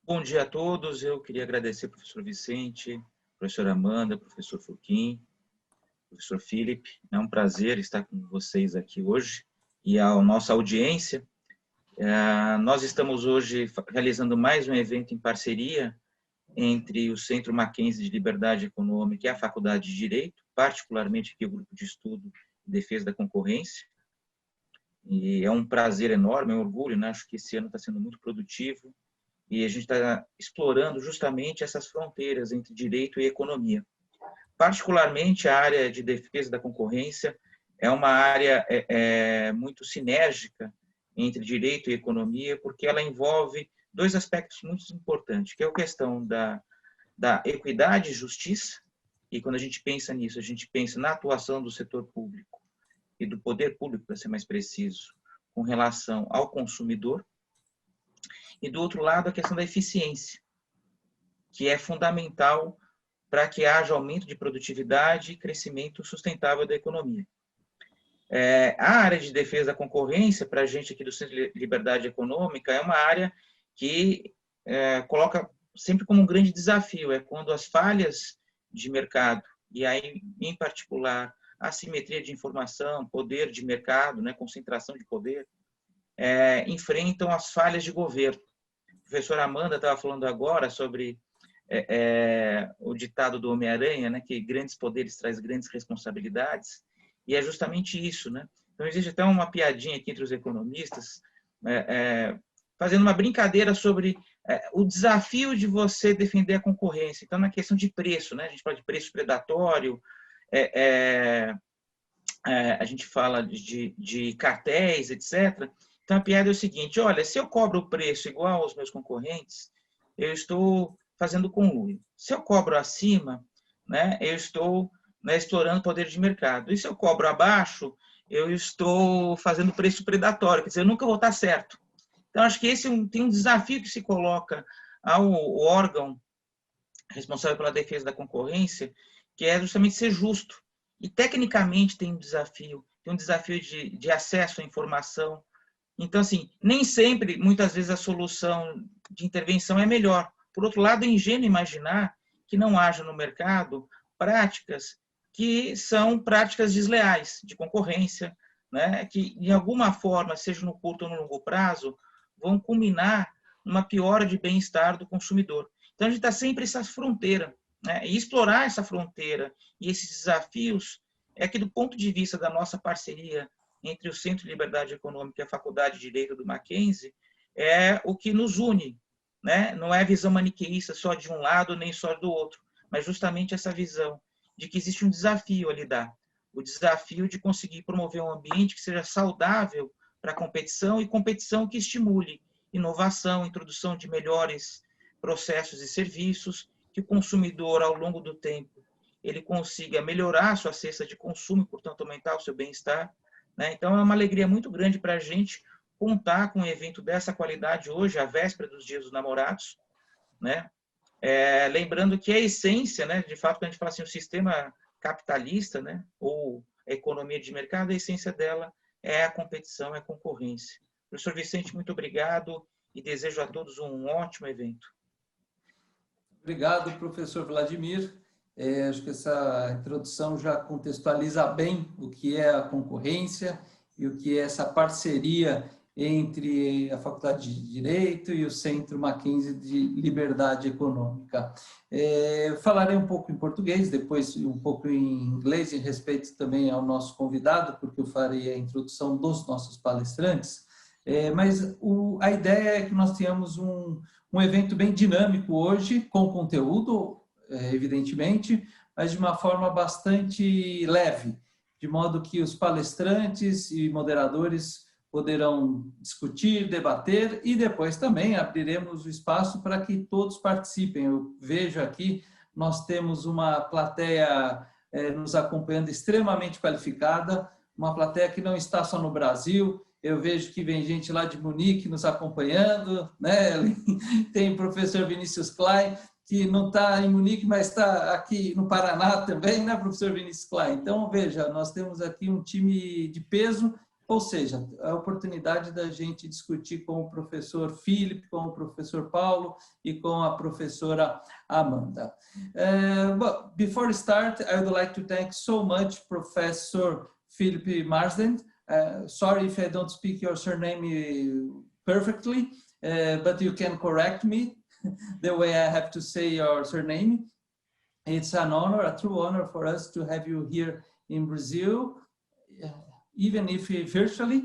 Bom dia a todos, eu queria agradecer ao professor Vicente, professora Amanda, professor Furquim, professor Philip. É um prazer estar com vocês aqui hoje e a nossa audiência. Nós estamos hoje realizando mais um evento em parceria entre o Centro Mackenzie de Liberdade Econômica e a Faculdade de Direito, particularmente aqui o Grupo de Estudo de Defesa da Concorrência. E é um prazer enorme, é um orgulho, né? Acho que esse ano está sendo muito produtivo e a gente está explorando justamente essas fronteiras entre direito e economia. Particularmente a área de defesa da concorrência é uma área muito sinérgica entre direito e economia, porque ela envolve dois aspectos muito importantes, que é a questão da equidade e justiça, e quando a gente pensa nisso, a gente pensa na atuação do setor público e do poder público, para ser mais preciso, com relação ao consumidor, e do outro lado a questão da eficiência, que é fundamental para que haja aumento de produtividade e crescimento sustentável da economia. A área de defesa da concorrência, para a gente aqui do Centro de Liberdade Econômica, é uma área que coloca sempre como um grande desafio, é quando as falhas de mercado, e aí, em particular, a assimetria de informação, poder de mercado, né, concentração de poder, enfrentam as falhas de governo. A professora Amanda estava falando agora sobre o ditado do Homem-Aranha, né, que grandes poderes trazem grandes responsabilidades, e é justamente isso, né? Então, existe até uma piadinha aqui entre os economistas, fazendo uma brincadeira sobre o desafio de você defender a concorrência. Então, na questão de preço, né? A gente fala de preço predatório, a gente fala de cartéis, etc. Então, a piada é o seguinte: olha, se eu cobro o preço igual aos meus concorrentes, eu estou fazendo conluio. Se eu cobro acima, né, eu estou explorando o poder de mercado. E se eu cobro abaixo, eu estou fazendo preço predatório, quer dizer, eu nunca vou estar certo. Então, acho que esse tem um desafio que se coloca ao órgão responsável pela defesa da concorrência, que é justamente ser justo. E, tecnicamente, tem um desafio de acesso à informação. Então, assim, nem sempre, muitas vezes, a solução de intervenção é melhor. Por outro lado, é ingênuo imaginar que não haja no mercado práticas que são práticas desleais de concorrência, né, que, de alguma forma, seja no curto ou no longo prazo, vão culminar numa piora de bem-estar do consumidor. Então, a gente está sempre essa fronteira, né, e explorar essa fronteira e esses desafios é que, do ponto de vista da nossa parceria entre o Centro de Liberdade Econômica e a Faculdade de Direito do Mackenzie, é o que nos une, né? Não é a visão maniqueísta só de um lado nem só do outro, mas justamente essa visão de que existe um desafio a lidar, o desafio de conseguir promover um ambiente que seja saudável para a competição e competição que estimule inovação, introdução de melhores processos e serviços, que o consumidor, ao longo do tempo, ele consiga melhorar a sua cesta de consumo e, portanto, aumentar o seu bem-estar, né? Então, é uma alegria muito grande para a gente contar com um evento dessa qualidade hoje, à véspera dos Dias dos Namorados, né? Lembrando que a essência, né, de fato, quando a gente fala assim, o sistema capitalista, né, ou a economia de mercado, a essência dela é a competição, é a concorrência. Professor Vicente, muito obrigado e desejo a todos um ótimo evento. Obrigado, professor Vladimir. Acho que essa introdução já contextualiza bem o que é a concorrência e o que é essa parceria entre a Faculdade de Direito e o Centro Mackenzie de Liberdade Econômica. Falarei um pouco em português, depois um pouco em inglês, em respeito também ao nosso convidado, porque eu farei a introdução dos nossos palestrantes. Mas a ideia é que nós tenhamos um evento bem dinâmico hoje, com conteúdo, evidentemente, mas de uma forma bastante leve, de modo que os palestrantes e moderadores poderão discutir, debater e depois também abriremos o espaço para que todos participem. Eu vejo aqui, nós temos uma plateia nos acompanhando extremamente qualificada, uma plateia que não está só no Brasil. Eu vejo que vem gente lá de Munique nos acompanhando, né? Tem o professor Vinícius Klein, que não está em Munique, mas está aqui no Paraná também, né, professor Vinícius Klein? Então, veja, nós temos aqui um time de peso, ou seja, a oportunidade da gente discutir com o professor Philip, com o professor Paulo e com a professora Amanda. But before we start, I would like to thank so much Professor Philip Marsden. Sorry if I don't speak your surname perfectly, but you can correct me the way I have to say your surname. It's an honor, a true honor for us to have you here in Brazil, even if virtually,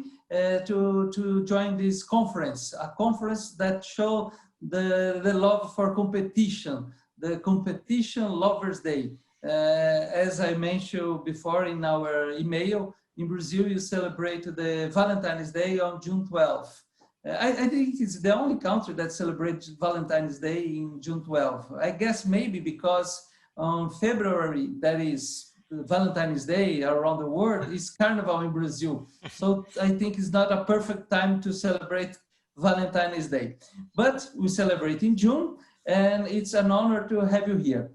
to join this conference, a conference that shows the love for competition, the Competition Lovers Day. As I mentioned before in our email, in Brazil you celebrate the Valentine's Day on June 12th. I think it's the only country that celebrates Valentine's Day in June 12th. I guess maybe because on February, that is Valentine's Day around the world, is Carnival in Brazil. So I think it's not a perfect time to celebrate Valentine's Day. But we celebrate in June, and it's an honor to have you here.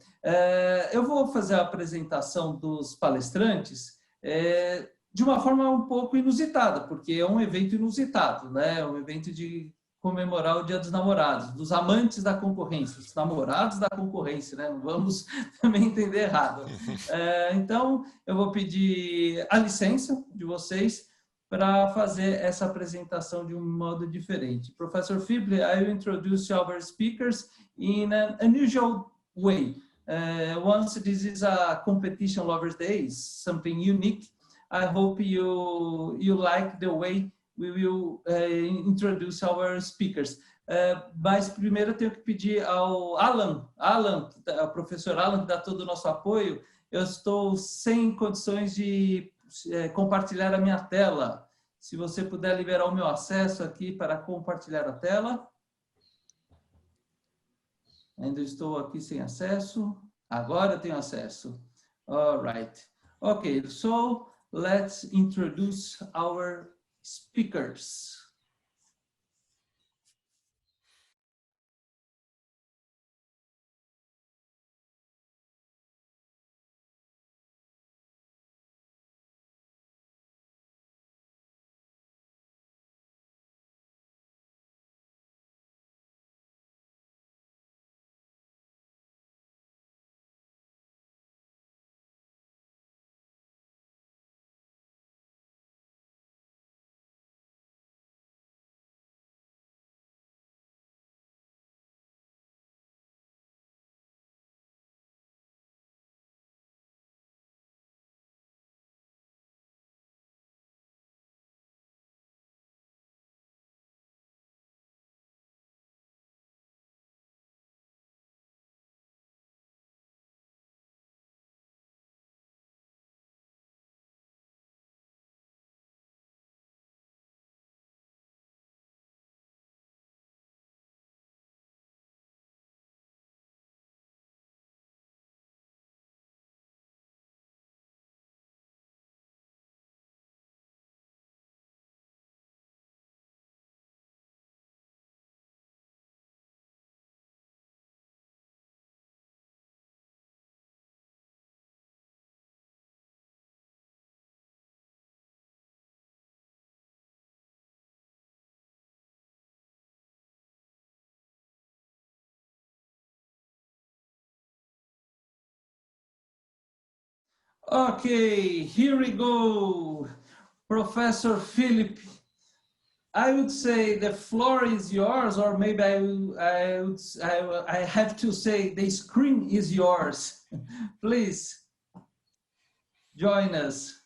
Eu vou fazer a apresentação dos palestrantes de uma forma um pouco inusitada, porque é um evento inusitado, né? É um evento de comemorar o Dia dos Namorados, dos amantes da concorrência, os namorados da concorrência, né? Não vamos também entender errado. Então, eu vou pedir a licença de vocês para fazer essa apresentação de um modo diferente. Professor Philip, I will introduce our speakers in an unusual way. Once this is a Competition Lovers Day, something unique, I hope you like the way we will introduce our speakers. Mas primeiro eu tenho que pedir ao Alan, o professor Alan, que dá todo o nosso apoio. Eu estou sem condições de compartilhar a minha tela. Se você puder liberar o meu acesso aqui para compartilhar a tela. Ainda estou aqui sem acesso. Agora eu tenho acesso. All right. Okay, so let's introduce our speakers. Okay, here we go. Professor Philip, I would say the floor is yours, or maybe I have to say the screen is yours. Please join us.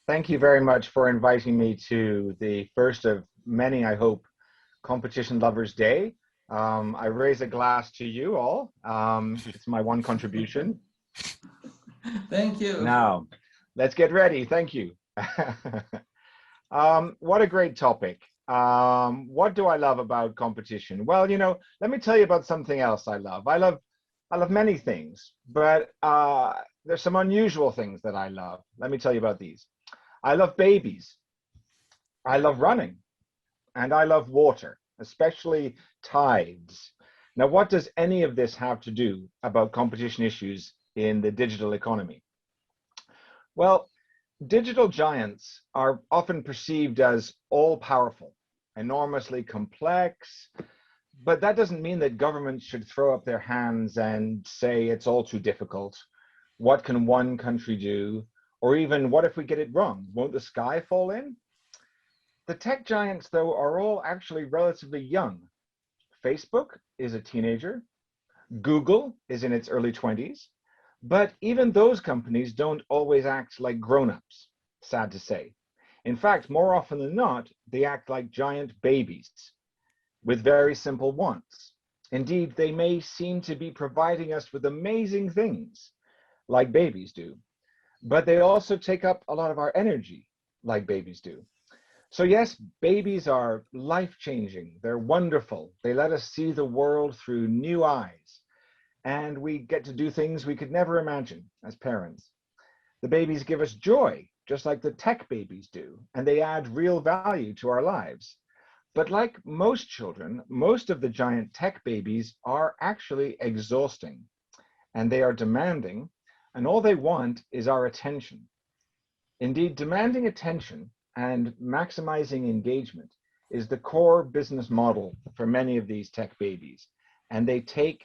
Thank you very much for inviting me to the first of many, I hope, Competition Lovers Day. I raise a glass to you all. It's my one contribution. Thank you. Now, let's get ready. Thank you. What a great topic. What do I love about competition? Well, you know, let me tell you about something else I love. I love many things, but there's some unusual things that I love. Let me tell you about these. I love babies. I love running. And I love water, especially tides. Now, what does any of this have to do about competition issues in the digital economy? Well, digital giants are often perceived as all-powerful, enormously complex, but that doesn't mean that governments should throw up their hands and say it's all too difficult. What can one country do? Or even, what if we get it wrong? Won't the sky fall in? The tech giants, though, are all actually relatively young. Facebook is a teenager. Google is in its early 20s. But even those companies don't always act like grown-ups, sad to say. In fact, more often than not, they act like giant babies with very simple wants. Indeed, they may seem to be providing us with amazing things, like babies do. But they also take up a lot of our energy, like babies do. So yes, babies are life-changing. They're wonderful. They let us see the world through new eyes. And we get to do things we could never imagine as parents. The babies give us joy, just like the tech babies do, and they add real value to our lives. But like most children, most of the giant tech babies are actually exhausting, and they are demanding, and all they want is our attention. Indeed, demanding attention and maximizing engagement is the core business model for many of these tech babies. And they take.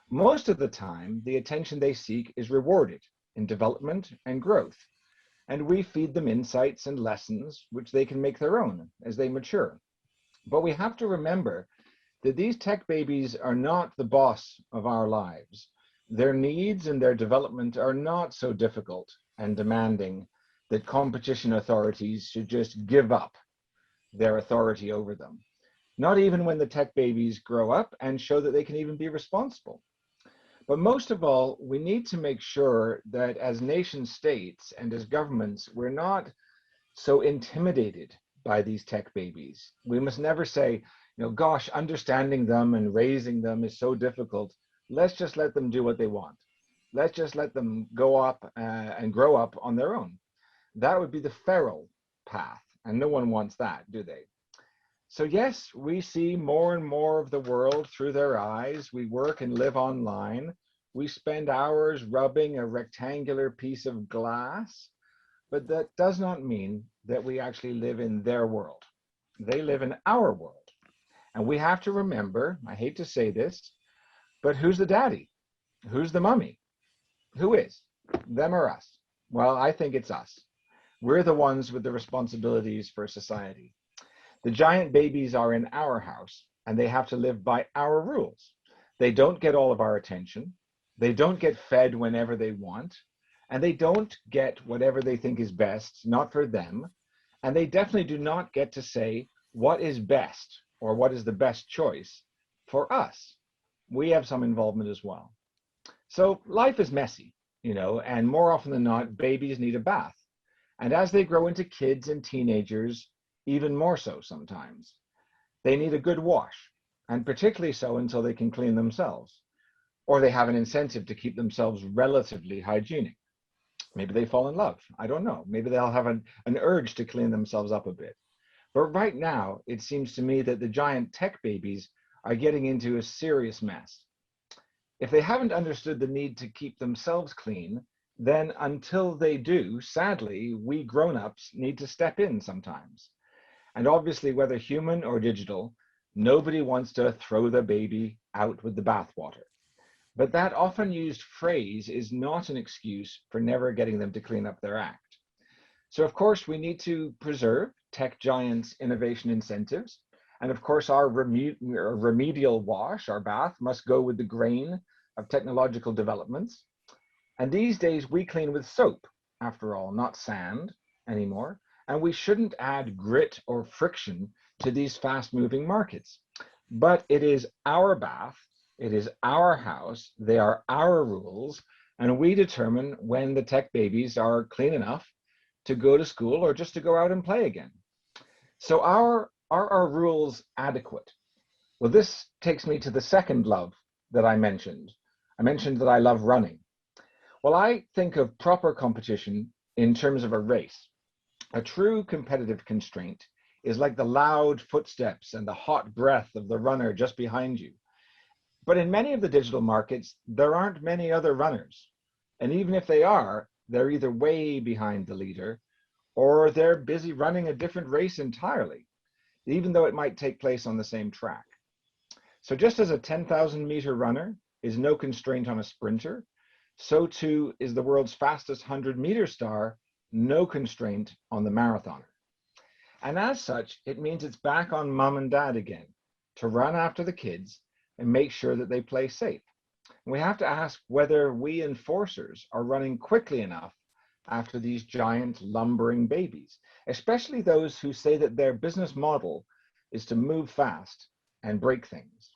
Most of the time, the attention they seek is rewarded in development and growth. And we feed them insights and lessons, which they can make their own as they mature. But we have to remember that these tech babies are not the boss of our lives. Their needs and their development are not so difficult and demanding that competition authorities should just give up their authority over them. Not even when the tech babies grow up and show that they can even be responsible. But most of all, we need to make sure that as nation states and as governments, we're not so intimidated by these tech babies. We must never say, gosh, understanding them and raising them is so difficult. Let's just let them do what they want. Let's just let them go up and grow up on their own. That would be the feral path, and no one wants that, do they? So yes, we see more and more of the world through their eyes. We work and live online. We spend hours rubbing a rectangular piece of glass, but that does not mean that we actually live in their world. They live in our world. And we have to remember, I hate to say this, but who's the daddy? Who's the mummy? Who is? Them or us? Well, I think it's us. We're the ones with the responsibilities for society. The giant babies are in our house, and they have to live by our rules. They don't get all of our attention. They don't get fed whenever they want, and they don't get whatever they think is best, not for them. And they definitely do not get to say what is best or what is the best choice for us. We have some involvement as well. So life is messy, and more often than not, babies need a bath. And as they grow into kids and teenagers, even more so sometimes, they need a good wash, and particularly so until they can clean themselves, or they have an incentive to keep themselves relatively hygienic. Maybe they fall in love. I don't know. Maybe they'll have an urge to clean themselves up a bit. But right now, it seems to me that the giant tech babies are getting into a serious mess. If they haven't understood the need to keep themselves clean, then until they do, sadly, we grown-ups need to step in sometimes. And obviously, whether human or digital, nobody wants to throw the baby out with the bathwater. But that often used phrase is not an excuse for never getting them to clean up their act. So of course, we need to preserve tech giants' innovation incentives. And of course, our remedial wash, our bath, must go with the grain of technological developments. And these days we clean with soap, after all, not sand anymore. And we shouldn't add grit or friction to these fast-moving markets. But it is our bath, it is our house, they are our rules, and we determine when the tech babies are clean enough to go to school or just to go out and play again. So are our rules adequate? Well, this takes me to the second love that I mentioned. I mentioned that I love running. Well, I think of proper competition in terms of a race. A true competitive constraint is like the loud footsteps and the hot breath of the runner just behind you. But in many of the digital markets, there aren't many other runners. And even if they are, they're either way behind the leader or they're busy running a different race entirely, even though it might take place on the same track. So just as a 10,000 meter runner is no constraint on a sprinter, so too is the world's fastest 100-meter star no constraint on the marathoner. And as such, it means it's back on mom and dad again to run after the kids and make sure that they play safe. And we have to ask whether we enforcers are running quickly enough after these giant lumbering babies, especially those who say that their business model is to move fast and break things.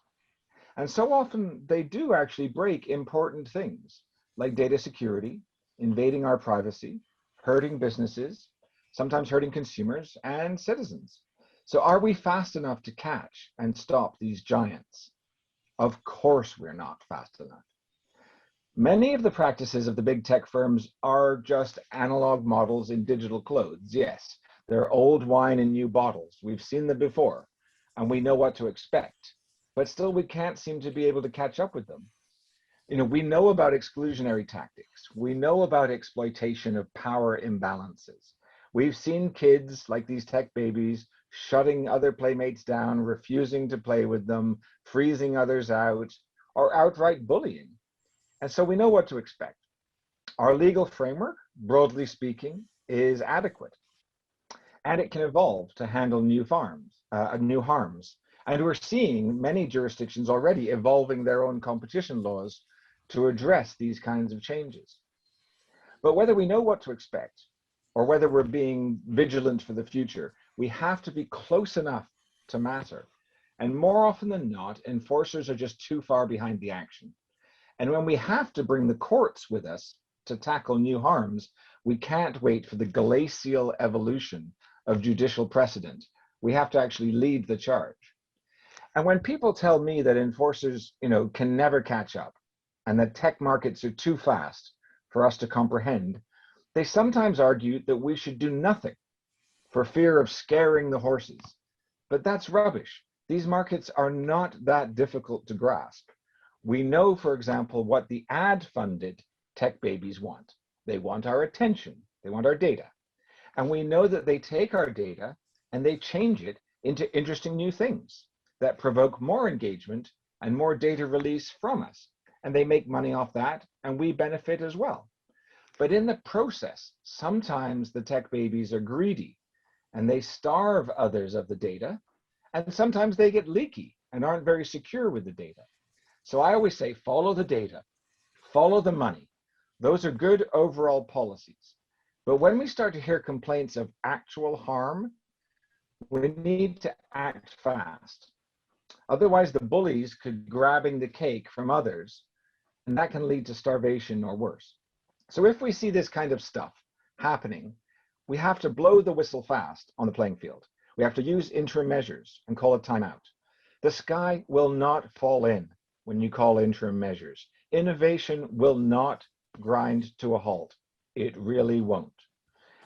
And so often they do actually break important things like data security, invading our privacy, hurting businesses, sometimes hurting consumers and citizens. So are we fast enough to catch and stop these giants? Of course we're not fast enough. Many of the practices of the big tech firms are just analog models in digital clothes. Yes, they're old wine in new bottles. We've seen them before, and we know what to expect. But still, we can't seem to be able to catch up with them. We know about exclusionary tactics. We know about exploitation of power imbalances. We've seen kids like these tech babies shutting other playmates down, refusing to play with them, freezing others out, or outright bullying. And so we know what to expect. Our legal framework, broadly speaking, is adequate. And it can evolve to handle new harms. And we're seeing many jurisdictions already evolving their own competition laws to address these kinds of changes. But whether we know what to expect, or whether we're being vigilant for the future, we have to be close enough to matter. And more often than not, enforcers are just too far behind the action. And when we have to bring the courts with us to tackle new harms, we can't wait for the glacial evolution of judicial precedent. We have to actually lead the charge. And when people tell me that enforcers, can never catch up and that tech markets are too fast for us to comprehend, they sometimes argue that we should do nothing for fear of scaring the horses. But that's rubbish. These markets are not that difficult to grasp. We know, for example, what the ad-funded tech babies want. They want our attention. They want our data. And we know that they take our data and they change it into interesting new things that provoke more engagement and more data release from us. And they make money off that, and we benefit as well. But in the process, sometimes the tech babies are greedy and they starve others of the data, and sometimes they get leaky and aren't very secure with the data. So I always say, follow the data, follow the money. Those are good overall policies. But when we start to hear complaints of actual harm, we need to act fast. Otherwise, the bullies could be grabbing the cake from others, and that can lead to starvation or worse. So if we see this kind of stuff happening, we have to blow the whistle fast on the playing field. We have to use interim measures and call a timeout. The sky will not fall in when you call interim measures. Innovation will not grind to a halt. It really won't.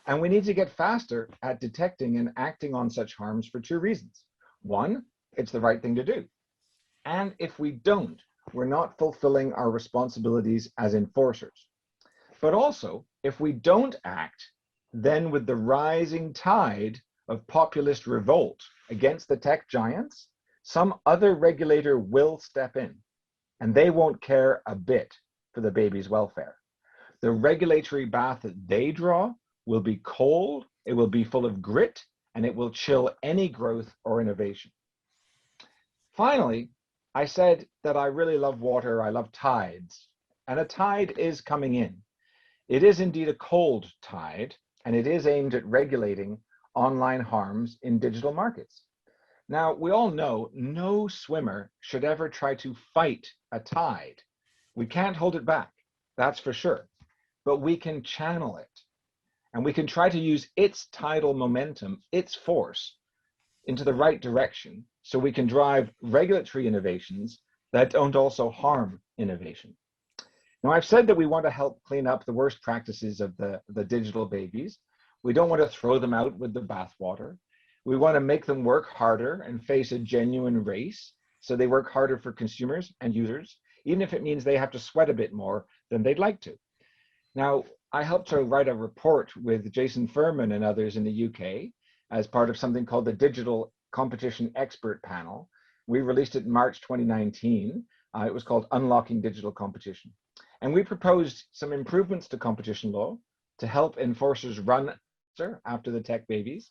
And we need to get faster at detecting and acting on such harms for two reasons. One, it's the right thing to do. And if we don't, we're not fulfilling our responsibilities as enforcers. But also, if we don't act, then with the rising tide of populist revolt against the tech giants, some other regulator will step in, and they won't care a bit for the baby's welfare. The regulatory bath that they draw will be cold, it will be full of grit, and it will chill any growth or innovation. Finally, I said that I really love water, I love tides, and a tide is coming in. It is indeed a cold tide, and it is aimed at regulating online harms in digital markets. Now, we all know no swimmer should ever try to fight a tide. We can't hold it back, that's for sure, but we can channel it. And we can try to use its tidal momentum, its force, into the right direction so we can drive regulatory innovations that don't also harm innovation. Now, I've said that we want to help clean up the worst practices of the digital babies. We don't want to throw them out with the bathwater. We want to make them work harder and face a genuine race, so they work harder for consumers and users, even if it means they have to sweat a bit more than they'd like to. Now, I helped to write a report with Jason Furman and others in the UK as part of something called the Digital Competition Expert Panel. We released it in March 2019. It was called Unlocking Digital Competition. And we proposed some improvements to competition law to help enforcers run after the tech babies.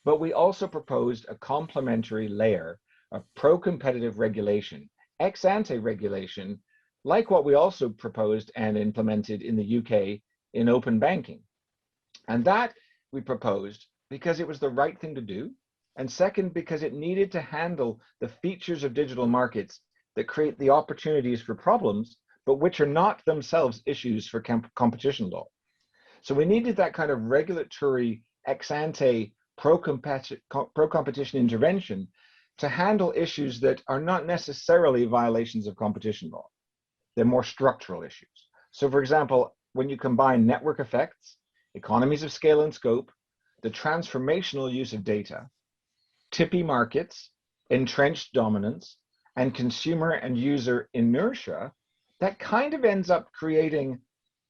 But we also proposed a complementary layer of pro-competitive regulation, ex-ante regulation, like what we also proposed and implemented in the UK in open banking. And that we proposed because it was the right thing to do. And second, because it needed to handle the features of digital markets that create the opportunities for problems, but which are not themselves issues for competition law. So we needed that kind of regulatory ex-ante pro-competition intervention to handle issues that are not necessarily violations of competition law. They're more structural issues. So for example, when you combine network effects, economies of scale and scope, the transformational use of data, tippy markets, entrenched dominance, and consumer and user inertia, that kind of ends up creating,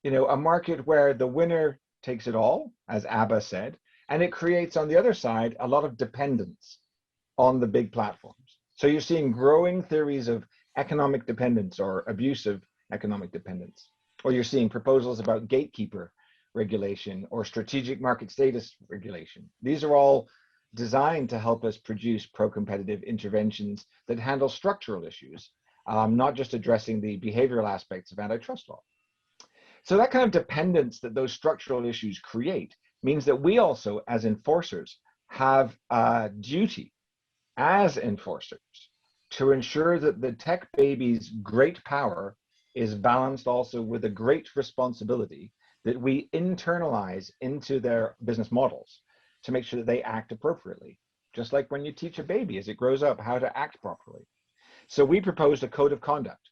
a market where the winner takes it all, as Abba said, and it creates on the other side a lot of dependence on the big platforms. So you're seeing growing theories of economic dependence or abusive economic dependence, or you're seeing proposals about gatekeeper regulation or strategic market status regulation. These are all designed to help us produce pro-competitive interventions that handle structural issues, not just addressing the behavioral aspects of antitrust law. So that kind of dependence that those structural issues create means that we also, as enforcers, have a duty as enforcers to ensure that the tech baby's great power is balanced also with a great responsibility that we internalize into their business models to make sure that they act appropriately, just like when you teach a baby as it grows up how to act properly. So we proposed a code of conduct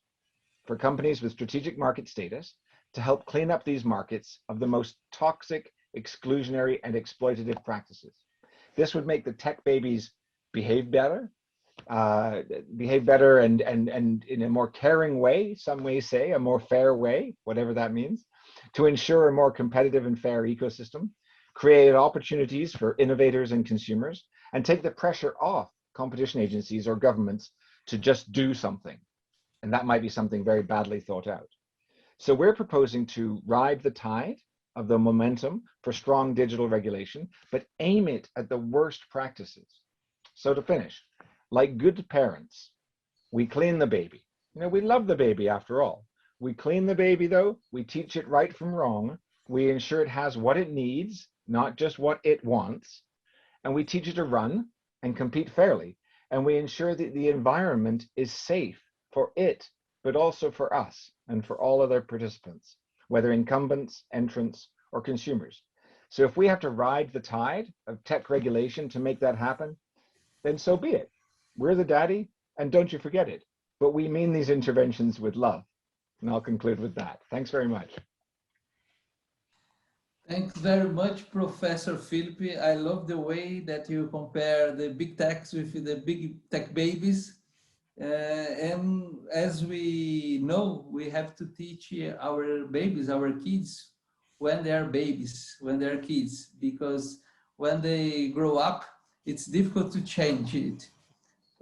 for companies with strategic market status to help clean up these markets of the most toxic, exclusionary, and exploitative practices. This would make the tech babies behave better and in a more caring way, some may say, a more fair way, whatever that means, to ensure a more competitive and fair ecosystem, create opportunities for innovators and consumers, and take the pressure off competition agencies or governments to just do something. And that might be something very badly thought out. So we're proposing to ride the tide of the momentum for strong digital regulation, but aim it at the worst practices. So to finish, like good parents, we clean the baby. We love the baby after all. We clean the baby though, we teach it right from wrong, we ensure it has what it needs, not just what it wants, and we teach it to run and compete fairly, and we ensure that the environment is safe for it, but also for us and for all other participants, whether incumbents, entrants, or consumers. So if we have to ride the tide of tech regulation to make that happen, then so be it. We're the daddy, and don't you forget it. But we mean these interventions with love. And I'll conclude with that. Thanks very much. Thanks very much, Professor Philip. I love the way that you compare the big techs with the big tech babies. And as we know, we have to teach our babies, our kids, when they are babies, when they are kids, because when they grow up, it's difficult to change it.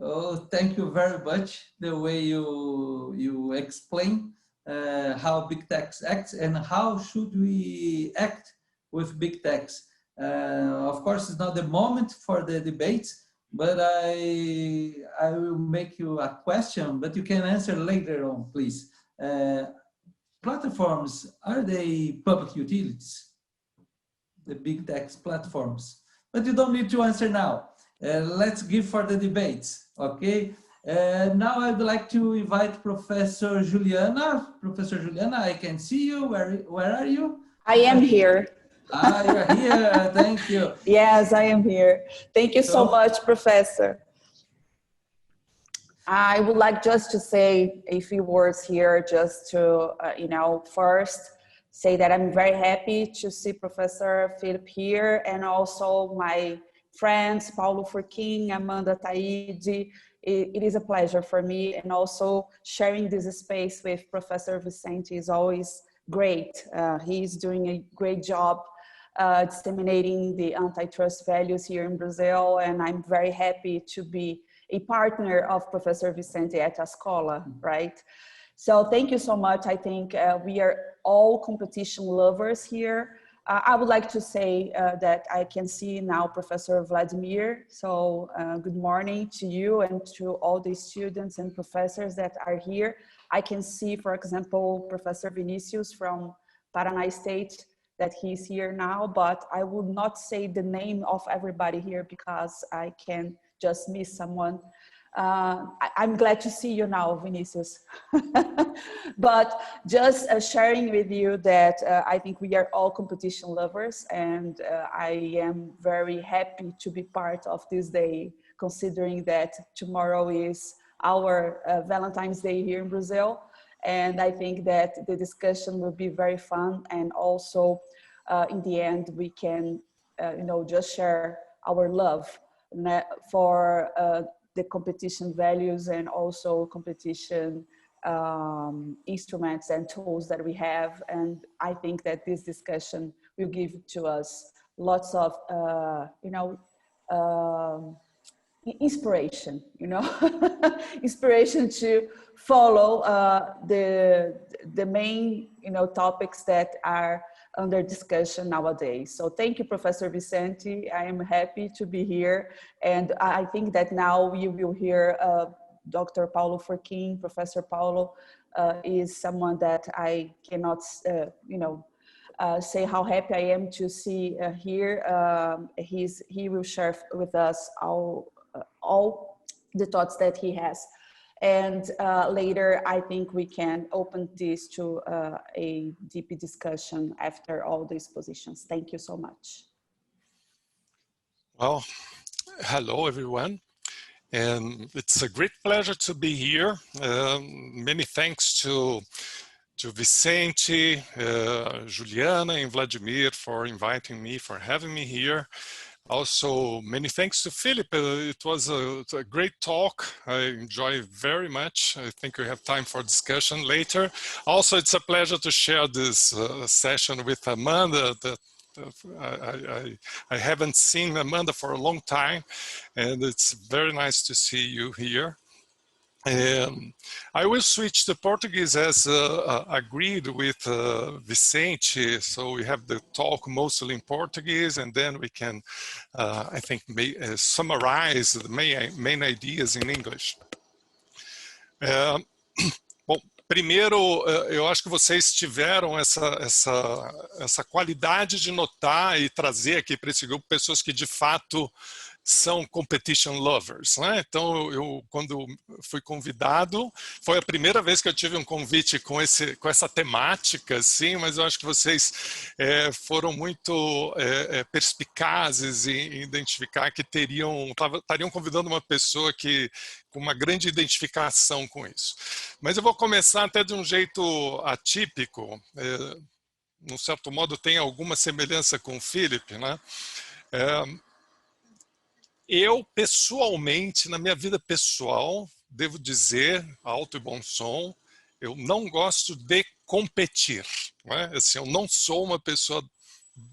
Oh, thank you very much, the way you explain how big techs act and how should we act with big techs. Of course, it's not the moment for the debates, but I will make you a question, but you can answer later on, please. Platforms, are they public utilities? The big tech platforms. But you don't need to answer now. Let's give for the debates, okay? Now I'd like to invite Professor Juliana. Professor Juliana, I can see you. Where are you? I am here. You're here. Thank you. Yes, I am here. Thank you so much, Professor. I would like just to say a few words here, just to, first say that I'm very happy to see Professor Philip here, and also my friends, Paulo Furquim, Amanda Athayde. It is a pleasure for me, and also sharing this space with Professor Vicente is always great. He's doing a great job disseminating the antitrust values here in Brazil, and I'm very happy to be a partner of Professor Vicente at Escola, right? So thank you so much. I think we are all competition lovers here. I would like to say that I can see now Professor Vladimir. So good morning to you and to all the students and professors that are here. I can see, for example, Professor Vinicius from Paraná State, that he's here now, but I would not say the name of everybody here because I can just miss someone. I'm glad to see you now, Vinicius. But just sharing with you that I think we are all competition lovers, and I am very happy to be part of this day, considering that tomorrow is our Valentine's Day here in Brazil. And I think that the discussion will be very fun, and also in the end we can just share our love for the competition values and also competition instruments and tools that we have. And I think that this discussion will give to us lots of inspiration, inspiration to follow the main topics that are under discussion nowadays. So thank you, Professor Vicente. I am happy to be here. And I think that now we will hear Dr. Paulo Furquim. Professor Paulo is someone that I cannot, say how happy I am to see here. He will share with us all the thoughts that he has. And later, I think we can open this to a deep discussion after all these positions. Thank you so much. Well, hello, everyone. And it's a great pleasure to be here. Many thanks to Vicente, Juliana, and Vladimir for inviting me, for having me here. Also, many thanks to Philip. It was a great talk. I enjoy very much. I think we have time for discussion later. Also, it's a pleasure to share this session with Amanda. I haven't seen Amanda for a long time, and it's very nice to see you here. I will switch to Portuguese as agreed with Vicente. So we have the talk mostly in Portuguese, and then we can, I think, summarize the main ideas in English. Bom, primeiro, eu acho que vocês tiveram essa qualidade de notar e trazer aqui para esse grupo pessoas que de fato são competition lovers, né? Então, eu quando fui convidado, foi a primeira vez que eu tive um convite com essa temática, assim, mas eu acho que vocês foram muito perspicazes em identificar que estariam convidando uma pessoa com uma grande identificação com isso. Mas eu vou começar até de um jeito atípico, num certo modo tem alguma semelhança com o Philip, né? Eu, pessoalmente, na minha vida pessoal, devo dizer, alto e bom som, eu não gosto de competir, né? Assim, eu não sou uma pessoa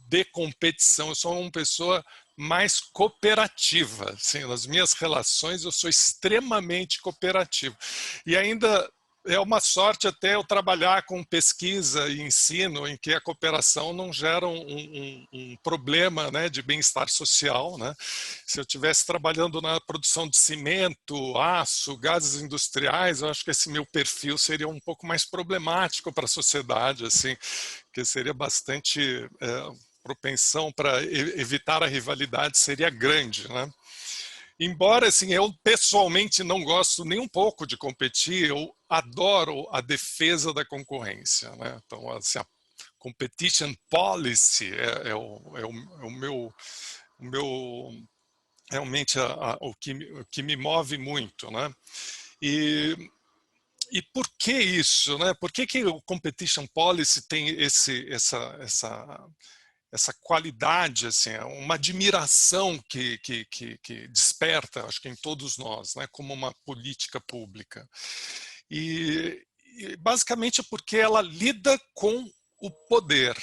de competição, eu sou uma pessoa mais cooperativa. Assim, nas minhas relações, eu sou extremamente cooperativo. E ainda é uma sorte até eu trabalhar com pesquisa e ensino em que a cooperação não gera um problema, né, de bem-estar social, né? Se eu estivesse trabalhando na produção de cimento, aço, gases industriais, eu acho que esse meu perfil seria um pouco mais problemático para a sociedade, assim, que seria bastante propensão para evitar a rivalidade seria grande, né? Embora, assim, eu pessoalmente não gosto nem um pouco de competir, eu adoro a defesa da concorrência, né? Então, assim, a competition policy é o meu realmente o que me move muito, né? E por que isso, né? Por que o competition policy tem essa qualidade, assim, uma admiração que desperta, acho que em todos nós, né, como uma política pública. E basicamente é porque ela lida com o poder.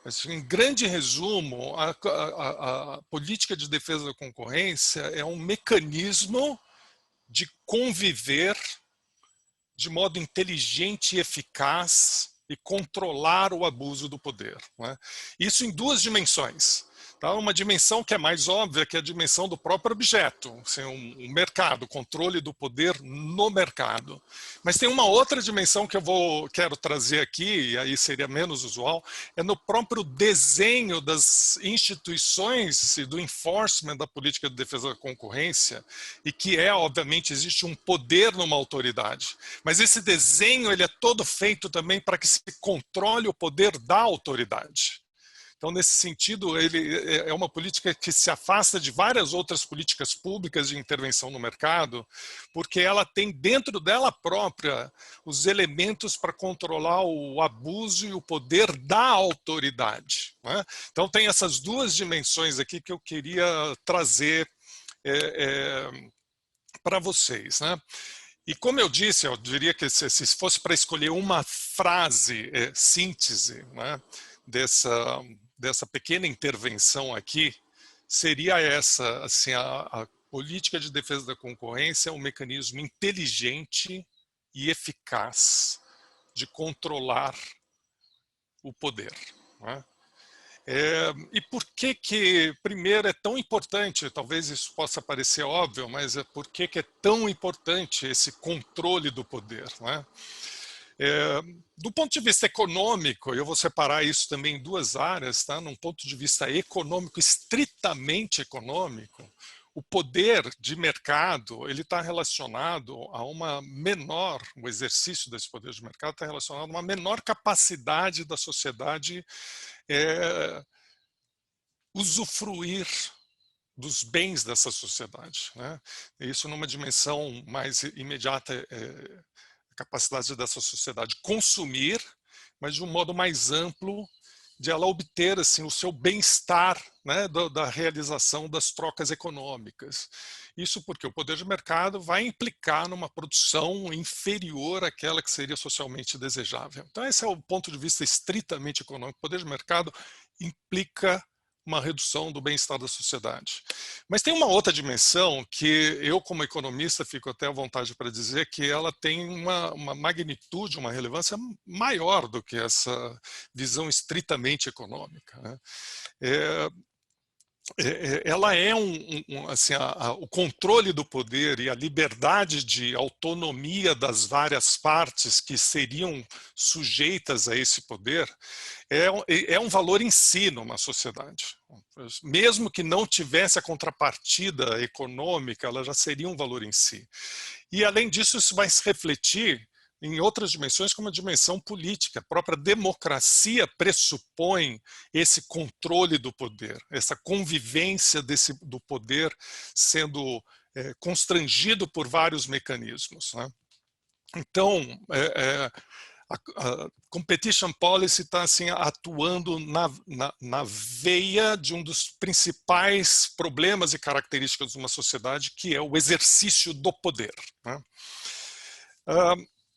Assim, em grande resumo, a política de defesa da concorrência é um mecanismo de conviver de modo inteligente e eficaz e controlar o abuso do poder, né? Isso em duas dimensões. Tá? Uma dimensão que é mais óbvia, que é a dimensão do próprio objeto, assim, um mercado, o controle do poder no mercado. Mas tem uma outra dimensão que quero trazer aqui, e aí seria menos usual, é no próprio desenho das instituições e do enforcement da política de defesa da concorrência, e que obviamente, existe um poder numa autoridade. Mas esse desenho ele é todo feito também para que se controle o poder da autoridade. Então, nesse sentido, ele é uma política que se afasta de várias outras políticas públicas de intervenção no mercado, porque ela tem dentro dela própria os elementos para controlar o abuso e o poder da autoridade, né? Então, tem essas duas dimensões aqui que eu queria trazer para vocês, né? E como eu disse, eu diria que se fosse para escolher uma frase, síntese, né, dessa pequena intervenção aqui, seria essa, assim, a política de defesa da concorrência é um mecanismo inteligente e eficaz de controlar o poder, né? E por que, primeiro, é tão importante, talvez isso possa parecer óbvio, mas por que é tão importante esse controle do poder, né? Do ponto de vista econômico, eu vou separar isso também em duas áreas, tá? Num ponto de vista econômico, estritamente econômico, o poder de mercado ele está relacionado a o exercício desse poder de mercado está relacionado a uma menor capacidade da sociedade usufruir dos bens dessa sociedade, né? Isso numa dimensão mais imediata, a capacidade dessa sociedade consumir, mas de um modo mais amplo, de ela obter assim, o seu bem-estar, né, da realização das trocas econômicas. Isso porque o poder de mercado vai implicar numa produção inferior àquela que seria socialmente desejável. Então esse é o ponto de vista estritamente econômico. O poder de mercado implica uma redução do bem-estar da sociedade. Mas tem uma outra dimensão que eu, como economista, fico até à vontade para dizer que ela tem uma magnitude, uma relevância maior do que essa visão estritamente econômica, né? Ela é assim, o controle do poder e a liberdade de autonomia das várias partes que seriam sujeitas a esse poder é um valor em si numa sociedade. Mesmo que não tivesse a contrapartida econômica, ela já seria um valor em si. E além disso, isso vai se refletir em outras dimensões, como a dimensão política. A própria democracia pressupõe esse controle do poder, essa convivência do poder sendo constrangido por vários mecanismos, né? Então, a competition policy está assim, atuando na veia de um dos principais problemas e características de uma sociedade, que é o exercício do poder, né?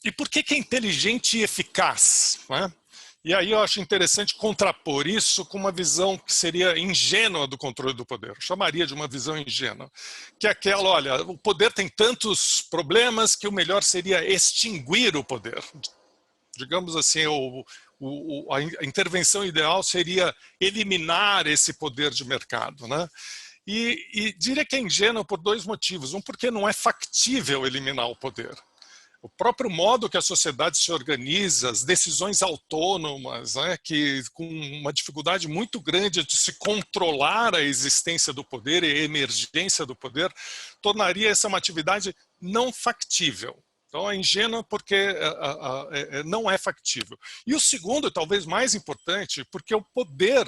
E por que é inteligente e eficaz, né? E aí eu acho interessante contrapor isso com uma visão que seria ingênua do controle do poder. Eu chamaria de uma visão ingênua, que é aquela, olha, o poder tem tantos problemas que o melhor seria extinguir o poder. Digamos assim, a intervenção ideal seria eliminar esse poder de mercado, né? E diria que é ingênua por dois motivos. Um, porque não é factível eliminar o poder. O próprio modo que a sociedade se organiza, as decisões autônomas, né, que com uma dificuldade muito grande de se controlar a existência do poder e a emergência do poder, tornaria essa uma atividade não factível. Então é ingênua porque não é factível. E o segundo, talvez mais importante, porque o poder,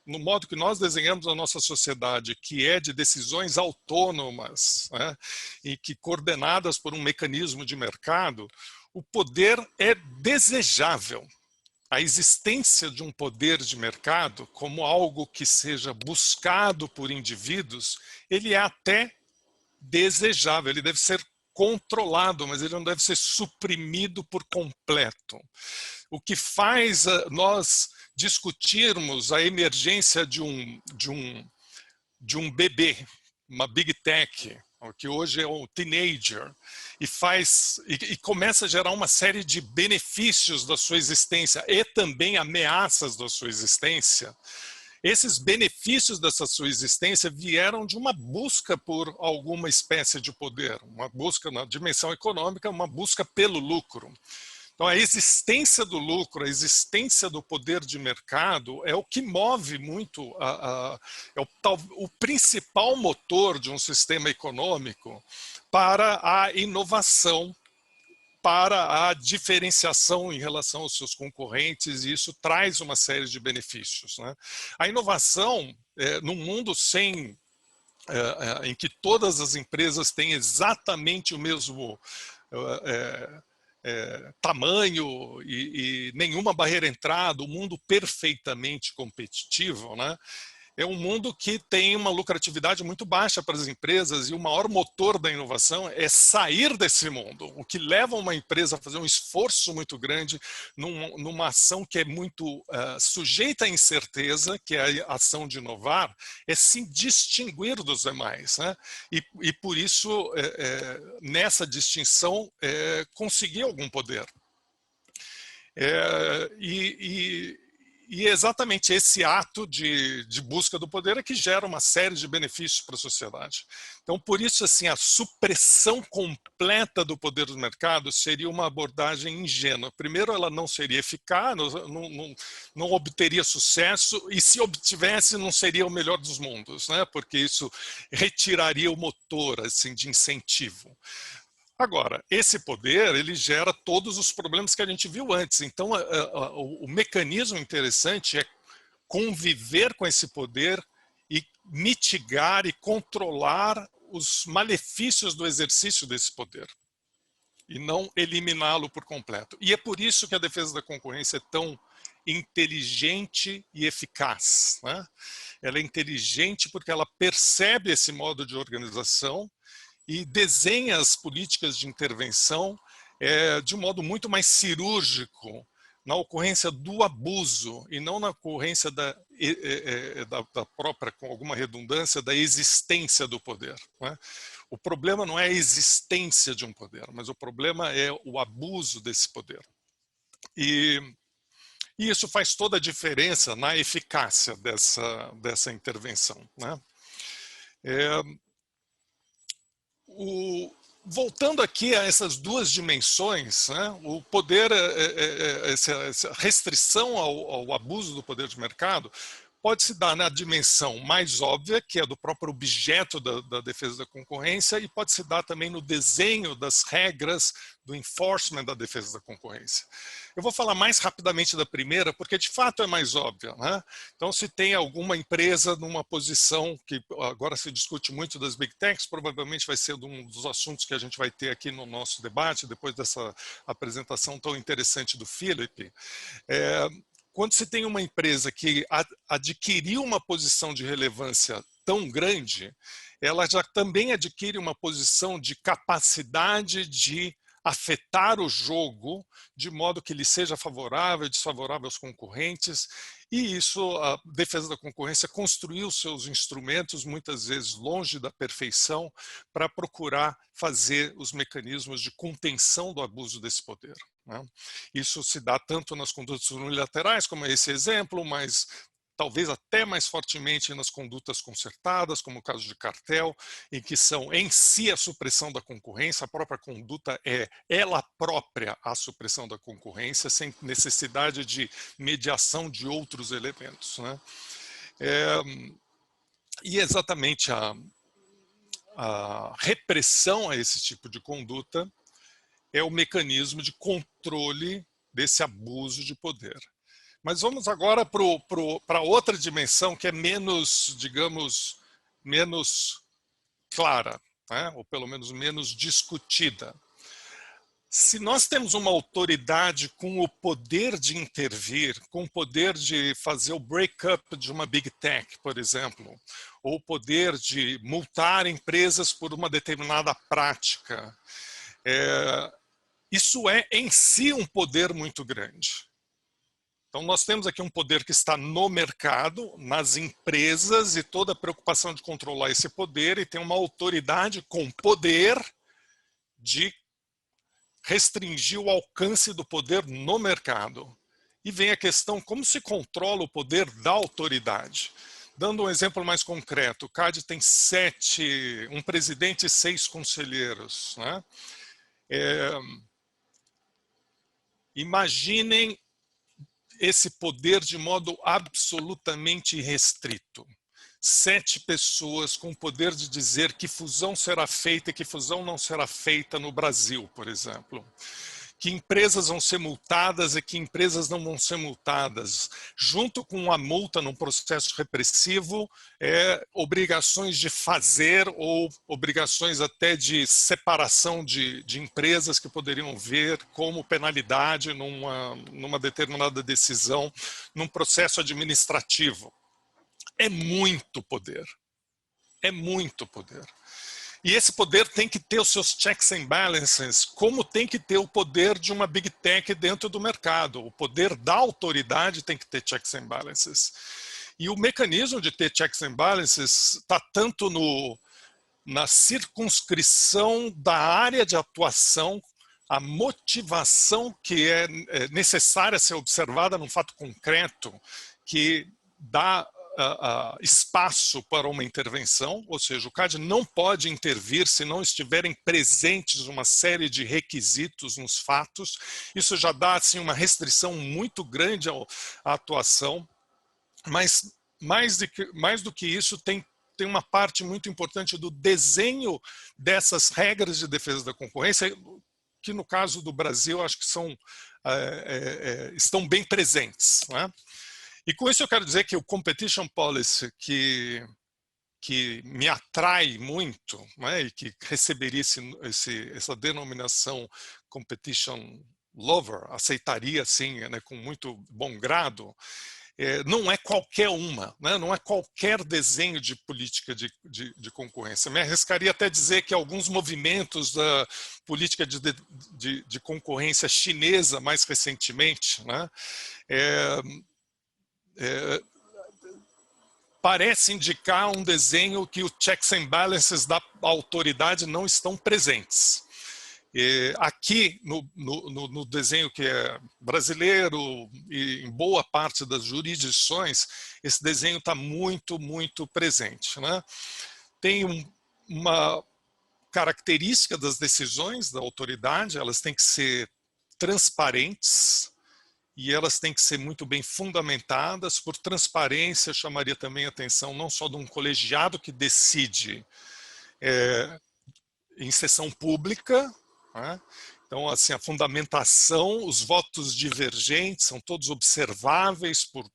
no modo que nós desenhamos a nossa sociedade, que é de decisões autônomas, né, e que coordenadas por um mecanismo de mercado, o poder é desejável. a existência de um poder de mercado como algo que seja buscado por indivíduos, ele é até desejável, ele deve ser controlado, mas ele não deve ser suprimido por completo. O que faz nós discutirmos a emergência de um bebê, uma big tech, que hoje é um teenager, e começa a gerar uma série de benefícios da sua existência e também ameaças da sua existência. Esses benefícios dessa sua existência vieram de uma busca por alguma espécie de poder, uma busca na dimensão econômica, uma busca pelo lucro. Então, a existência do lucro, a existência do poder de mercado é o que move muito, é o principal motor de um sistema econômico para a inovação, para a diferenciação em relação aos seus concorrentes, e isso traz uma série de benefícios, né? A inovação, num mundo em que todas as empresas têm exatamente o mesmo tamanho e nenhuma barreira entrada, um mundo perfeitamente competitivo, né? É um mundo que tem uma lucratividade muito baixa para as empresas, e o maior motor da inovação é sair desse mundo. O que leva uma empresa a fazer um esforço muito grande numa ação que é muito sujeita à incerteza, que é a ação de inovar, é se distinguir dos demais, né? E por isso, nessa distinção, conseguir algum poder. E é exatamente esse ato de busca do poder é que gera uma série de benefícios para a sociedade. Então, por isso, assim, a supressão completa do poder do mercado seria uma abordagem ingênua. Primeiro, ela não seria eficaz, não obteria sucesso, e se obtivesse, não seria o melhor dos mundos, né? Porque isso retiraria o motor, assim, de incentivo. Agora, esse poder, ele gera todos os problemas que a gente viu antes. Então, o mecanismo interessante é conviver com esse poder e mitigar e controlar os malefícios do exercício desse poder, e não eliminá-lo por completo. E é por isso que a defesa da concorrência é tão inteligente e eficaz, né? Ela é inteligente porque ela percebe esse modo de organização e desenha as políticas de intervenção de um modo muito mais cirúrgico na ocorrência do abuso e não na ocorrência da própria, com alguma redundância, da existência do poder, né? O problema não é a existência de um poder, mas o problema é o abuso desse poder. E isso faz toda a diferença na eficácia dessa intervenção, né? Voltando aqui a essas duas dimensões, né, o poder, essa restrição ao abuso do poder de mercado pode se dar na dimensão mais óbvia, que é do próprio objeto da defesa da concorrência, e pode se dar também no desenho das regras do enforcement da defesa da concorrência. Eu vou falar mais rapidamente da primeira, porque de fato é mais óbvia, né? Então, se tem alguma empresa numa posição que agora se discute muito das big techs, provavelmente vai ser um dos assuntos que a gente vai ter aqui no nosso debate, depois dessa apresentação tão interessante do Philip. Quando se tem uma empresa que adquiriu uma posição de relevância tão grande, ela já também adquire uma posição de capacidade de afetar o jogo de modo que ele seja favorável e desfavorável aos concorrentes, e isso, a defesa da concorrência construiu seus instrumentos, muitas vezes longe da perfeição, para procurar fazer os mecanismos de contenção do abuso desse poder, né? Isso se dá tanto nas condutas unilaterais, como é esse exemplo, mas talvez até mais fortemente nas condutas concertadas, como o caso de cartel, em que são em si a supressão da concorrência, a própria conduta é ela própria a supressão da concorrência, sem necessidade de mediação de outros elementos, né? E exatamente a repressão a esse tipo de conduta é o mecanismo de controle desse abuso de poder. Mas vamos agora para outra dimensão que é menos, digamos, menos clara, né? Ou pelo menos menos discutida. Se nós temos uma autoridade com o poder de intervir, com o poder de fazer o break-up de uma big tech, por exemplo, ou o poder de multar empresas por uma determinada prática, isso é em si um poder muito grande. Então nós temos aqui um poder que está no mercado, nas empresas, e toda a preocupação de controlar esse poder, e tem uma autoridade com poder de restringir o alcance do poder no mercado. E vem a questão, como se controla o poder da autoridade? Dando um exemplo mais concreto, o CAD tem um presidente e 6 conselheiros, né? Imaginem esse poder de modo absolutamente irrestrito. 7 pessoas com o poder de dizer que fusão será feita e que fusão não será feita no Brasil, por exemplo. Que empresas vão ser multadas e que empresas não vão ser multadas. Junto com a multa num processo repressivo, obrigações de fazer ou obrigações até de separação de empresas que poderiam ver como penalidade numa determinada decisão, num processo administrativo. É muito poder. É muito poder. E esse poder tem que ter os seus checks and balances, como tem que ter o poder de uma big tech dentro do mercado. O poder da autoridade tem que ter checks and balances. E o mecanismo de ter checks and balances está tanto na circunscrição da área de atuação, a motivação que é necessária ser observada num fato concreto, que dá espaço para uma intervenção, ou seja, o CAD não pode intervir se não estiverem presentes uma série de requisitos nos fatos. Isso já dá assim, uma restrição muito grande à atuação, mas mais do que isso tem uma parte muito importante do desenho dessas regras de defesa da concorrência, que no caso do Brasil acho que estão bem presentes, né? E com isso eu quero dizer que o Competition Policy, que me atrai muito, né, e que receberia essa denominação Competition Lover, aceitaria assim, né, com muito bom grado, não é qualquer uma, né, não é qualquer desenho de política de concorrência. Me arriscaria até dizer que alguns movimentos da política de concorrência chinesa mais recentemente, né, parece indicar um desenho que os checks and balances da autoridade não estão presentes. Aqui, no desenho que é brasileiro e em boa parte das jurisdições, esse desenho está muito, muito presente, né? Tem uma característica das decisões da autoridade, elas têm que ser transparentes, e elas têm que ser muito bem fundamentadas. Por transparência, eu chamaria também a atenção não só de um colegiado que decide em sessão pública, né? Então, assim, a fundamentação, os votos divergentes são todos observáveis por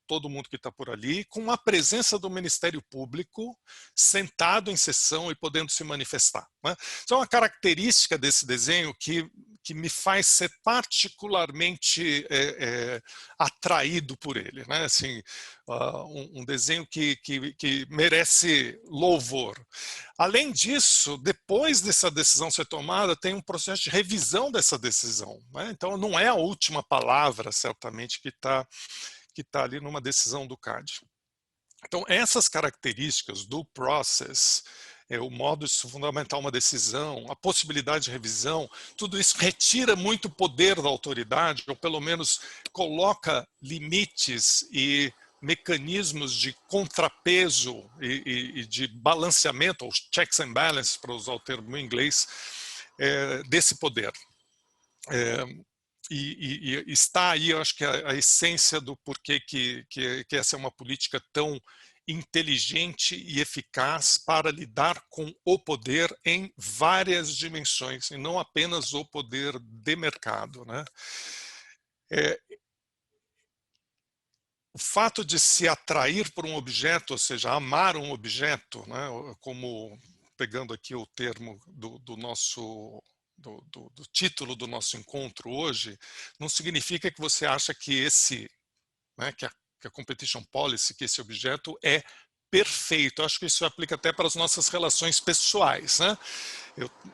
todo mundo que está por ali, com a presença do Ministério Público sentado em sessão e podendo se manifestar, né? Então, uma característica desse desenho que me faz ser particularmente atraído por ele, né? Assim, um desenho que merece louvor. Além disso, depois dessa decisão ser tomada, tem um processo de revisão dessa decisão, né? Então, não é a última palavra, certamente, que está ali numa decisão do CAD. Então, essas características do process, o modo de fundamentar uma decisão, a possibilidade de revisão, tudo isso retira muito poder da autoridade, ou pelo menos coloca limites e mecanismos de contrapeso e de balanceamento, os checks and balances, para usar o termo em inglês, desse poder. E está aí, eu acho que a essência do porquê que essa é uma política tão inteligente e eficaz para lidar com o poder em várias dimensões, e não apenas o poder de mercado, né? O fato de se atrair por um objeto, ou seja, amar um objeto, né, como pegando aqui o termo do nosso do título do nosso encontro hoje, não significa que você acha que que a competition policy, que esse objeto é perfeito. Eu acho que isso aplica até para as nossas relações pessoais, né?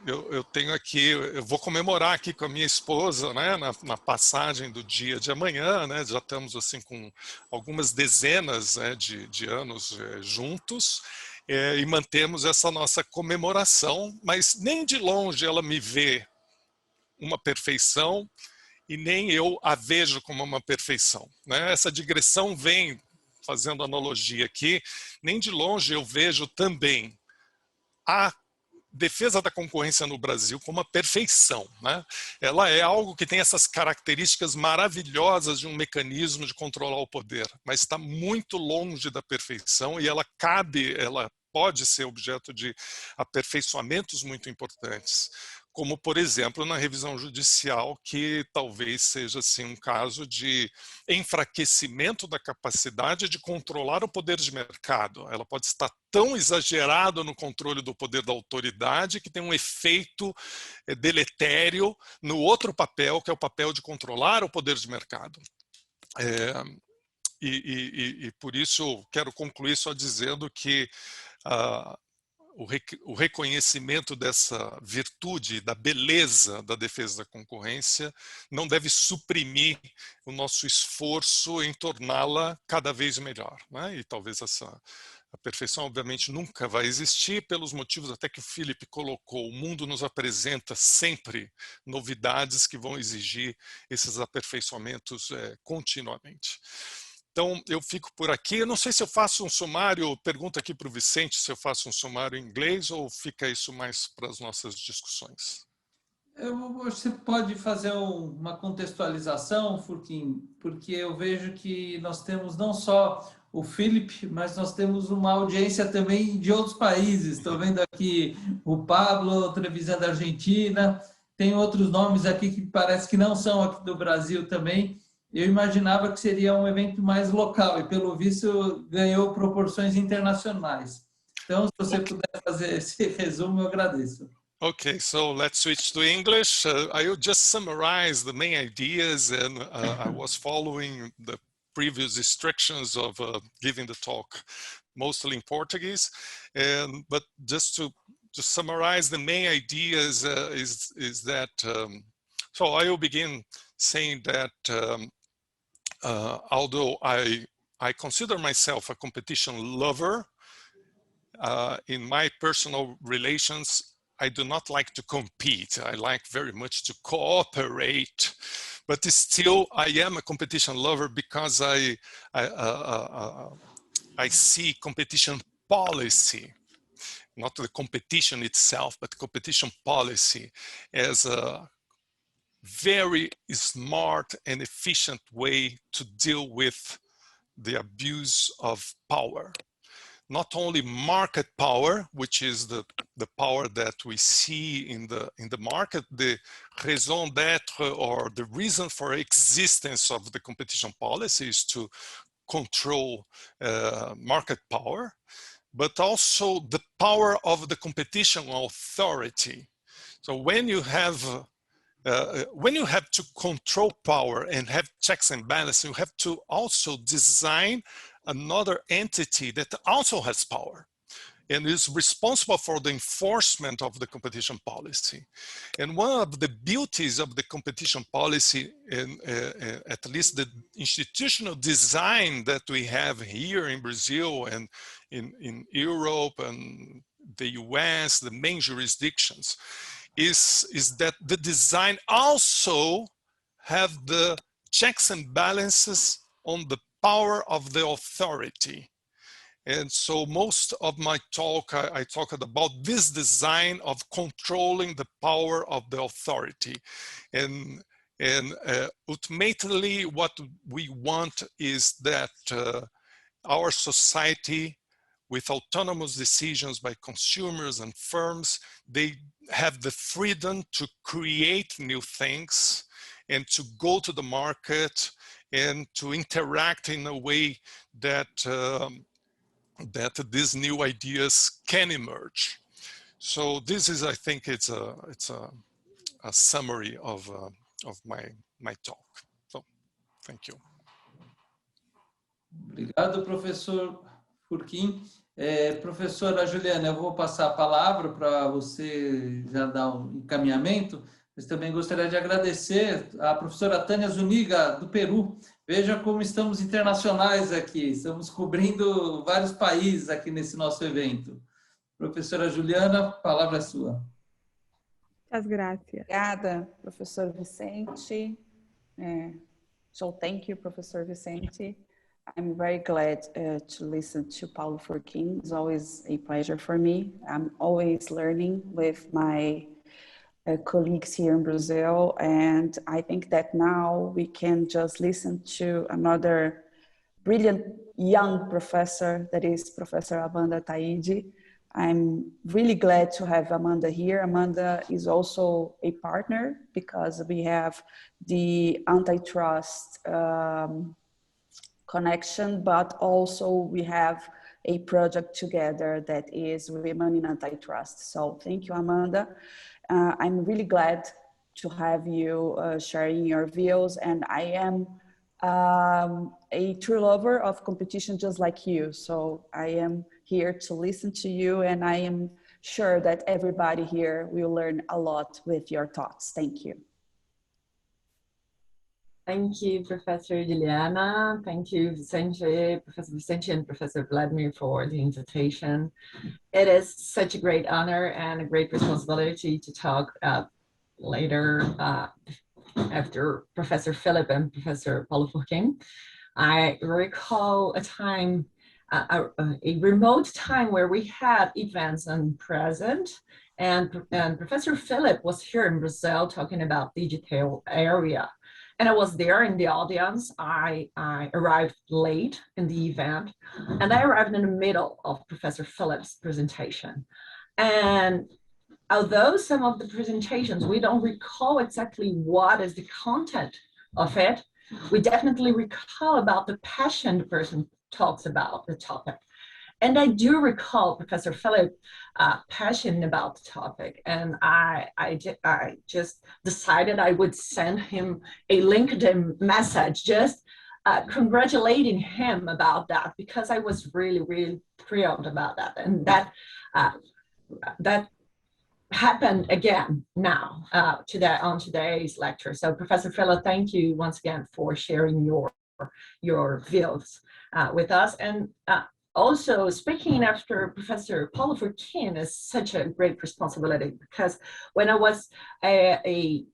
Eu tenho aqui, eu vou comemorar aqui com a minha esposa, né, na passagem do dia de amanhã, né? Já estamos assim com algumas dezenas, né, de anos juntos. E mantemos essa nossa comemoração, mas nem de longe ela me vê uma perfeição e nem eu a vejo como uma perfeição, né? Essa digressão vem, fazendo analogia aqui, nem de longe eu vejo também a defesa da concorrência no Brasil como uma perfeição, né? Ela é algo que tem essas características maravilhosas de um mecanismo de controlar o poder, mas está muito longe da perfeição e ela pode ser objeto de aperfeiçoamentos muito importantes, como, por exemplo, na revisão judicial, que talvez seja assim, um caso de enfraquecimento da capacidade de controlar o poder de mercado. Ela pode estar tão exagerada no controle do poder da autoridade que tem um efeito deletério no outro papel, que é o papel de controlar o poder de mercado. E por isso quero concluir só dizendo que o reconhecimento dessa virtude, da beleza da defesa da concorrência, não deve suprimir o nosso esforço em torná-la cada vez melhor, né? E talvez a perfeição, obviamente, nunca vai existir, pelos motivos até que o Philip colocou. O mundo nos apresenta sempre novidades que vão exigir esses aperfeiçoamentos continuamente. Então, eu fico por aqui. Eu não sei se eu faço um sumário, pergunta aqui para o Vicente se eu faço um sumário em inglês ou fica isso mais para as nossas discussões. Você pode fazer uma contextualização, Furquim, porque eu vejo que nós temos não só o Philip, mas nós temos uma audiência também de outros países. Estou vendo aqui o Pablo, televisão da Argentina, tem outros nomes aqui que parece que não são aqui do Brasil também. Eu imaginava que seria um evento mais local e, pelo visto, ganhou proporções internacionais. Então, se você puder fazer esse resumo, eu agradeço. Okay, so let's switch to English. I will just summarize the main ideas, and I was following the previous instructions of giving the talk mostly in Portuguese. But just to summarize the main ideas is that, so I will begin saying that although I consider myself a competition lover, in my personal relations, I do not like to compete. I like very much to cooperate, but still I am a competition lover because I see competition policy, not the competition itself, but competition policy as a very smart and efficient way to deal with the abuse of power. Not only market power, which is the power that we see in the market, the raison d'être or the reason for existence of the competition policy is to control market power, but also the power of the competition authority. So when you have to control power and have checks and balances, you have to also design another entity that also has power and is responsible for the enforcement of the competition policy. And one of the beauties of the competition policy, and at least the institutional design that we have here in Brazil and in Europe and the US, the main jurisdictions, is that the design also have the checks and balances on the power of the authority. And so most of my talk, I talked about this design of controlling the power of the authority. And ultimately what we want is that our society, with autonomous decisions by consumers and firms, they have the freedom to create new things and to go to the market and to interact in a way that that these new ideas can emerge. So this is, I think, it's a summary of my talk. So, thank you. Obrigado, professor Furquim. Professora Juliana, eu vou passar a palavra para você já dar um encaminhamento, mas também gostaria de agradecer à professora Tânia Zuniga, do Peru. Veja como estamos internacionais aqui, estamos cobrindo vários países aqui nesse nosso evento. Professora Juliana, a palavra é sua. Muitas graças. Obrigada, professor Vicente. So thank you, Professor Vicente. I'm very glad to listen to Paulo Furquim. It's always a pleasure for me. I'm always learning with my colleagues here in Brazil, and I think that now we can just listen to another brilliant young professor, that is Professor Amanda Athayde. I'm really glad to have Amanda here. Amanda is also a partner because we have the antitrust connection, but also we have a project together that is Women in Antitrust. So thank you, Amanda. I'm really glad to have you sharing your views, and I am a true lover of competition just like you. So I am here to listen to you, and I am sure that everybody here will learn a lot with your thoughts. Thank you. Thank you, Professor Juliana. Thank you, Vicente, Professor Vicente and Professor Vladimir for the invitation. It is such a great honor and a great responsibility to talk later after Professor Philip and Professor Paulo Furquim. I recall a time, a remote time where we had events in present, and Professor Philip was here in Brazil talking about digital area. And I was there in the audience. I arrived late in the event, and I arrived in the middle of Professor Philip's presentation. And although some of the presentations, we don't recall exactly what is the content of it, we definitely recall about the passion the person talks about the topic. And I do recall Professor Philip passionate about the topic, and I just decided I would send him a LinkedIn message just congratulating him about that, because I was really, really thrilled about that. And that happened again now on today's lecture. So Professor Philip, thank you once again for sharing your views with us. And also, speaking after Professor Paulo Furquim is such a great responsibility, because when I was a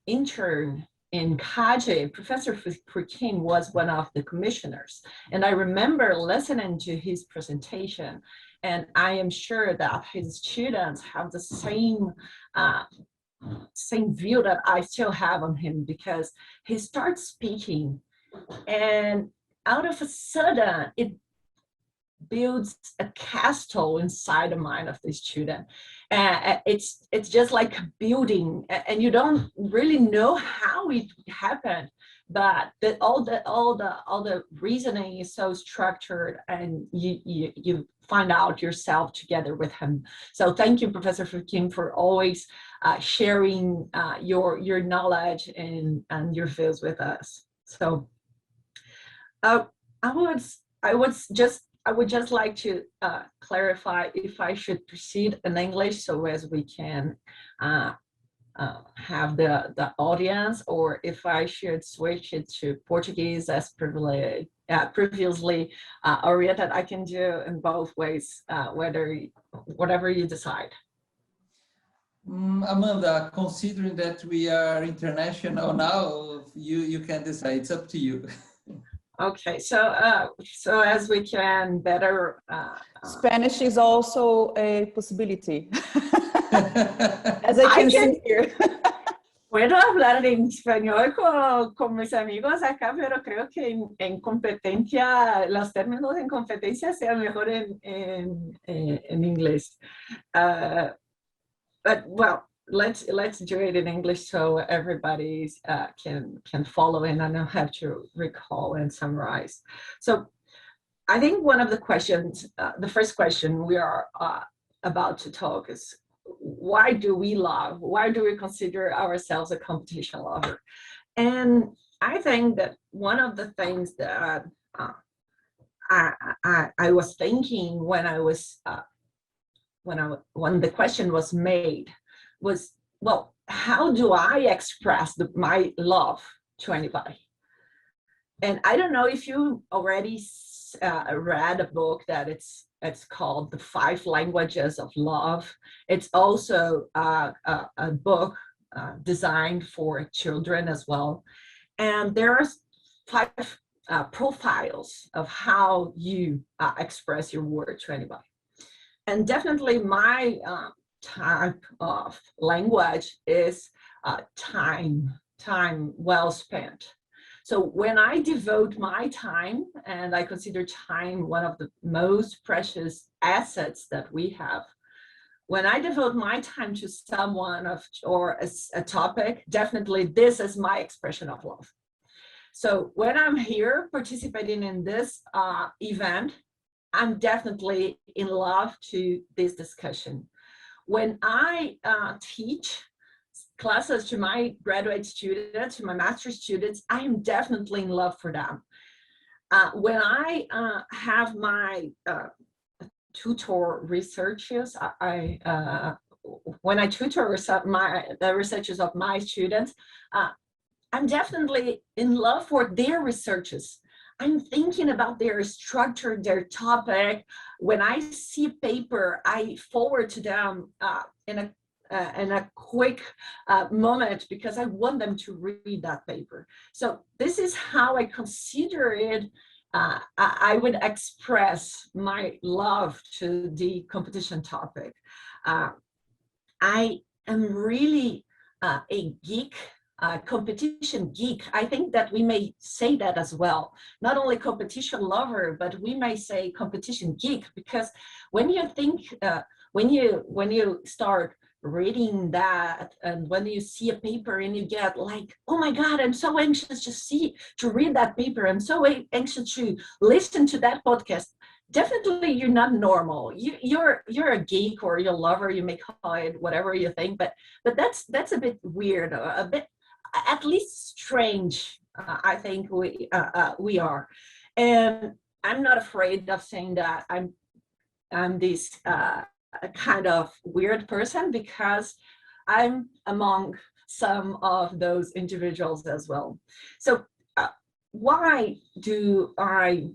intern in CAGE, Professor Furquim was one of the commissioners. And I remember listening to his presentation, and I am sure that his students have the same view that I still have on him, because he starts speaking, and out of a sudden, it builds a castle inside the mind of the student. It's just like a building, and you don't really know how it happened, but all the reasoning is so structured, and you find out yourself together with him. So thank you, Professor Furquim, for always sharing your knowledge and your views with us. So I would just like to clarify if I should proceed in English so as we can have the audience, or if I should switch it to Portuguese as previously oriented. I can do in both ways, whatever you decide. Amanda, considering that we are international now, you can decide. It's up to you. Okay, so as we can better... Spanish is also a possibility, as I can see here. Puedo hablar en español con mis amigos acá, pero creo que en competencia, los términos en competencia sean mejor en inglés. But, well, let's do it in English so everybody can follow and I don't have to recall and summarize. So I think one of the questions, the first question we are about to talk is, why do we love? Why do we consider ourselves a competition lover? And I think that one of the things that I was thinking when I was when the question was made was, well, how do I express my love to anybody? And I don't know if you already read a book that it's called The 5 Languages of Love. It's also a book designed for children as well. And there are 5 profiles of how you express your word to anybody. And definitely my type of language is time well spent. So when I devote my time, and I consider time one of the most precious assets that we have, when I devote my time to someone or a topic, definitely this is my expression of love. So when I'm here participating in this event, I'm definitely in love to this discussion. When I teach classes to my graduate students, to my master's students, I am definitely in love for them. When I have my tutor researchers, when I tutor the researchers of my students, I'm definitely in love for their researches. I'm thinking about their structure, their topic. When I see a paper, I forward to them in a quick moment because I want them to read that paper. So this is how I consider it. I would express my love to the competition topic. I am really a geek. Competition geek. I think that we may say that as well. Not only competition lover, but we may say competition geek, because when you think, when you start reading that, and when you see a paper and you get like, oh my God, I'm so anxious to read that paper. I'm so anxious to listen to that podcast. Definitely, you're not normal. You're a geek or you're a lover. You may call it whatever you think, but that's a bit weird, a bit at least strange. I think we are, and I'm not afraid of saying that I'm this kind of weird person, because I'm among some of those individuals as well. So why do I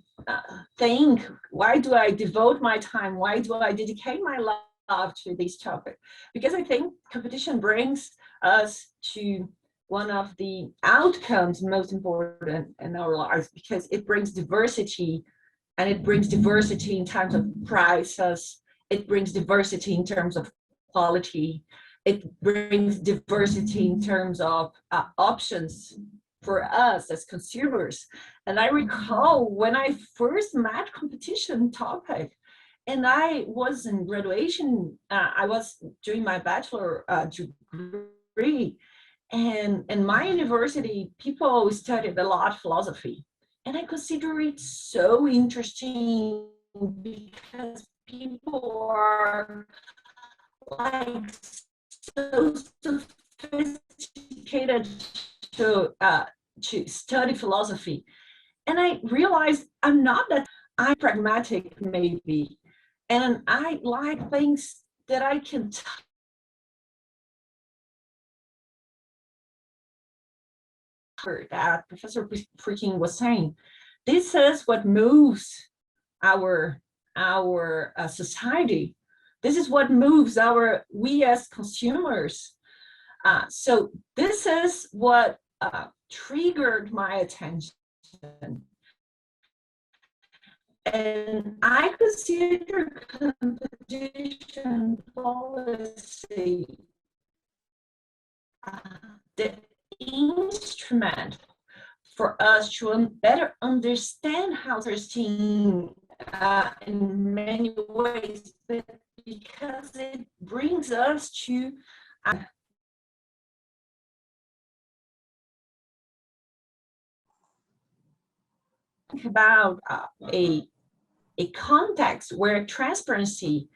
why do I devote my time? Why do I dedicate my love to this topic? Because I think competition brings us to one of the outcomes most important in our lives, because it brings diversity, and it brings diversity in terms of prices. It brings diversity in terms of quality. It brings diversity in terms of options for us as consumers. And I recall when I first met competition topic, and I was in graduation, I was doing my bachelor degree, and in my university, people studied a lot philosophy. And I consider it so interesting because people are like so sophisticated to study philosophy. And I realized I'm pragmatic maybe. And I like things that I can that Professor Furquim was saying. This is what moves our society. This is what moves we as consumers. So this is what triggered my attention. And I consider competition policy the instrument for us to better understand how we're seeing in many ways, but because it brings us to think about a context where transparency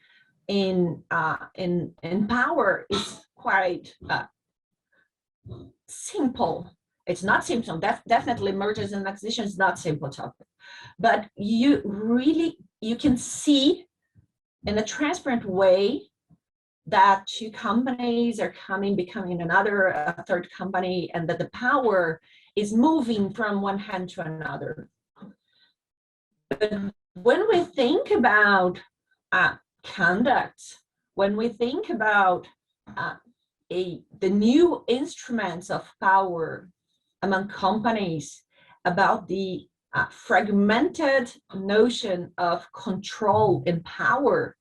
in power is quite simple. It's not simple. Definitely mergers and acquisitions is not simple topic, but you can see in a transparent way that two companies are becoming a third company, and that the power is moving from one hand to another. But when we think about conduct, when we think about the new instruments of power among companies, about the fragmented notion of control and power,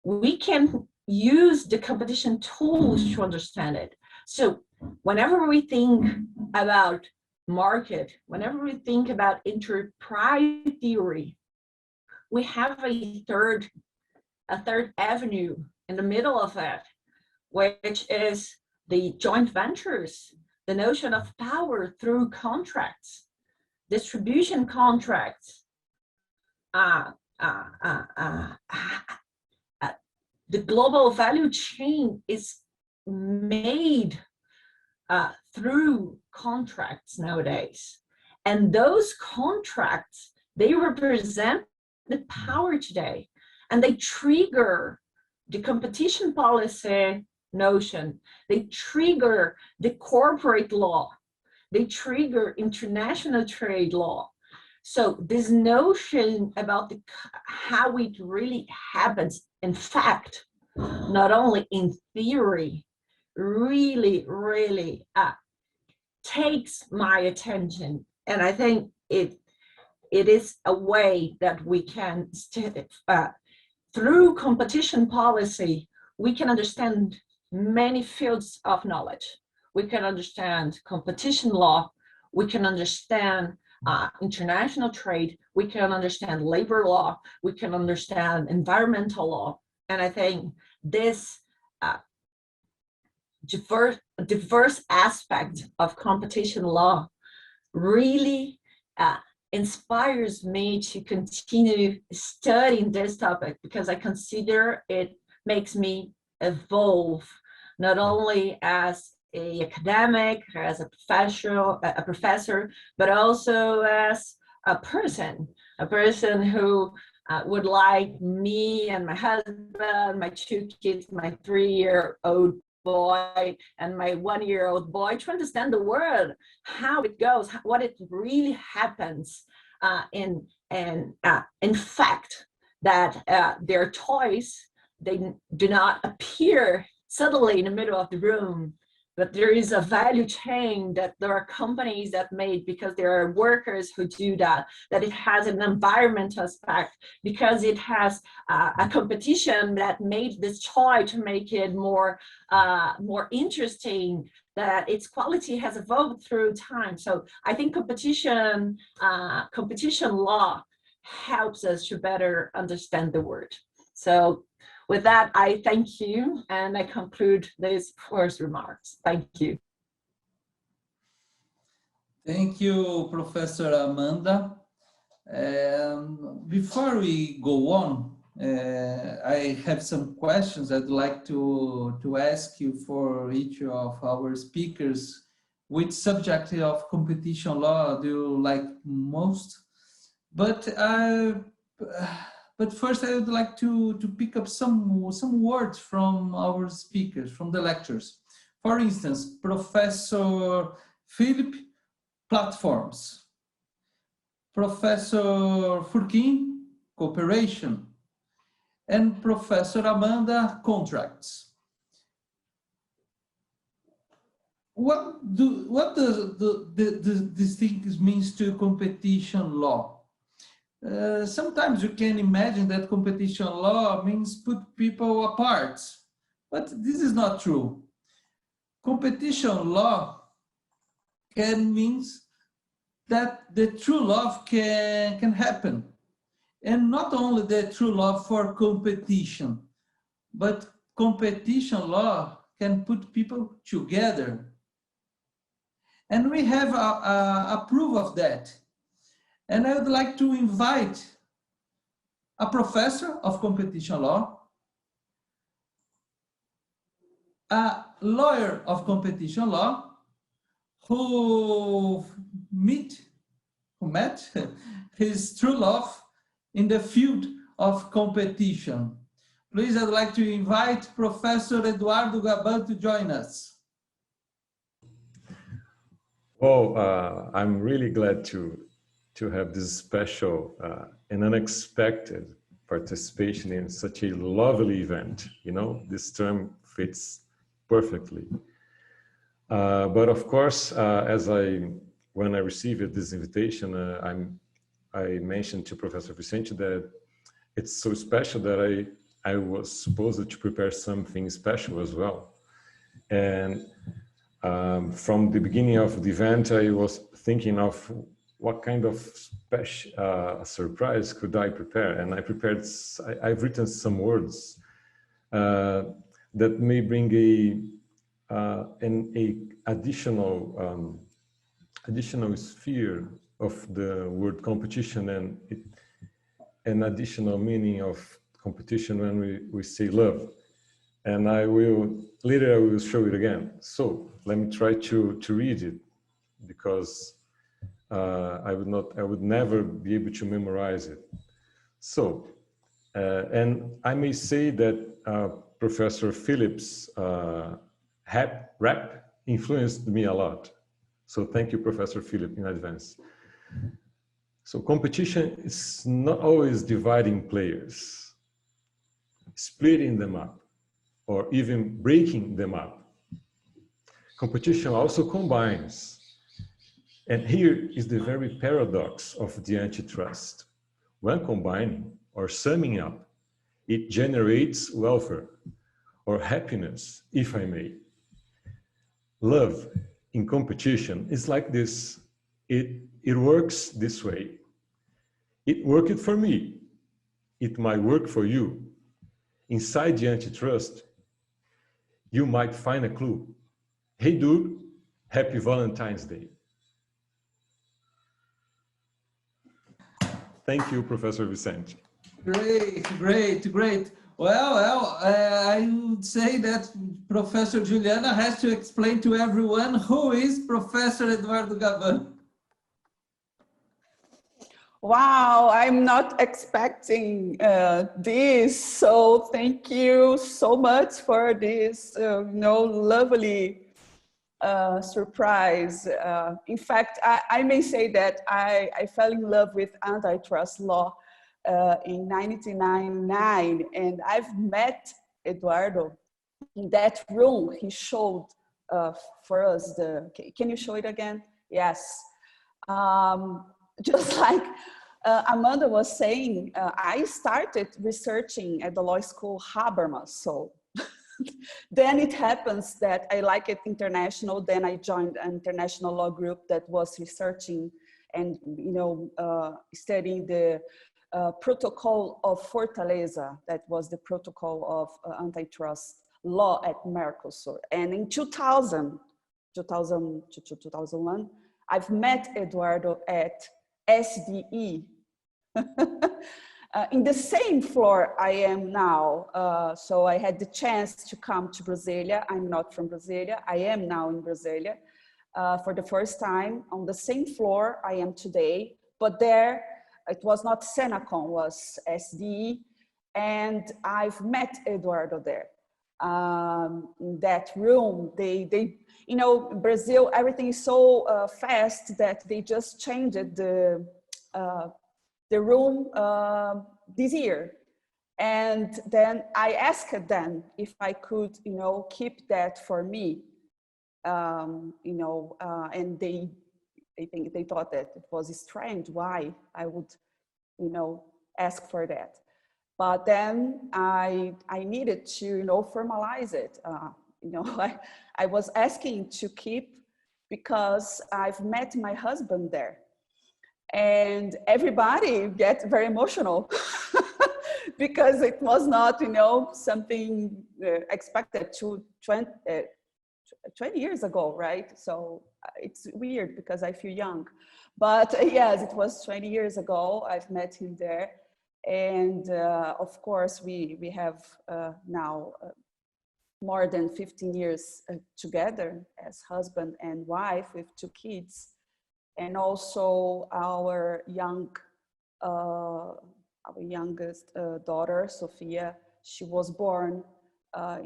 we can use the competition tools to understand it. So whenever we think about market, whenever we think about enterprise theory, we have a third avenue in the middle of it, which is the joint ventures, the notion of power through contracts, distribution contracts, the global value chain is made through contracts nowadays. And those contracts, they represent the power today, and they trigger the competition policy notion. They trigger the corporate law. They trigger international trade law. So this notion about how it really happens, in fact, not only in theory, really takes my attention. And I think it is a way that we can, through competition policy, we can understand many fields of knowledge. We can understand competition law, we can understand international trade, we can understand labor law, we can understand environmental law. And I think this diverse aspect of competition law really inspires me to continue studying this topic, because I consider it makes me evolve, not only as an academic, as a professor, but also as a person who would like me and my husband, my 2 kids, my 3-year-old boy and my 1-year-old boy, to understand the world, how it goes, what it really happens, in fact, that their toys, they do not appear suddenly in the middle of the room, but there is a value chain, that there are companies that made, because there are workers who do that it has an environmental aspect, because it has a competition that made this toy to make it more interesting, that its quality has evolved through time. So I think competition law helps us to better understand the world. So with that, I thank you, and I conclude these first remarks. Thank you. Thank you, Professor Amanda. Before we go on, I have some questions I'd like to ask you for each of our speakers. Which subject of competition law do you like most? But first, I would like to pick up some words from our speakers, from the lectures. For instance, Professor Philip, platforms. Professor Furquim, cooperation. And Professor Amanda, contracts. What does these things means to competition law? Sometimes you can imagine that competition law means put people apart, but this is not true. Competition law can means that the true love can happen, and not only the true love for competition, but competition law can put people together, and we have a proof of that. And I would like to invite a professor of competition law, a lawyer of competition law who met his true love in the field of competition. Please, I'd like to invite Professor Eduardo Gaban to join us. Well, I'm really glad to have this special and unexpected participation in such a lovely event. You know, this term fits perfectly. But of course, when I received this invitation, I mentioned to Professor Vicente that it's so special that I was supposed to prepare something special as well. And from the beginning of the event, I was thinking of what kind of special surprise could I prepare, and I've written some words that may bring an additional sphere of the word competition and an additional meaning of competition when we say love. And later I will show it again. So let me try to read it, because I would never be able to memorize it. So, and I may say that Professor Philip's rap influenced me a lot. So thank you, Professor Philip, in advance. So competition is not always dividing players, splitting them up, or even breaking them up. Competition also combines. And here is the very paradox of the antitrust. When combining or summing up, it generates welfare or happiness, if I may. Love in competition is like this. It works this way. It worked for me. It might work for you. Inside the antitrust, you might find a clue. Hey dude, happy Valentine's Day. Thank you, Professor Vicente. Great, great, great. Well, I would say that Professor Juliana has to explain to everyone who is Professor Eduardo Gaban. Wow, I'm not expecting this. So thank you so much for this, lovely surprise. In fact, I may say that I fell in love with antitrust law in 1999, and I've met Eduardo in that room. He showed for us can you show it again? Yes. Just like Amanda was saying, I started researching at the law school Habermas. So then it happens that I like it international. Then I joined an international law group that was researching and studying the protocol of Fortaleza. That was the protocol of antitrust law at Mercosur. And in 2000 to 2001, I've met Eduardo at SDE. In the same floor I am now. So I had the chance to come to Brasilia. I'm not from Brasilia. I am now in Brasilia for the first time on the same floor I am today. But there, it was not Senacon, was SDE. And I've met Eduardo there. In that room, they in Brazil, everything is so fast that they just changed the room this year. And then I asked them if I could, keep that for me, and they thought that it was strange why I would, ask for that. But then I needed to, formalize it. I was asking to keep because I've met my husband there. And everybody gets very emotional because it was not, something expected 20 years ago, right? So it's weird because I feel young. But yes, it was 20 years ago. I've met him there. And of course, we have now more than 15 years together as husband and wife with 2 kids. And also our youngest daughter, Sophia, she was born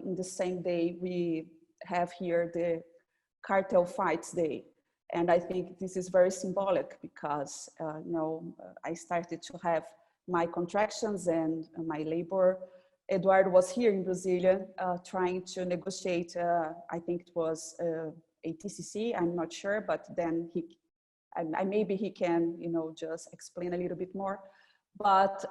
in the same day we have here the Cartel Fights Day. And I think this is very symbolic because, I started to have my contractions and my labor. Eduardo was here in Brasilia trying to negotiate, I think it was a TCC, I'm not sure, but then maybe he can, just explain a little bit more. But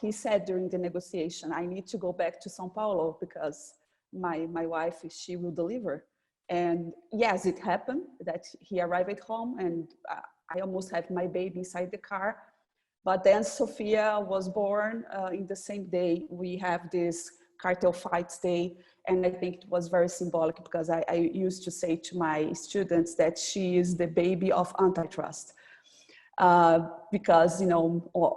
he said during the negotiation, I need to go back to São Paulo because my wife, she will deliver. And yes, it happened that he arrived at home and I almost had my baby inside the car. But then Sophia was born in the same day. We have this Cartel Fights Day. And I think it was very symbolic because I used to say to my students that she is the baby of antitrust. Because,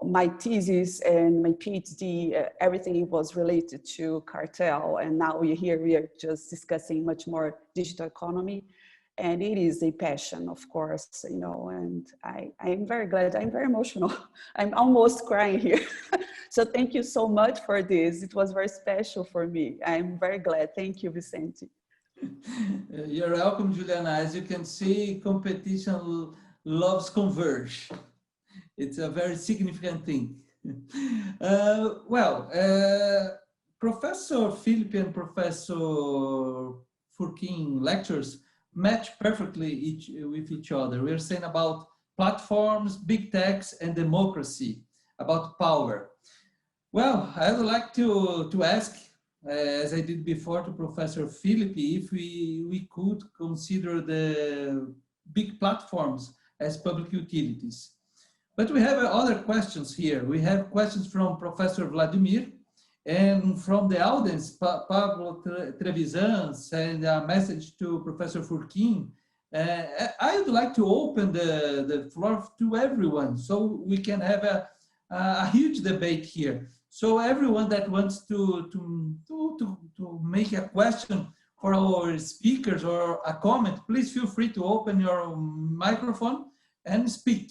my thesis and my PhD, everything was related to cartel. And now we are just discussing much more digital economy. And it is a passion, of course, and I'm very glad. I'm very emotional. I'm almost crying here. So thank you so much for this. It was very special for me. I'm very glad. Thank you, Vicente. You're welcome, Juliana. As you can see, competition loves converge. It's a very significant thing. Professor Philip and Professor Furquim lectures match perfectly with each other. We're saying about platforms, big techs, and democracy, about power. Well, I would like to ask, as I did before to Professor Philip, if we could consider the big platforms as public utilities. But we have other questions here. We have questions from Professor Vladimir and from the audience, Pablo Trevisan sent a message to Professor Furquim. I would like to open the floor to everyone so we can have a huge debate here. So everyone that wants to make a question for our speakers or a comment, please feel free to open your microphone and speak.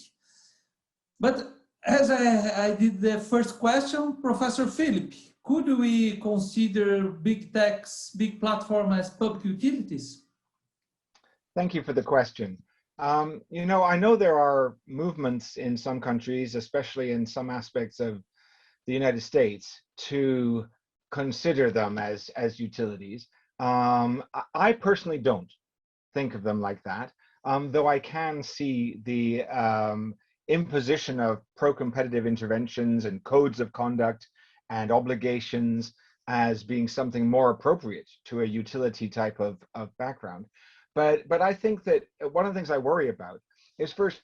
But as I did the first question, Professor Philip, could we consider big techs, big platform as public utilities? Thank you for the question. I know there are movements in some countries, especially in some aspects of the United States, to consider them as utilities. I personally don't think of them like that, though I can see the imposition of pro-competitive interventions and codes of conduct and obligations as being something more appropriate to a utility type of background. But I think that one of the things I worry about is first,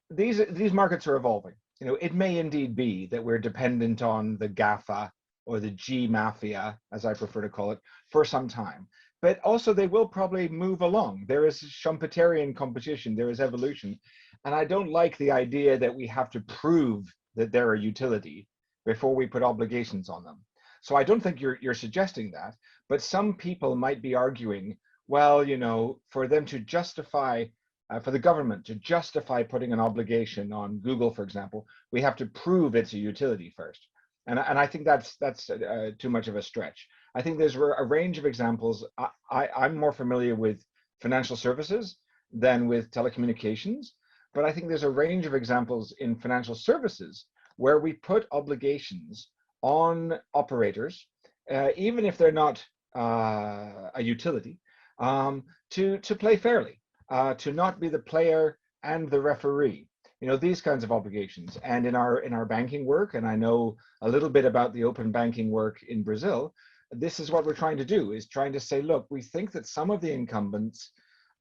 these markets are evolving. It may indeed be that we're dependent on the GAFA or the G mafia, as I prefer to call it, for some time. But also they will probably move along. There is Schumpeterian competition, there is evolution. And I don't like the idea that we have to prove that they're a utility before we put obligations on them. So I don't think you're suggesting that, but some people might be arguing, well, for them to justify, for the government to justify putting an obligation on Google, for example, we have to prove it's a utility first. And I think that's too much of a stretch. I think there's a range of examples. I'm more familiar with financial services than with telecommunications, but I think there's a range of examples in financial services where we put obligations on operators, even if they're not a utility, to play fairly, to not be the player and the referee. These kinds of obligations. And in our banking work, and I know a little bit about the open banking work in Brazil, this is what we're trying to do, is trying to say, look, we think that some of the incumbents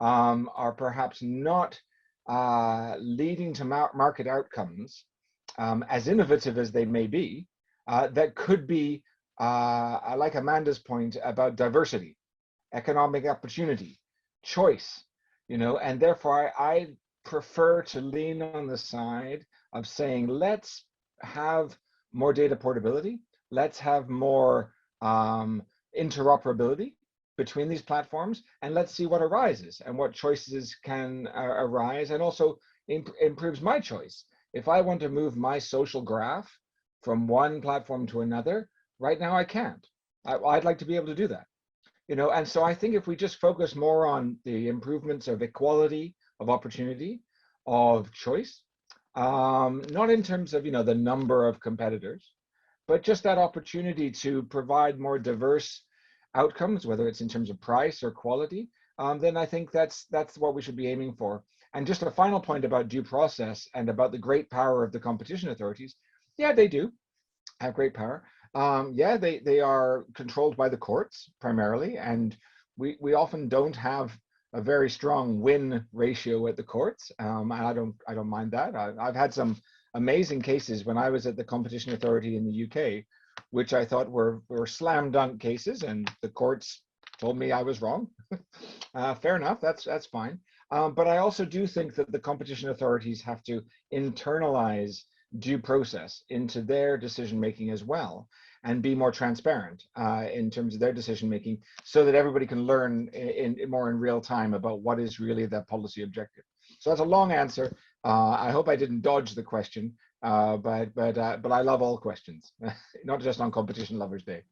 are perhaps not leading to market outcomes as innovative as they may be, that could be, I like Amanda's point about diversity, economic opportunity, choice, and therefore I prefer to lean on the side of saying, let's have more data portability, let's have more interoperability between these platforms, and let's see what arises and what choices can arise, and also improves my choice. If I want to move my social graph from one platform to another, right now I can't. I'd like to be able to do that. And so I think if we just focus more on the improvements of equality, of opportunity, of choice, not in terms of the number of competitors, but just that opportunity to provide more diverse outcomes, whether it's in terms of price or quality, then I think that's what we should be aiming for. And just a final point about due process and about the great power of the competition authorities. Yeah, they do have great power. Yeah, they are controlled by the courts primarily, and we often don't have a very strong win ratio at the courts. And I don't mind that. I've had some amazing cases when I was at the competition authority in the UK, which I thought were slam dunk cases, and the courts told me I was wrong. Fair enough, that's fine. But I also do think that the competition authorities have to internalize due process into their decision making as well, and be more transparent in terms of their decision making, so that everybody can learn more in real time about what is really the policy objective. So that's a long answer. I hope I didn't dodge the question, but I love all questions, not just on Competition Lovers Day.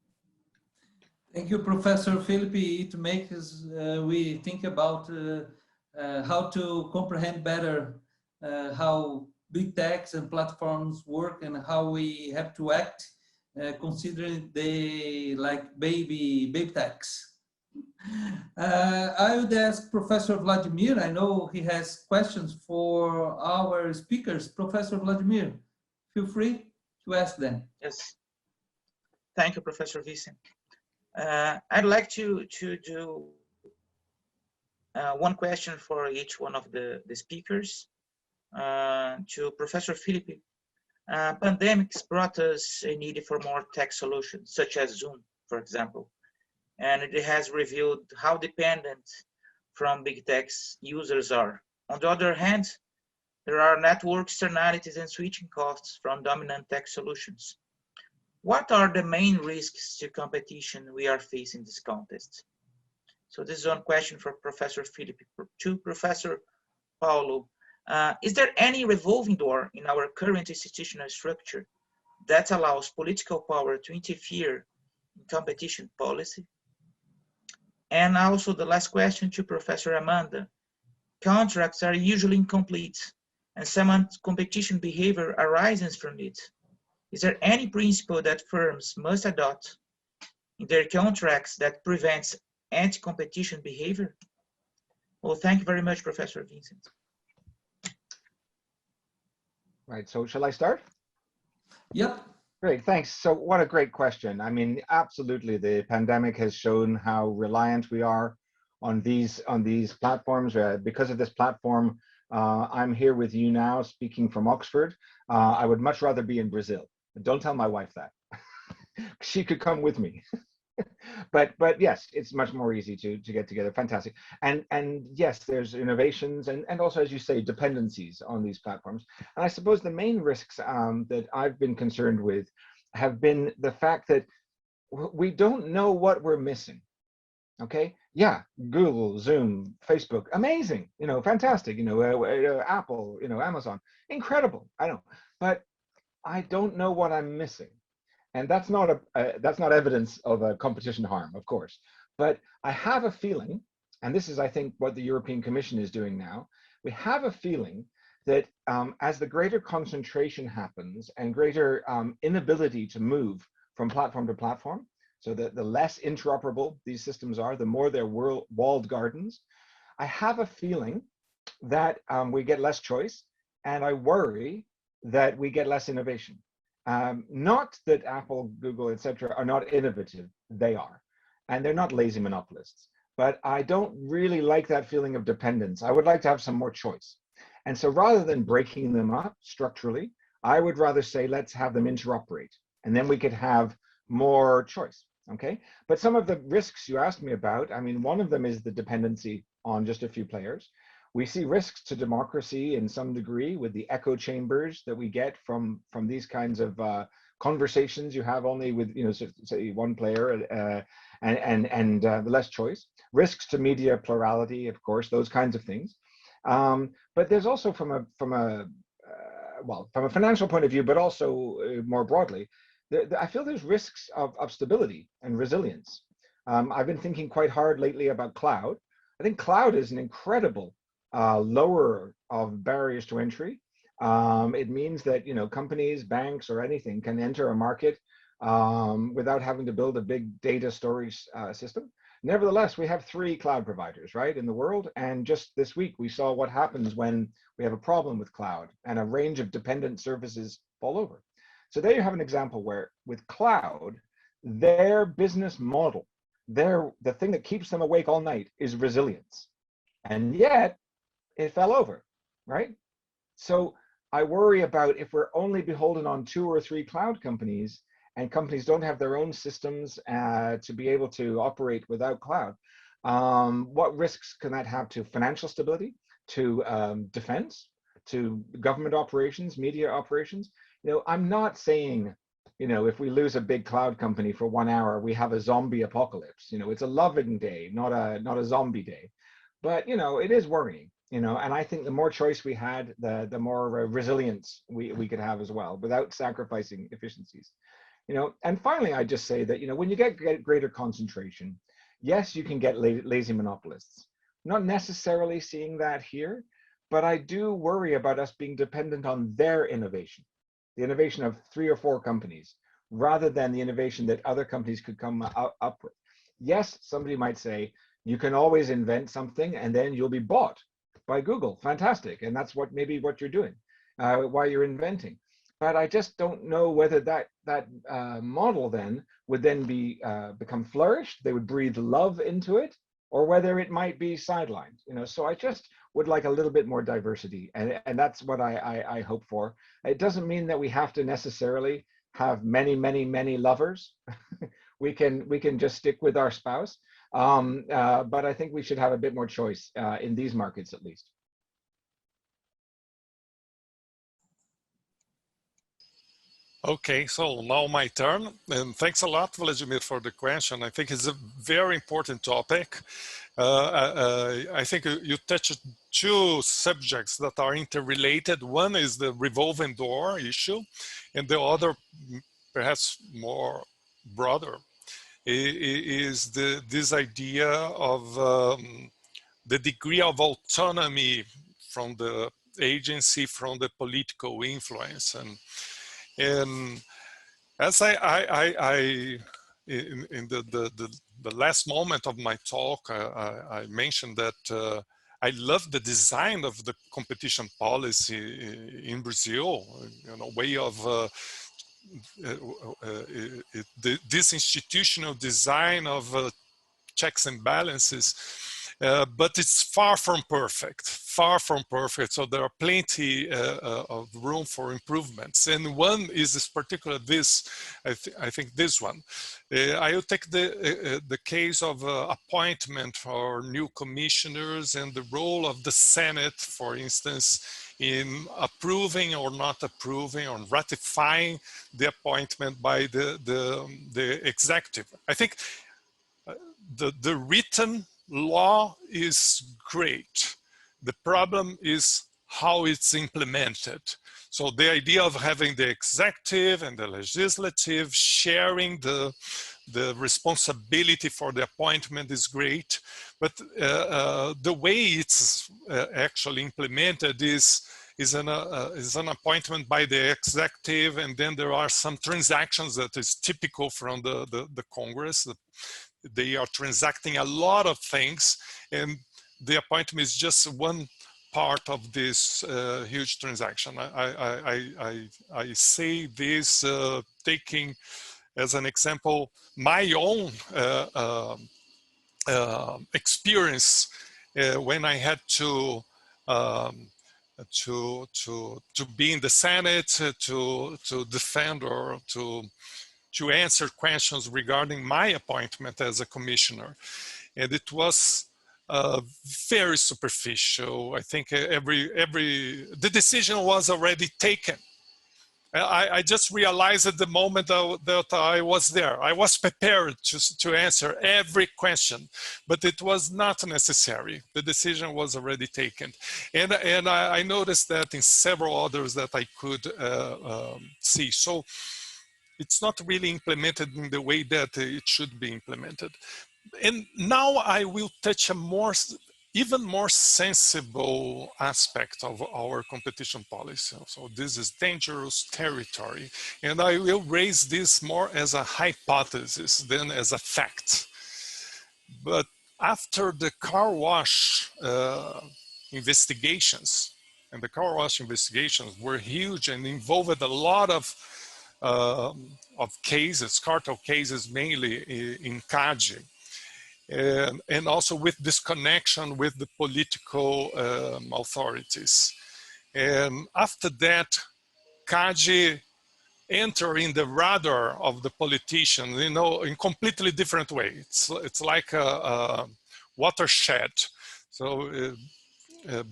Thank you, Professor Philip. It makes us, we think about how to comprehend better how big techs and platforms work, and how we have to act considering they like baby techs. I would ask Professor Vladimir. I know he has questions for our speakers. Professor Vladimir, feel free to ask them. Yes. Thank you, Professor Vicente. I'd like to do one question for each one of the speakers. To Professor Philip, pandemics brought us a need for more tech solutions, such as Zoom, for example. And it has revealed how dependent from big tech's users are. On the other hand, there are network externalities and switching costs from dominant tech solutions. What are the main risks to competition we are facing in this context? So this is one question for Professor Philip. To Professor Paulo, is there any revolving door in our current institutional structure that allows political power to interfere in competition policy? And also the last question to Professor Amanda. Contracts are usually incomplete, and some competition behavior arises from it. Is there any principle that firms must adopt in their contracts that prevents anti-competition behavior? Well, thank you very much, Professor Vincent. Right, so shall I start? Yep. Great, thanks. So what a great question. I mean, absolutely, the pandemic has shown how reliant we are on these platforms. Because of this platform, I'm here with you now speaking from Oxford. I would much rather be in Brazil. Don't tell my wife that. She could come with me. but yes, it's much more easy to get together. Fantastic. And yes, there's innovations and also, as you say, dependencies on these platforms. And I suppose the main risks that I've been concerned with have been the fact that we don't know what we're missing. Okay, yeah, Google, Zoom, Facebook, amazing, fantastic, Apple, Amazon, incredible, I know, but I don't know what I'm missing. And that's not evidence of a competition harm, of course. But I have a feeling, and this is, I think, what the European Commission is doing now, we have a feeling that as the greater concentration happens and greater inability to move from platform to platform, so that the less interoperable these systems are, the more they're walled gardens, I have a feeling that we get less choice, and I worry that we get less innovation. Not that Apple, Google, etc. are not innovative, they are. And they're not lazy monopolists. But I don't really like that feeling of dependence. I would like to have some more choice. And so rather than breaking them up structurally, I would rather say, let's have them interoperate. And then we could have more choice, okay? But some of the risks you asked me about, I mean, one of them is the dependency on just a few players. We see risks to democracy in some degree with the echo chambers that we get from these kinds of conversations you have only with, you know, say one player, and the less choice. Risks to media plurality, of course, those kinds of things. But there's also from a financial point of view, but also more broadly, I feel there's risks of stability and resilience. I've been thinking quite hard lately about cloud. I think cloud is an incredible lower of barriers to entry. It means that, you know, companies, banks, or anything can enter a market without having to build a big data storage system. Nevertheless, we have 3 cloud providers, right, in the world. And just this week, we saw what happens when we have a problem with cloud and a range of dependent services fall over. So there you have an example where with cloud, their business model, the thing that keeps them awake all night is resilience. And yet it fell over, right? So I worry about if we're only beholden on 2 or 3 cloud companies, and companies don't have their own systems to be able to operate without cloud, what risks can that have to financial stability, to defense, to government operations, media operations? You know, I'm not saying, you know, if we lose a big cloud company for 1 hour, we have a zombie apocalypse. You know, it's a loving day, not a zombie day. But, you know, it is worrying, you know, and I think the more choice we had, the more resilience we could have as well, without sacrificing efficiencies. You know, and finally, I just say that, you know, when you get greater concentration, yes, you can get lazy monopolists. Not necessarily seeing that here, but I do worry about us being dependent on their innovation, the innovation of 3 or 4 companies, rather than the innovation that other companies could come up with. Yes, somebody might say, you can always invent something and then you'll be bought by Google. Fantastic. And that's maybe what you're doing while you're inventing. But I just don't know whether that model then would then become flourished. They would breathe love into it, or whether it might be sidelined. You know, so I just would like a little bit more diversity, and that's what I hope for. It doesn't mean that we have to necessarily have many lovers. we can just stick with our spouse, but I think we should have a bit more choice in these markets at least. Okay, so now my turn, and thanks a lot, Vladimir, for the question. I think it's a very important topic. I think you touched 2 subjects that are interrelated. One is the revolving door issue, and the other, perhaps more broader, is this idea of the degree of autonomy from the agency, from the political influence. And as in the last moment of my talk, I mentioned that I love the design of the competition policy in Brazil, you know, way of this institutional design of checks and balances. But it's far from perfect. So there are plenty of room for improvements. And one is particular I think this one. I will take the case of appointment for new commissioners and the role of the Senate, for instance, in approving or not approving or ratifying the appointment by the executive. I think the written law is great. The problem is how it's implemented. So the idea of having the executive and the legislative sharing the responsibility for the appointment is great, but the way it's actually implemented is an appointment by the executive, and then there are some transactions that is typical from the Congress. They are transacting a lot of things, and the appointment is just one part of this huge transaction. I say this taking as an example my own experience when I had to be in the Senate to defend or to answer questions regarding my appointment as a commissioner. And it was very superficial. I think the decision was already taken. I just realized at the moment that I was there. I was prepared to answer every question, but it was not necessary. The decision was already taken. And I noticed that in several others that I could see. So it's not really implemented in the way that it should be implemented. And now I will touch a even more sensible aspect of our competition policy. So this is dangerous territory. And I will raise this more as a hypothesis than as a fact. But after the car wash investigations, and the car wash investigations were huge and involved a lot of cases, cartel cases, mainly in CADE. And also with this connection with the political authorities. And after that, CADE entered in the radar of the politicians, you know, in completely different way. It's like a watershed. So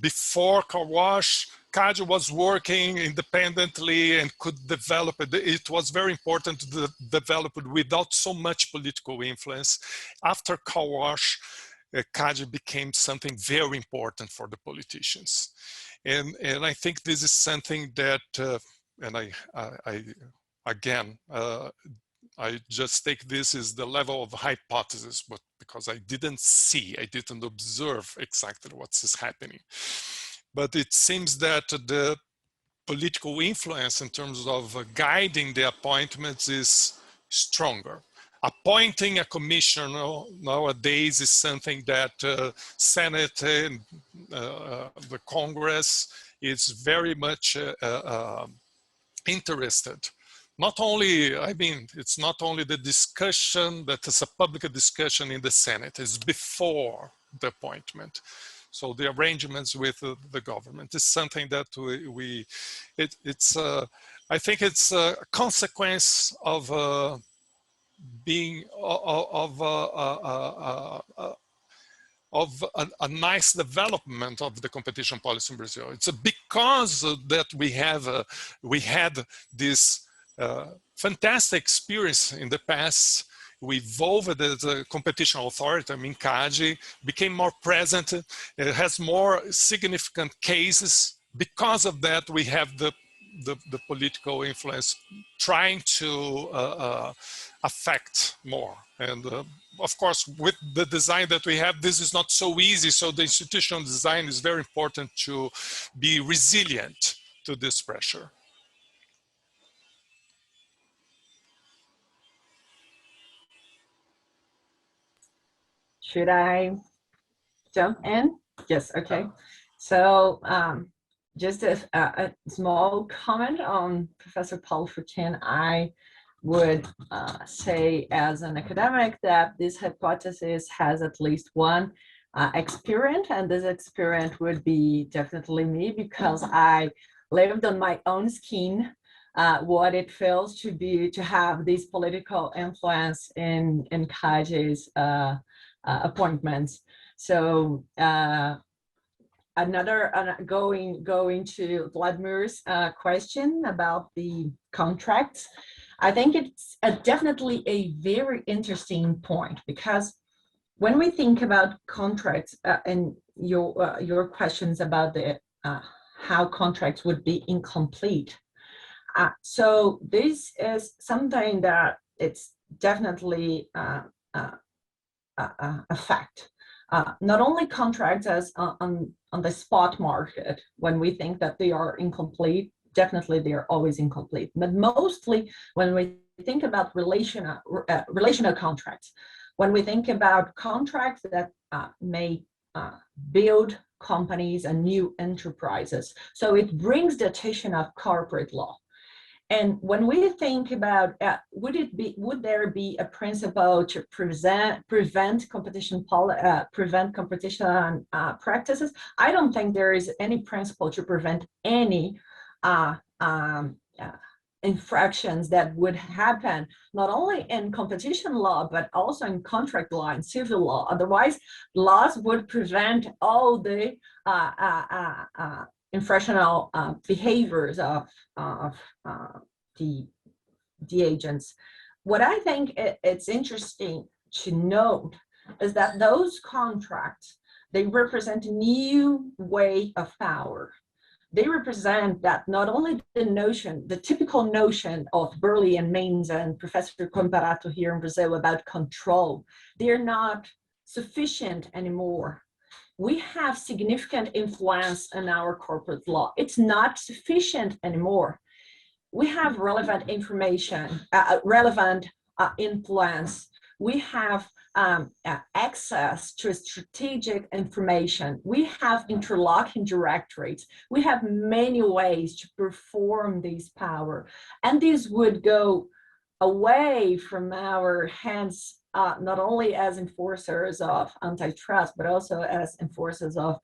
before car wash, CADE was working independently and could develop it. It was very important to develop it without so much political influence. After car wash, CADE became something very important for the politicians. And I think this is something that, and I just take this as the level of hypothesis, but because I didn't observe exactly what's happening. But it seems that the political influence in terms of guiding the appointments is stronger. Appointing a commissioner nowadays is something that Senate and the Congress is very much interested. Not only, I mean, it's not only the discussion that is a public discussion in the Senate, it's before the appointment. So the arrangements with the government is something that I think it's a consequence of being of a nice development of the competition policy in Brazil. It's because that we had this fantastic experience in the past. We evolved as a competition authority. I mean, CADE became more present. It has more significant cases. Because of that, we have the political influence trying to affect more. And of course, with the design that we have, this is not so easy. So the institutional design is very important to be resilient to this pressure. Should I jump in? Yes, okay. So just a small comment on Professor Paulo Furquim. I would say as an academic that this hypothesis has at least one experiment, and this experiment would be definitely me, because I lived on my own skin what it feels to have this political influence in CADE's appointments. So going to Vladimir's question about the contracts, I think it's definitely a very interesting point, because when we think about contracts and your questions about the how contracts would be incomplete, so this is something that it's definitely a fact. Not only contracts as on the spot market, when we think that they are incomplete, definitely they are always incomplete, but mostly when we think about relational contracts, when we think about contracts that may build companies and new enterprises. So it brings the attention of corporate law. And when we think about, would there be a principle to prevent competition practices? I don't think there is any principle to prevent any infractions that would happen, not only in competition law, but also in contract law and civil law. Otherwise, laws would prevent all the infractional behaviors of the agents. What I think it's interesting to note is that those contracts, they represent a new way of power. They represent that not only the typical notion of Burley and Maines and Professor Comparato here in Brazil about control, they're not sufficient anymore. We have significant influence in our corporate law. It's not sufficient anymore. We have relevant information, relevant influence. We have access to strategic information. We have interlocking directorates. We have many ways to perform these power. And these would go away from our hands, not only as enforcers of antitrust, but also as enforcers of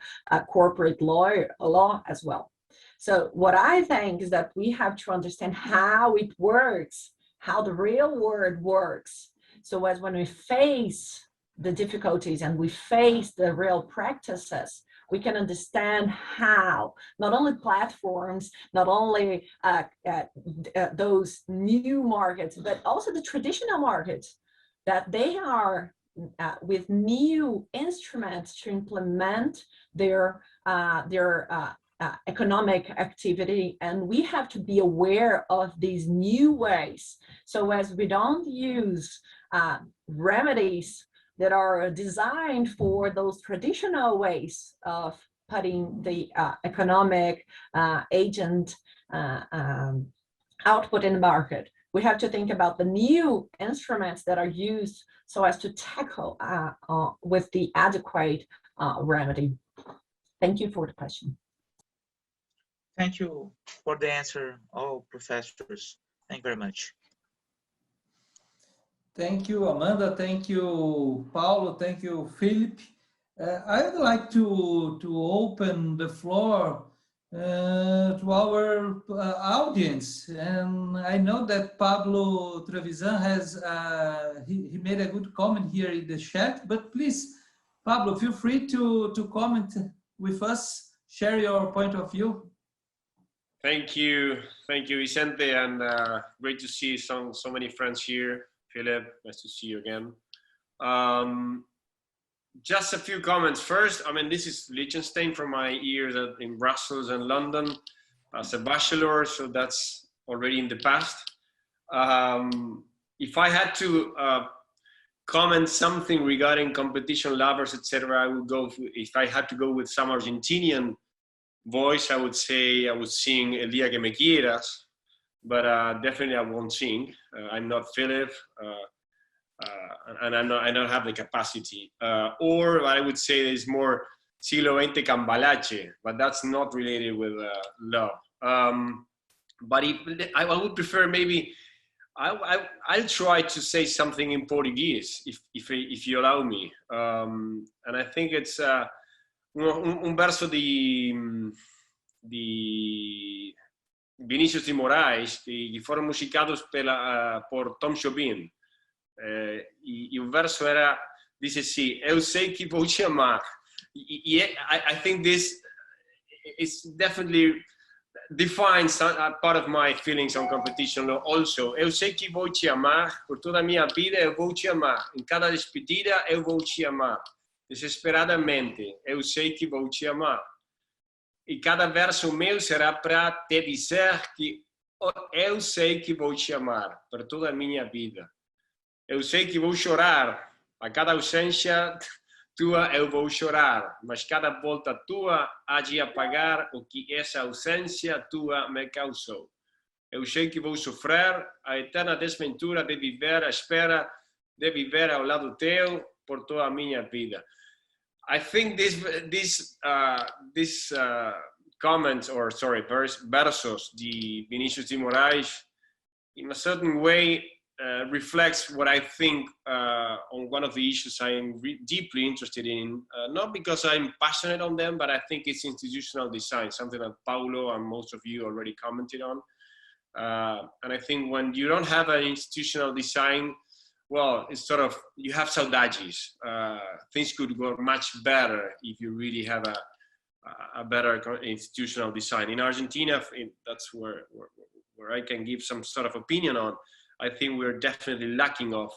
corporate law as well. So what I think is that we have to understand how it works, how the real world works. So as when we face the difficulties and we face the real practices, we can understand how not only platforms, not only those new markets, but also the traditional markets, that they are with new instruments to implement their economic activity, and we have to be aware of these new ways. So as we don't use remedies that are designed for those traditional ways of putting the economic agent output in the market, we have to think about the new instruments that are used so as to tackle with the adequate remedy. Thank you for the question. Thank you for the answer, all professors. Thank you very much. Thank you, Amanda. Thank you, Paulo. Thank you, Philip. I would like to open the floor to our audience. And I know that Pablo Trevisan has, he made a good comment here in the chat, but please, Pablo, feel free to comment with us, share your point of view. Thank you, Vicente, and great to see so many friends here. Philip, nice to see you again. Just a few comments. First, I mean, this is Liechtenstein from my years in Brussels and London as a bachelor, so that's already in the past. If I had to comment something regarding competition lovers, etc., I would go, if I had to go with some Argentinian voice, I would say I would sing El Día Que Me Quieras, but definitely I won't sing. I'm not Philip, and I don't have the capacity. Or I would say there's more Siglo XX Cambalache, but that's not related with love. But I would prefer maybe, I'll try to say something in Portuguese, if you allow me. And I think it's verso de Vinícius de Moraes, que foram musicados por Tom Jobim. E o verso diz assim: eu sei que vou te amar. I think this is definitely defines part of my feelings on competition also. Eu sei que vou te amar, por toda a minha vida eu vou te amar. Em cada despedida eu vou te amar. Desesperadamente, eu sei que vou te amar. E cada verso meu será para te dizer que eu sei que vou te amar por toda a minha vida. Eu sei que vou chorar, a cada ausência tua eu vou chorar, mas cada volta tua há de apagar o que essa ausência tua me causou. Eu sei que vou sofrer a eterna desventura de viver à espera, de viver ao lado teu por toda a minha vida. I think this comments, or sorry, versos de Vinícius de Moraes, in a certain way reflects what I think on one of the issues I'm deeply interested in, not because I'm passionate on them, but I think it's institutional design, something that Paulo and most of you already commented on. And I think when you don't have an institutional design, well, it's sort of, you have saudades. Things could go much better if you really have a better institutional design. In Argentina, that's where I can give some sort of opinion on. I think we're definitely lacking of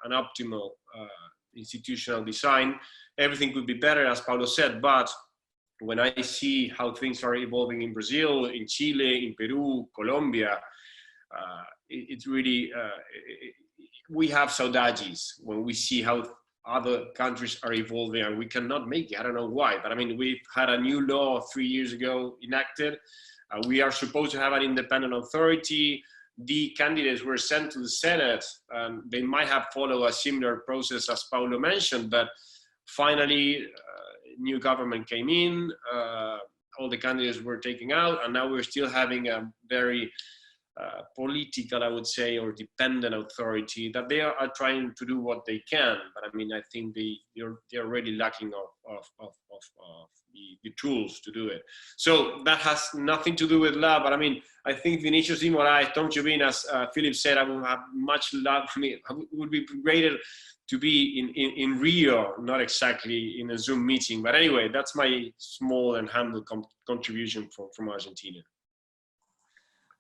an optimal institutional design. Everything could be better, as Paulo said, but when I see how things are evolving in Brazil, in Chile, in Peru, Colombia, it's really, we have saudades when we see how other countries are evolving, and we cannot make it. I don't know why, but I mean, we've had a new law 3 years ago enacted. We are supposed to have an independent authority. The candidates were sent to the Senate, and they might have followed a similar process as Paulo mentioned, but finally, new government came in, all the candidates were taken out, and now we're still having a very political, I would say, or dependent authority that they are trying to do what they can. But I mean, I think they're really lacking of the tools to do it. So that has nothing to do with love. But I mean, I think Vinicius de Moraes, Tom Jobim, as Philip said, I would have much love. I mean, it would be greater to be in Rio, not exactly in a Zoom meeting. But anyway, that's my small and humble contribution from Argentina.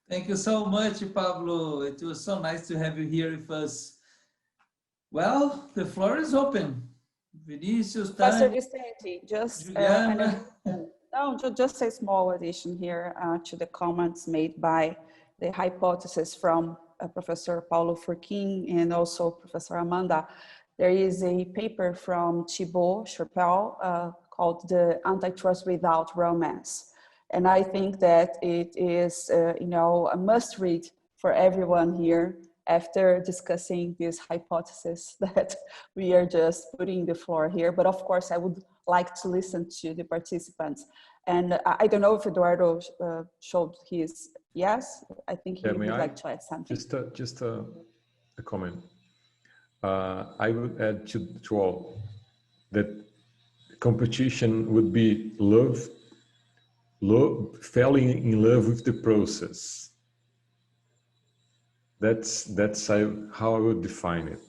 Thank you so much, Pablo. It was so nice to have you here with us. Well, the floor is open. Vinicius, Professor Vicente, just just a small addition here to the comments made by the hypothesis from Professor Paulo Furquim and also Professor Amanda. There is a paper from Thibault Cherpel called "The Antitrust Without Romance." And I think that it is, a must read for everyone here after discussing this hypothesis that we are just putting the floor here. But of course, I would like to listen to the participants. And I don't know if Eduardo showed his yes. I think he would like to add something. Just a comment. I would add to all that competition would be falling in love with the process. That's how I would define it.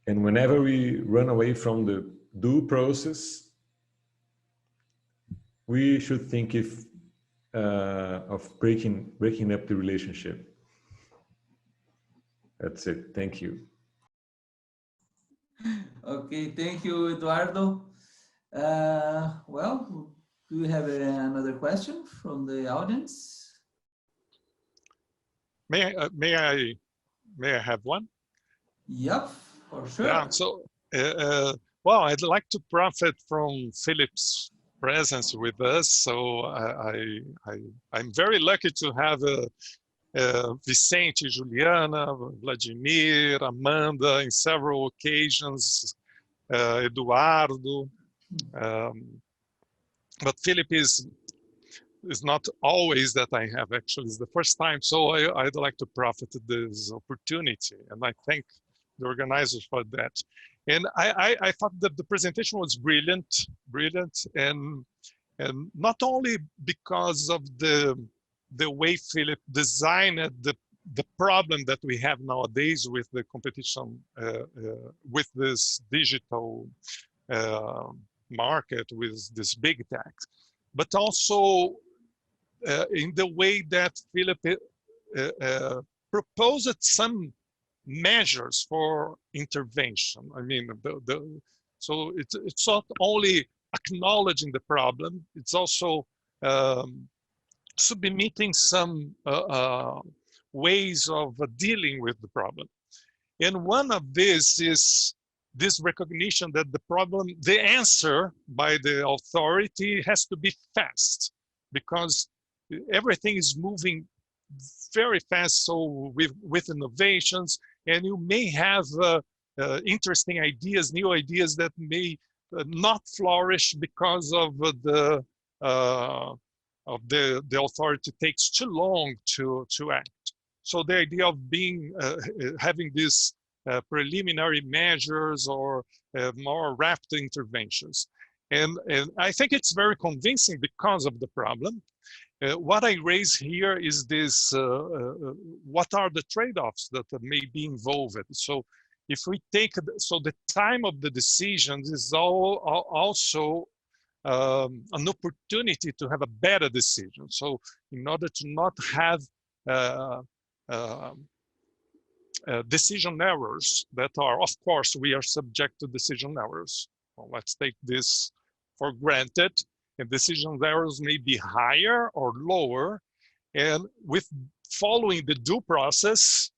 And whenever we run away from the do process, we should think of breaking up the relationship. That's it. Thank you. Okay, thank you, Eduardo. Well, do we have another question from the audience? May I have one? Yep, for sure. Yeah, so, well, I'd like to profit from Philip's presence with us. So I'm very lucky to have Vicente, Juliana, Vladimir, Amanda in several occasions, Eduardo. But Philip is not always that I have, actually. It's the first time, so I'd like to profit this opportunity, and I thank the organizers for that. And I thought that the presentation was brilliant, and not only because of the way Philip designed the problem that we have nowadays with the competition, with this digital market, with this big tech, but also in the way that Philip proposed some measures for intervention. I mean, so it's not only acknowledging the problem, it's also submitting some ways of dealing with the problem. And one of these is this recognition that the answer by the authority has to be fast, because everything is moving very fast. So with innovations, and you may have interesting ideas, new ideas that may not flourish because of the authority takes too long to act. So the idea of having these preliminary measures or more rapid interventions. And I think it's very convincing because of the problem. What I raise here is this, what are the trade-offs that may be involved? So if we take, so the time of the decisions is also an opportunity to have a better decision. So in order to not have decision errors that are, of course, we are subject to decision errors. Well, let's take this for granted. And decision errors may be higher or lower. And with following the due process,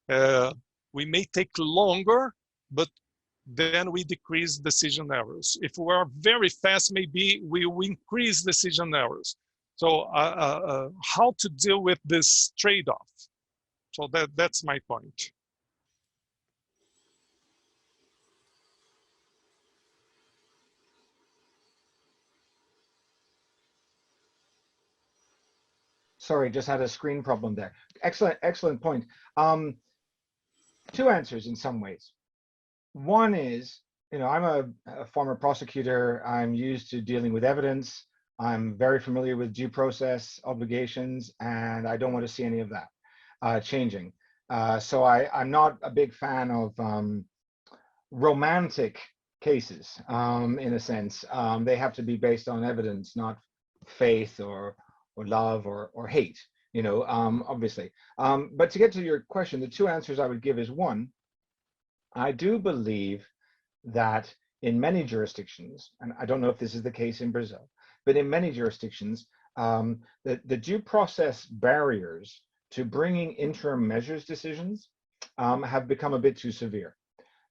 we may take longer, but then we decrease decision errors. If we are very fast, maybe we will increase decision errors. So how to deal with this trade-off? So that's my point. Sorry, just had a screen problem there. Excellent point. Two answers in some ways. One is, I'm a former prosecutor. I'm used to dealing with evidence. I'm very familiar with due process obligations, and I don't want to see any of that changing. So I'm not a big fan of romantic cases, in a sense. They have to be based on evidence, not faith or love or hate, obviously. But to get to your question, the two answers I would give is, one, I do believe that in many jurisdictions, and I don't know if this is the case in Brazil, but in many jurisdictions, the due process barriers to bringing interim measures decisions have become a bit too severe.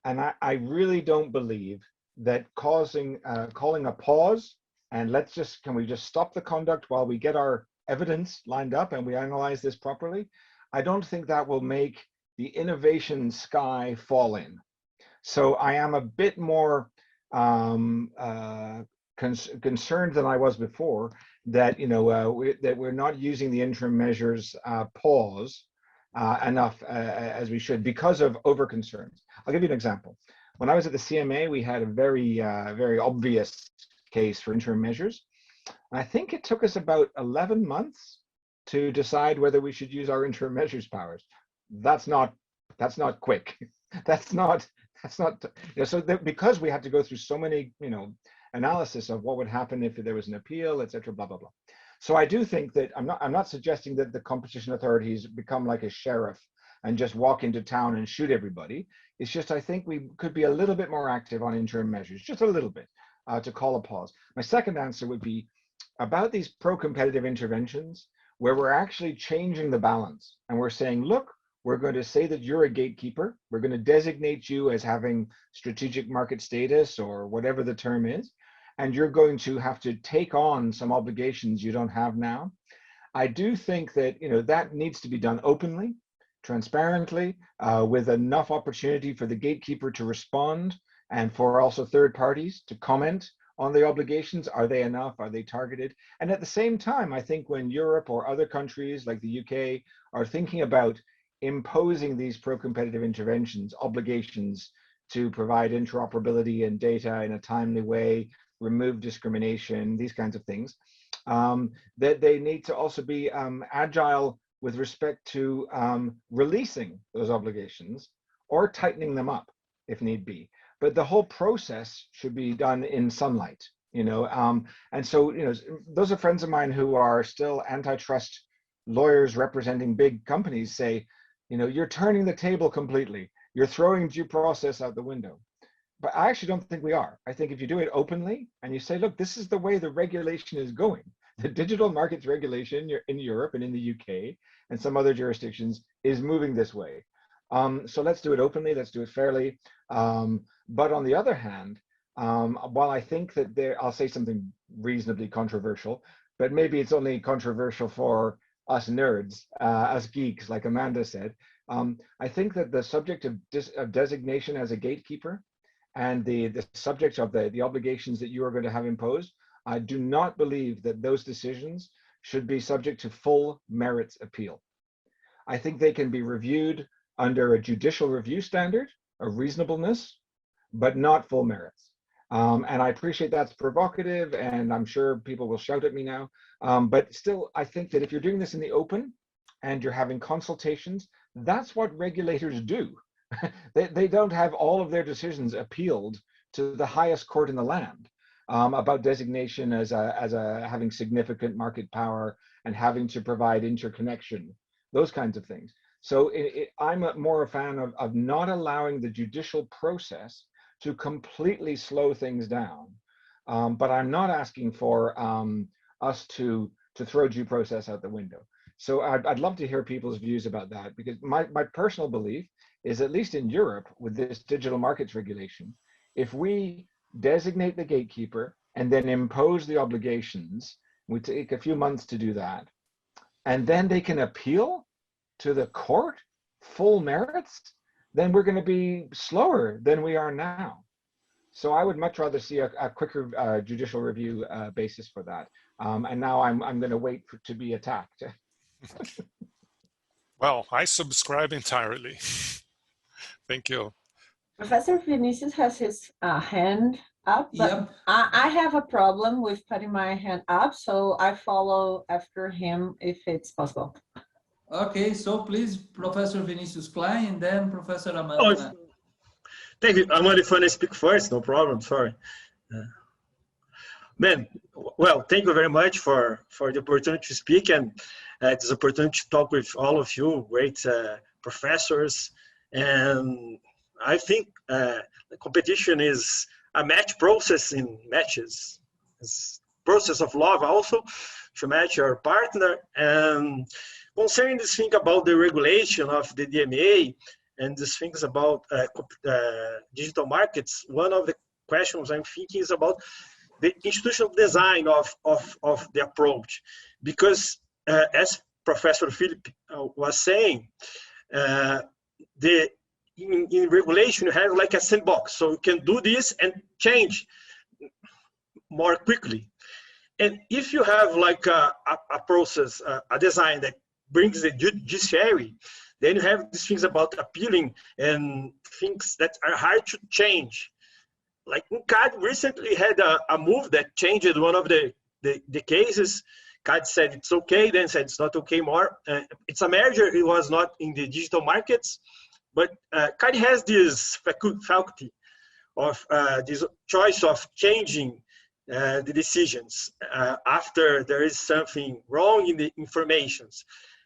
And I really don't believe that calling a pause and can we just stop the conduct while we get our evidence lined up and we analyze this properly? I don't think that will make the innovation sky fall in. So I am a bit more concerned than I was before that that we're not using the interim measures pause enough as we should because of over concerns. I'll give you an example. When I was at the CMA, we had a very very obvious case for interim measures. I think it took us about 11 months to decide whether we should use our interim measures powers. That's not quick. That's not so because we had to go through so many analysis of what would happen if there was an appeal, etc., blah blah blah. So I do think that I'm not suggesting that the competition authorities become like a sheriff and just walk into town and shoot everybody. It's just I think we could be a little bit more active on interim measures, just a little bit, to call a pause. My second answer would be about these pro-competitive interventions where we're actually changing the balance and we're saying, look, we're going to say that you're a gatekeeper. We're going to designate you as having strategic market status or whatever the term is, and you're going to have to take on some obligations you don't have now. I do think that that needs to be done openly, transparently, with enough opportunity for the gatekeeper to respond and for also third parties to comment on the obligations. Are they enough? Are they targeted? And at the same time, I think when Europe or other countries like the UK are thinking about imposing these pro-competitive interventions, obligations to provide interoperability and data in a timely way, remove discrimination, these kinds of things, that they need to also be agile with respect to releasing those obligations or tightening them up if need be. But the whole process should be done in sunlight, and so, those are friends of mine who are still antitrust lawyers representing big companies say, you're turning the table completely. You're throwing due process out the window. But I actually don't think we are. I think if you do it openly and you say, look, this is the way the regulation is going. The digital markets regulation in Europe and in the UK and some other jurisdictions is moving this way. So let's do it openly, let's do it fairly. But on the other hand, while I think that I'll say something reasonably controversial, but maybe it's only controversial for us nerds, us geeks, like Amanda said. I think that the subject of designation as a gatekeeper and the subject of the obligations that you are going to have imposed, I do not believe that those decisions should be subject to full merits appeal. I think they can be reviewed under a judicial review standard of reasonableness, but not full merits. And I appreciate that's provocative, and I'm sure people will shout at me now. But still, I think that if you're doing this in the open and you're having consultations, that's what regulators do. They don't have all of their decisions appealed to the highest court in the land. about designation as having significant market power and having to provide interconnection, those kinds of things. So I'm more a fan of not allowing the judicial process to completely slow things down. But I'm not asking for us to throw due process out the window. So I'd love to hear people's views about that, because my personal belief is, at least in Europe with this digital markets regulation, if we designate the gatekeeper and then impose the obligations, we take a few months to do that, and then they can appeal to the court full merits, then we're going to be slower than we are now. So I would much rather see a quicker judicial review basis for that. And now I'm going to wait to be attacked. Well, I subscribe entirely. Thank you. Professor Vinicius has his hand up, but Yep. I have a problem with putting my hand up, so I follow after him if it's possible. Okay, so please, Professor Vinicius Klein, and then Professor Amanda. Thank you. Amanda, if I speak first, no problem, sorry. Well, thank you very much for the opportunity to speak, and this opportunity to talk with all of you, great professors. And I think the competition is a match process in matches. It's process of love also to match your partner. And concerning this thing about the regulation of the DMA and these things about digital markets, one of the questions I'm thinking is about the institutional design of the approach. Because as Professor Philip was saying, in regulation, you have like a sandbox, so you can do this and change more quickly. And if you have like a process, a design that brings the judiciary, then you have these things about appealing and things that are hard to change. Like CAD recently had a move that changed one of the cases. CAD said it's okay, then said it's not okay more. It's a merger, it was not in the digital markets. But CAD has this faculty of this choice of changing the decisions after there is something wrong in the informations.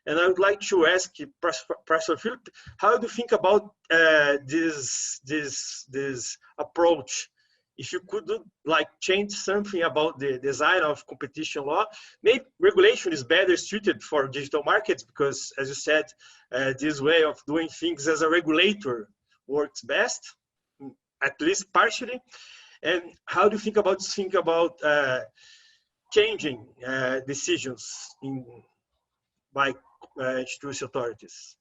And I would like to ask Professor Philip, how do you think about this approach? If you could like change something about the design of competition law, maybe regulation is better suited for digital markets, because as you said, this way of doing things as a regulator works best, at least partially. And how do you think about changing decisions by institutional authorities?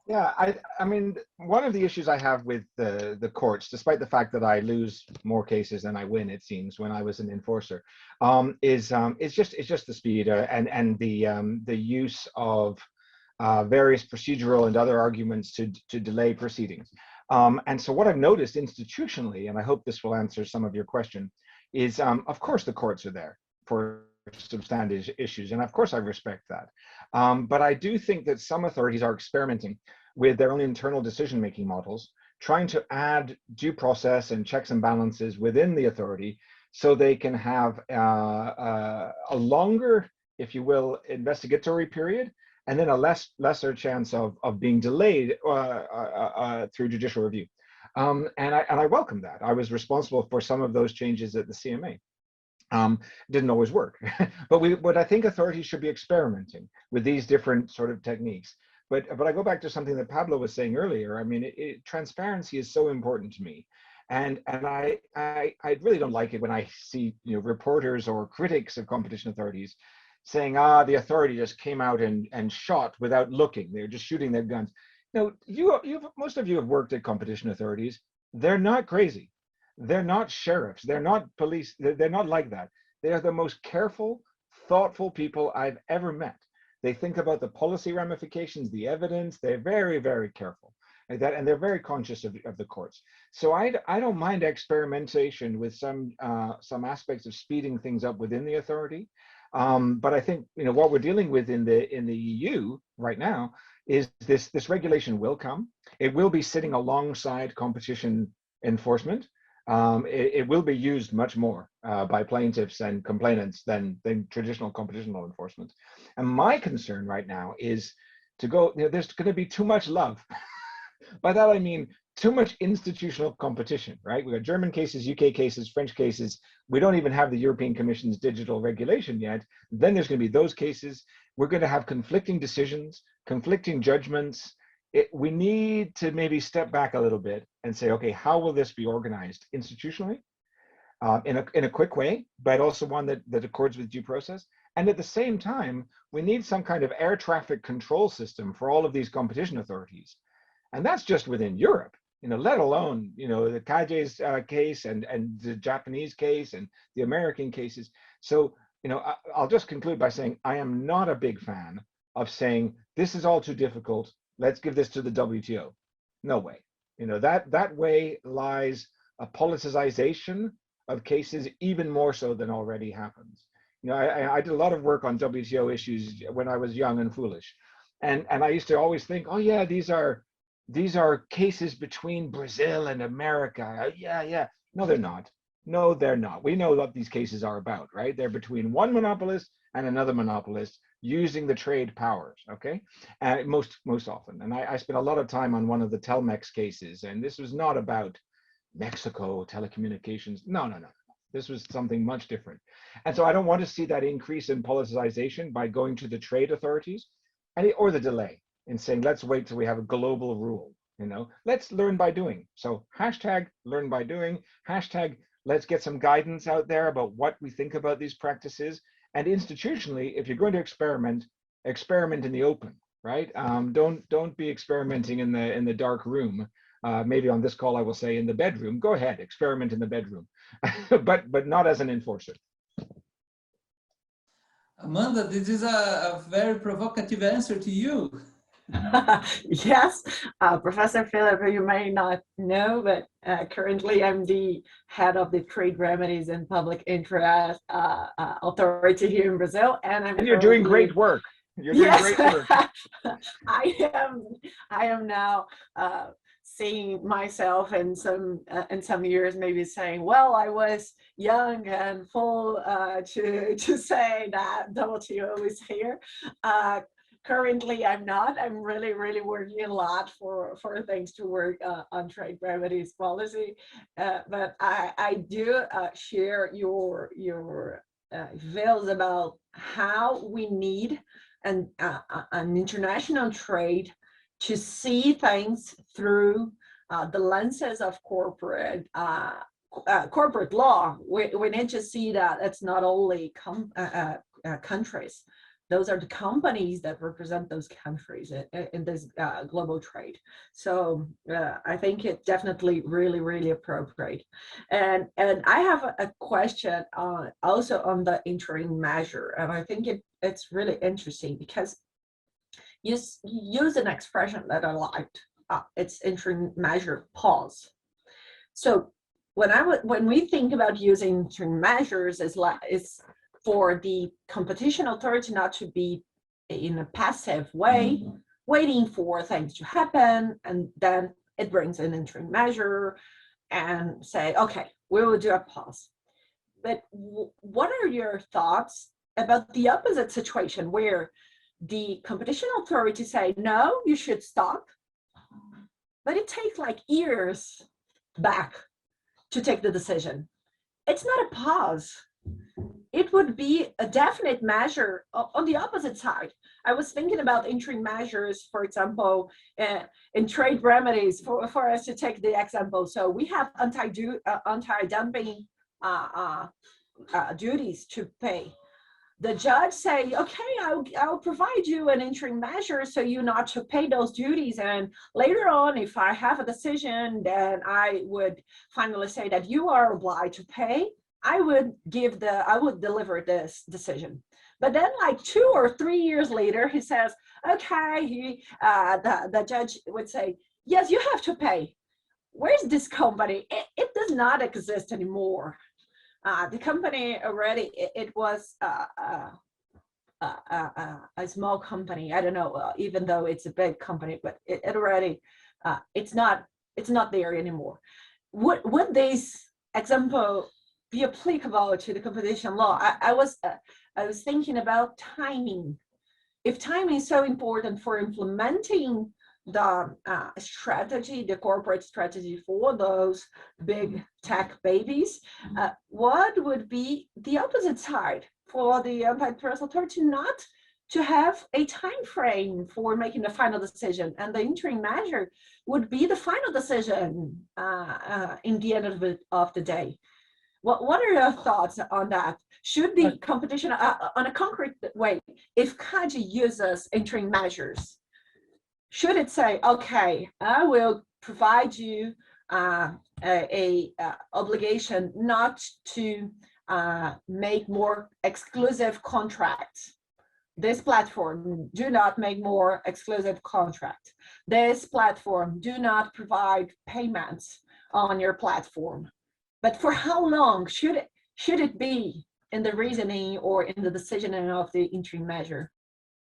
Yeah, I mean, one of the issues I have with the courts, despite the fact that I lose more cases than I win, it seems, when I was an enforcer, is just the speed and the use of various procedural and other arguments to delay proceedings. And so what I've noticed institutionally, and I hope this will answer some of your question, is of course the courts are there for substantive issues, and of course I respect that. But I do think that some authorities are experimenting with their own internal decision-making models, trying to add due process and checks and balances within the authority so they can have a longer, if you will, investigatory period, and then a lesser chance of being delayed through judicial review. And I welcome that. I was responsible for some of those changes at the CMA. Didn't always work, but I think authorities should be experimenting with these different sort of techniques. But I go back to something that Pablo was saying earlier. I mean, transparency is so important to me, and I really don't like it when I see reporters or critics of competition authorities saying, the authority just came out and shot without looking. They're just shooting their guns. Most of you have worked at competition authorities. They're not crazy. They're not sheriffs. They're not police. They're not like that. They are the most careful, thoughtful people I've ever met. They think about the policy ramifications, the evidence. They're very, very careful like that, and they're very conscious of the courts. So I don't mind experimentation with some aspects of speeding things up within the authority. But I think what we're dealing with in the EU right now is this regulation will come. It will be sitting alongside competition enforcement. it will be used much more by plaintiffs and complainants than traditional competition law enforcement. And my concern right now is to go, there's going to be too much love. By that I mean too much institutional competition, right? We've got German cases, UK cases, French cases. We don't even have the European Commission's digital regulation yet. Then there's going to be those cases. We're going to have conflicting decisions, conflicting judgments. We need to maybe step back a little bit and say, okay, how will this be organized institutionally in a quick way, but also one that accords with due process? And at the same time, we need some kind of air traffic control system for all of these competition authorities. And that's just within Europe, let alone, the Kaje's case and the Japanese case and the American cases. So, I'll just conclude by saying I am not a big fan of saying this is all too difficult. Let's give this to the WTO. No way. That way lies a politicization of cases even more so than already happens. I did a lot of work on WTO issues when I was young and foolish. And I used to always think, oh yeah, these are cases between Brazil and America. Yeah. No, they're not. No, they're not. We know what these cases are about, right? They're between one monopolist and another monopolist using the trade powers, okay? Most often. And I spent a lot of time on one of the Telmex cases, and this was not about Mexico, telecommunications. No. This was something much different. And so I don't want to see that increase in politicization by going to the trade authorities or the delay in saying, let's wait till we have a global rule, let's learn by doing. So hashtag learn by doing, hashtag let's get some guidance out there about what we think about these practices. And institutionally, if you're going to experiment in the open, right? Don't be experimenting in the dark room. Maybe on this call, I will say in the bedroom. Go ahead, experiment in the bedroom, but not as an enforcer. Amanda, this is a very provocative answer to you. Yes, Professor Philip, you may not know, but currently I'm the head of the Trade Remedies and Public Interest Authority here in Brazil, and you're doing great work. You're doing great work. I am now seeing myself in some years, maybe saying, well, I was young and full to say that WTO is here. Currently, I'm not. I'm really working a lot for things to work on trade remedies policy. But I do share your views about how we need an international trade to see things through the lenses of corporate law. We need to see that it's not only countries. Those are the companies that represent those countries in this global trade. So I think it's definitely really appropriate. And I have a question also on the interim measure, and I think it's really interesting because you use an expression that I liked. It's interim measure pause. So when we think about using interim measures, it's for the competition authority not to be in a passive way, waiting for things to happen, and then it brings an interim measure and say, okay, we will do a pause. But what are your thoughts about the opposite situation where the competition authority say, no, you should stop, but it takes like years back to take the decision? It's not a pause. It would be a definite measure on the opposite side. I was thinking about interim measures, for example, in trade remedies, for us to take the example. So we have anti-dumping duties to pay. The judge say, okay, I'll provide you an interim measure so you not to pay those duties. And later on, if I have a decision, then I would finally say that you are obliged to pay. I would deliver this decision. But then like 2 or 3 years later, he says, okay, the judge would say, yes, you have to pay. Where's this company? It does not exist anymore. The company already, it was a small company. I don't know, even though it's a big company, but it already, it's not there anymore. Would this example be applicable to the competition law? I was thinking about timing. If timing is so important for implementing the strategy, the corporate strategy for those big tech babies, what would be the opposite side for the antitrust authority not to have a time frame for making the final decision, and the interim measure would be the final decision in the end of the day? What are your thoughts on that? Should the competition, on a concrete way, if CADI uses interim measures, should it say, okay, I will provide you a obligation not to make more exclusive contracts? This platform, do not make more exclusive contracts. This platform, do not provide payments on your platform. But for how long should it be in the reasoning or in the decisioning of the interim measure?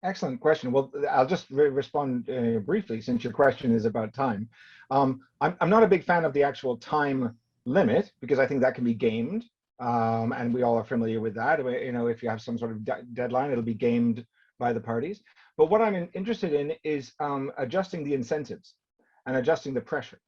Excellent question. Well, I'll just respond briefly, since your question is about time. I'm not a big fan of the actual time limit, because I think that can be gamed, and we all are familiar with that. You know, if you have some sort of deadline, it'll be gamed by the parties. But what I'm interested in is adjusting the incentives and adjusting the pressure.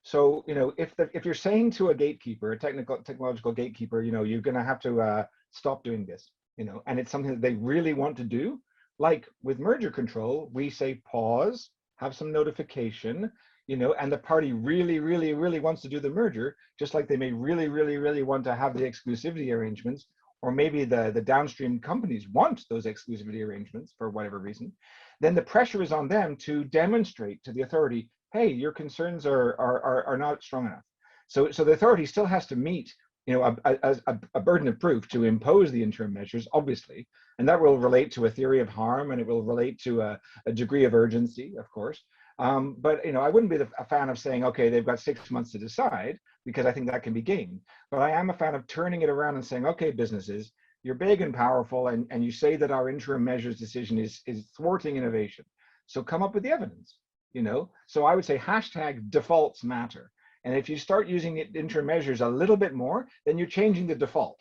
So, you know, if you're saying to a gatekeeper, a technological gatekeeper, you know, you're going to have to stop doing this, you know, and it's something that they really want to do. Like with merger control, we say pause, have some notification, you know, and the party really, really, really wants to do the merger, just like they may really, really, really want to have the exclusivity arrangements, or maybe the downstream companies want those exclusivity arrangements for whatever reason. Then the pressure is on them to demonstrate to the authority, hey, your concerns are not strong enough. So the authority still has to meet, you know, a burden of proof to impose the interim measures, obviously, and that will relate to a theory of harm, and it will relate to a degree of urgency, of course. But, you know, I wouldn't be a fan of saying, okay, they've got 6 months to decide, because I think that can be gamed. But I am a fan of turning it around and saying, okay, businesses, you're big and powerful, and you say that our interim measures decision is thwarting innovation. So come up with the evidence, you know? So I would say hashtag defaults matter. And if you start using interim measures a little bit more, then you're changing the default,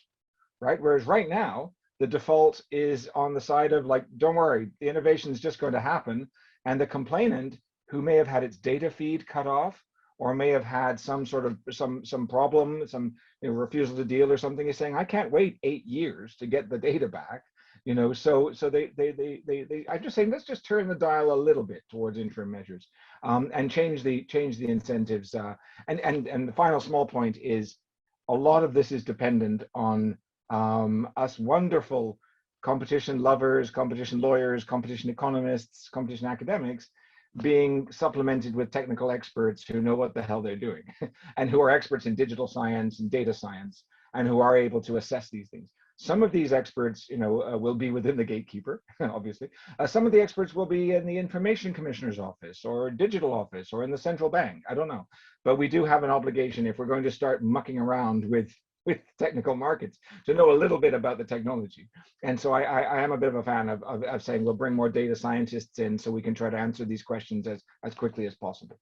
right? Whereas right now, the default is on the side of like, don't worry, the innovation is just going to happen. And the complainant, who may have had its data feed cut off, or may have had some sort of some problem, some, you know, refusal to deal or something, is saying, I can't wait 8 years to get the data back. You know, so I'm just saying, let's just turn the dial a little bit towards interim measures, and change the incentives. And the final small point is, a lot of this is dependent on us wonderful competition lovers, competition lawyers, competition economists, competition academics, being supplemented with technical experts who know what the hell they're doing, and who are experts in digital science and data science, and who are able to assess these things. Some of these experts, you know, will be within the gatekeeper, obviously. Some of the experts will be in the information commissioner's office, or digital office, or in the central bank. I don't know. But we do have an obligation, if we're going to start mucking around with technical markets, to know a little bit about the technology. And so I am a bit of a fan of saying, we'll bring more data scientists in so we can try to answer these questions as quickly as possible.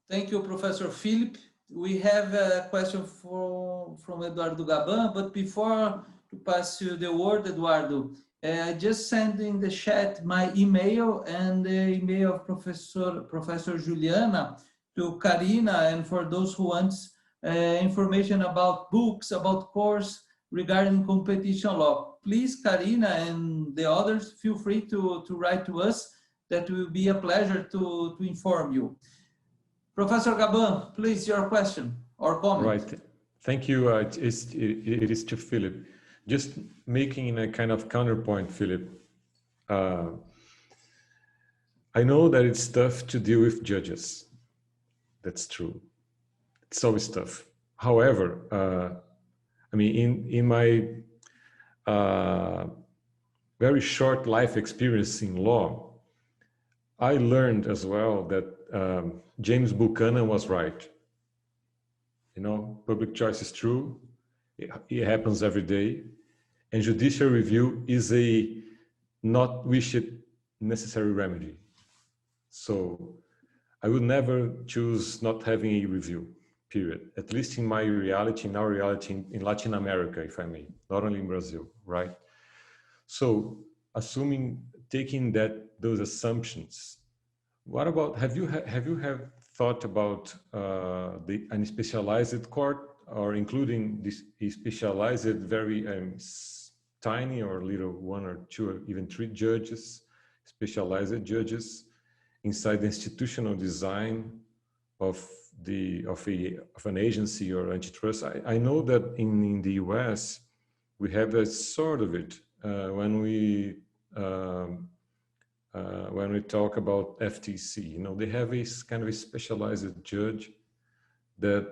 Thank you, Professor Philip. We have a question from Eduardo Gaban, but before to pass you the word, Eduardo, I just sent in the chat my email and the email of Professor Juliana to Karina, and for those who want information about books, about course regarding competition law, please, Karina and the others, feel free to write to us. That will be a pleasure to inform you. Professor Gaban, please, your question or comment. Right. Thank you. It is to Philip. Just making a kind of counterpoint, Philip. I know that it's tough to deal with judges. That's true. It's always tough. However, I mean, in my very short life experience in law, I learned as well that James Buchanan was right. You know, public choice is true. It happens every day. And judicial review is a not wished necessary remedy. So I would never choose not having a review, period. At least in my reality, in our reality in Latin America, if I may, not only in Brazil, right? So assuming, taking those assumptions, what about, have you thought about an specialized court, or including this specialized, very tiny or little 1 or 2 or even 3 judges, specialized judges inside the institutional design of an agency or antitrust? I know that in the US we have a sort of it when we talk about FTC. You know, they have a kind of a specialized judge that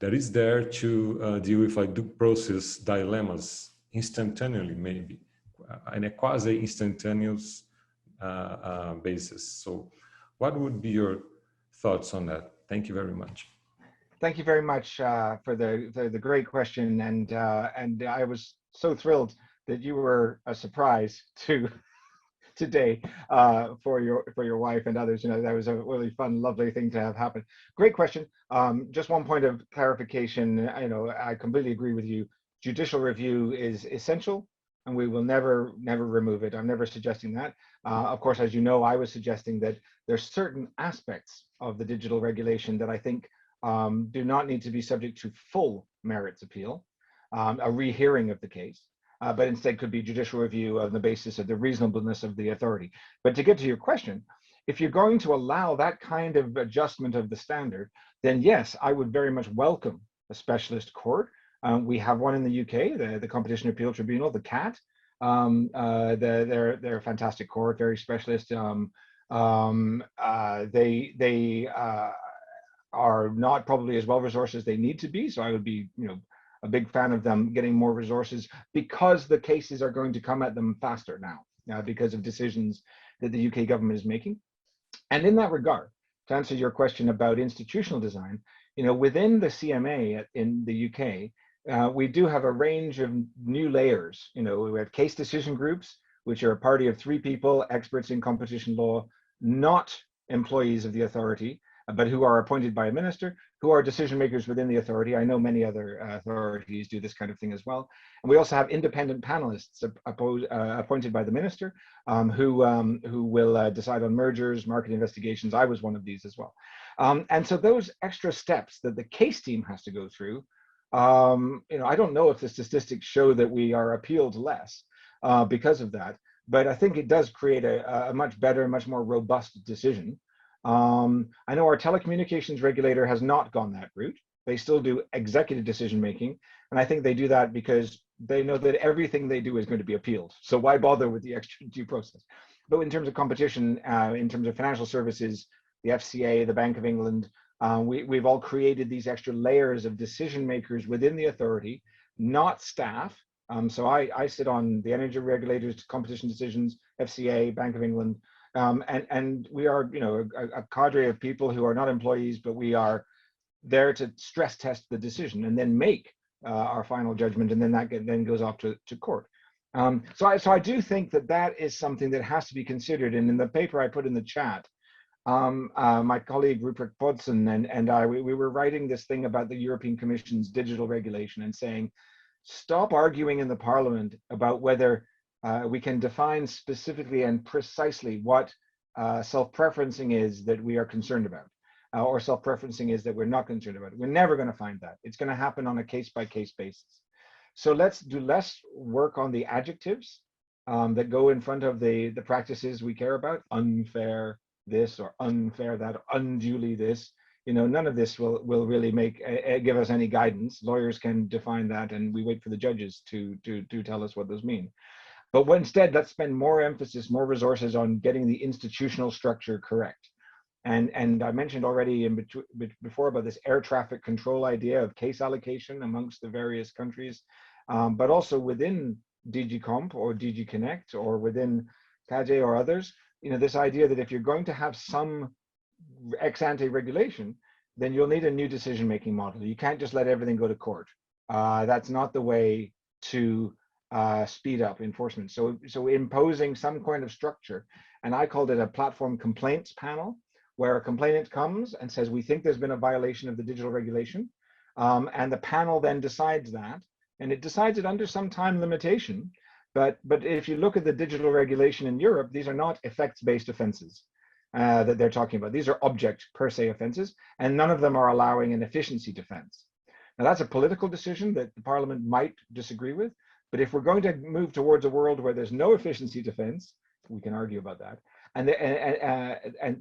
is there to deal with like due process dilemmas instantaneously, maybe, in a quasi-instantaneous basis. So what would be your thoughts on that? Thank you very much. Thank you very much for the great question, and I was so thrilled that you were a surprise to today for your wife and others. You know, that was a really fun, lovely thing to have happen. Great question. Just one point of clarification. You know, I completely agree with you. Judicial review is essential, and we will never remove it. I'm never suggesting that. Of course, as you know, I was suggesting that there's certain aspects of the digital regulation that I think do not need to be subject to full merits appeal, a rehearing of the case, but instead could be judicial review on the basis of the reasonableness of the authority. But to get to your question, if you're going to allow that kind of adjustment of the standard, then yes, I would very much welcome a specialist court. We have one in the UK, the Competition Appeal Tribunal, the CAT. They're a fantastic court, very specialist. They are not probably as well resourced as they need to be, so I would be, you know, a big fan of them getting more resources, because the cases are going to come at them faster now because of decisions that the UK government is making. And in that regard, to answer your question about institutional design, you know, within the CMA in the UK, we do have a range of new layers. You know, we have case decision groups, which are a party of 3 people, experts in competition law, not employees of the authority, but who are appointed by a minister, who are decision makers within the authority. I know many other authorities do this kind of thing as well. And we also have independent panelists appointed by the minister, who will decide on mergers, market investigations. I was one of these as well. And so those extra steps that the case team has to go through, you know, I don't know if the statistics show that we are appealed less because of that, but I think it does create a much better, much more robust decision. I know our telecommunications regulator has not gone that route. They still do executive decision making, and I think they do that because they know that everything they do is going to be appealed. So why bother with the extra due process? But in terms of competition, in terms of financial services, the FCA, the Bank of England, we've all created these extra layers of decision makers within the authority, not staff. So I sit on the energy regulators, competition decisions, FCA, Bank of England. And we are, you know, a cadre of people who are not employees, but we are there to stress test the decision and then make our final judgment, and then that then goes off to court. So I do think that is something that has to be considered. And in the paper I put in the chat, my colleague Rupert Podson and I, we were writing this thing about the European Commission's digital regulation and saying, stop arguing in the Parliament about whether we can define specifically and precisely what self-preferencing is that we are concerned about, or self-preferencing is that we're not concerned about. We're never going to find that. It's going to happen on a case-by-case basis. So let's do less work on the adjectives that go in front of the practices we care about, unfair this or unfair that, unduly this. You know, none of this will really give us any guidance. Lawyers can define that, and we wait for the judges to tell us what those mean. But instead, let's spend more emphasis, more resources on getting the institutional structure correct. And I mentioned already before about this air traffic control idea of case allocation amongst the various countries, but also within DG Comp or DG Connect or within CAGE or others, you know, this idea that if you're going to have some ex-ante regulation, then you'll need a new decision-making model. You can't just let everything go to court. That's not the way to speed up enforcement. So imposing some kind of structure, and I called it a platform complaints panel, where a complainant comes and says, we think there's been a violation of the digital regulation, and the panel then decides that, and it decides it under some time limitation. But if you look at the digital regulation in Europe, these are not effects-based offenses that they're talking about. These are object per se offenses, and none of them are allowing an efficiency defense. Now that's a political decision that the Parliament might disagree with, but if we're going to move towards a world where there's no efficiency defense, we can argue about that,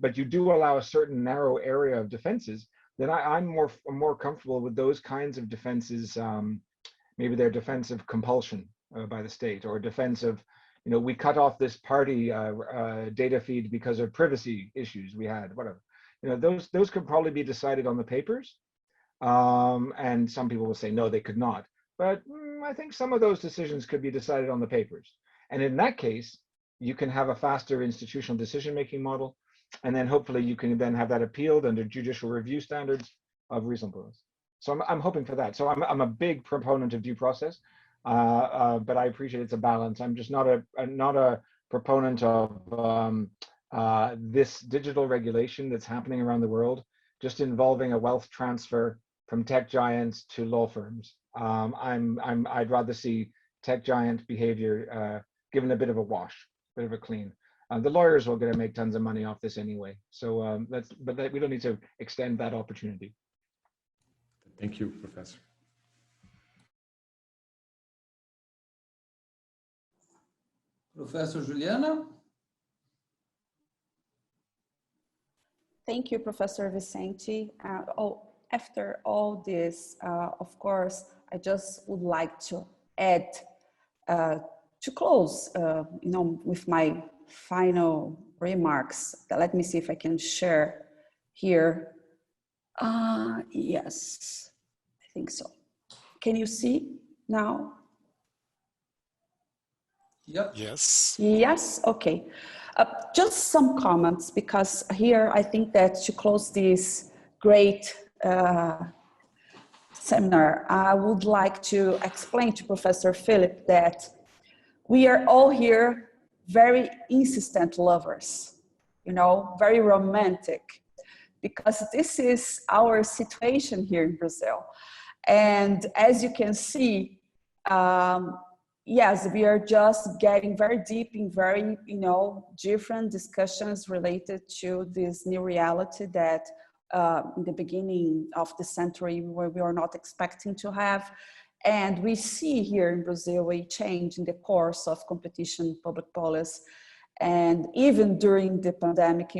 but you do allow a certain narrow area of defenses, then I'm more comfortable with those kinds of defenses. Maybe they're defense of compulsion by the state, or defense of, we cut off this party data feed because of privacy issues we had, whatever. Those could probably be decided on the papers. And some people will say, no, they could not. But I think some of those decisions could be decided on the papers. And in that case, you can have a faster institutional decision-making model. And then hopefully you can then have that appealed under judicial review standards of reasonableness. So I'm hoping for that. So I'm a big proponent of due process, but I appreciate it's a balance. I'm just not a proponent of this digital regulation that's happening around the world, just involving a wealth transfer from tech giants to law firms. I'd rather see tech giant behavior given a bit of a wash, a bit of a clean. The lawyers are going to make tons of money off this anyway. So we don't need to extend that opportunity. Thank you, Professor. Professor Juliana? Thank you, Professor Vicente. After all this, of course, I just would like to add, to close, with my final remarks. Let me see if I can share here. Yes, I think so. Can you see now? Yep. Yes. Yes, okay. Just some comments, because here I think that to close this great seminar, I would like to explain to Professor Philip that we are all here very insistent lovers, very romantic, because this is our situation here in Brazil. And as you can see, yes, we are just getting very deep in very, different discussions related to this new reality that in the beginning of the century we were not expecting to have. And we see here in Brazil a change in the course of competition public policy. And even during the pandemic,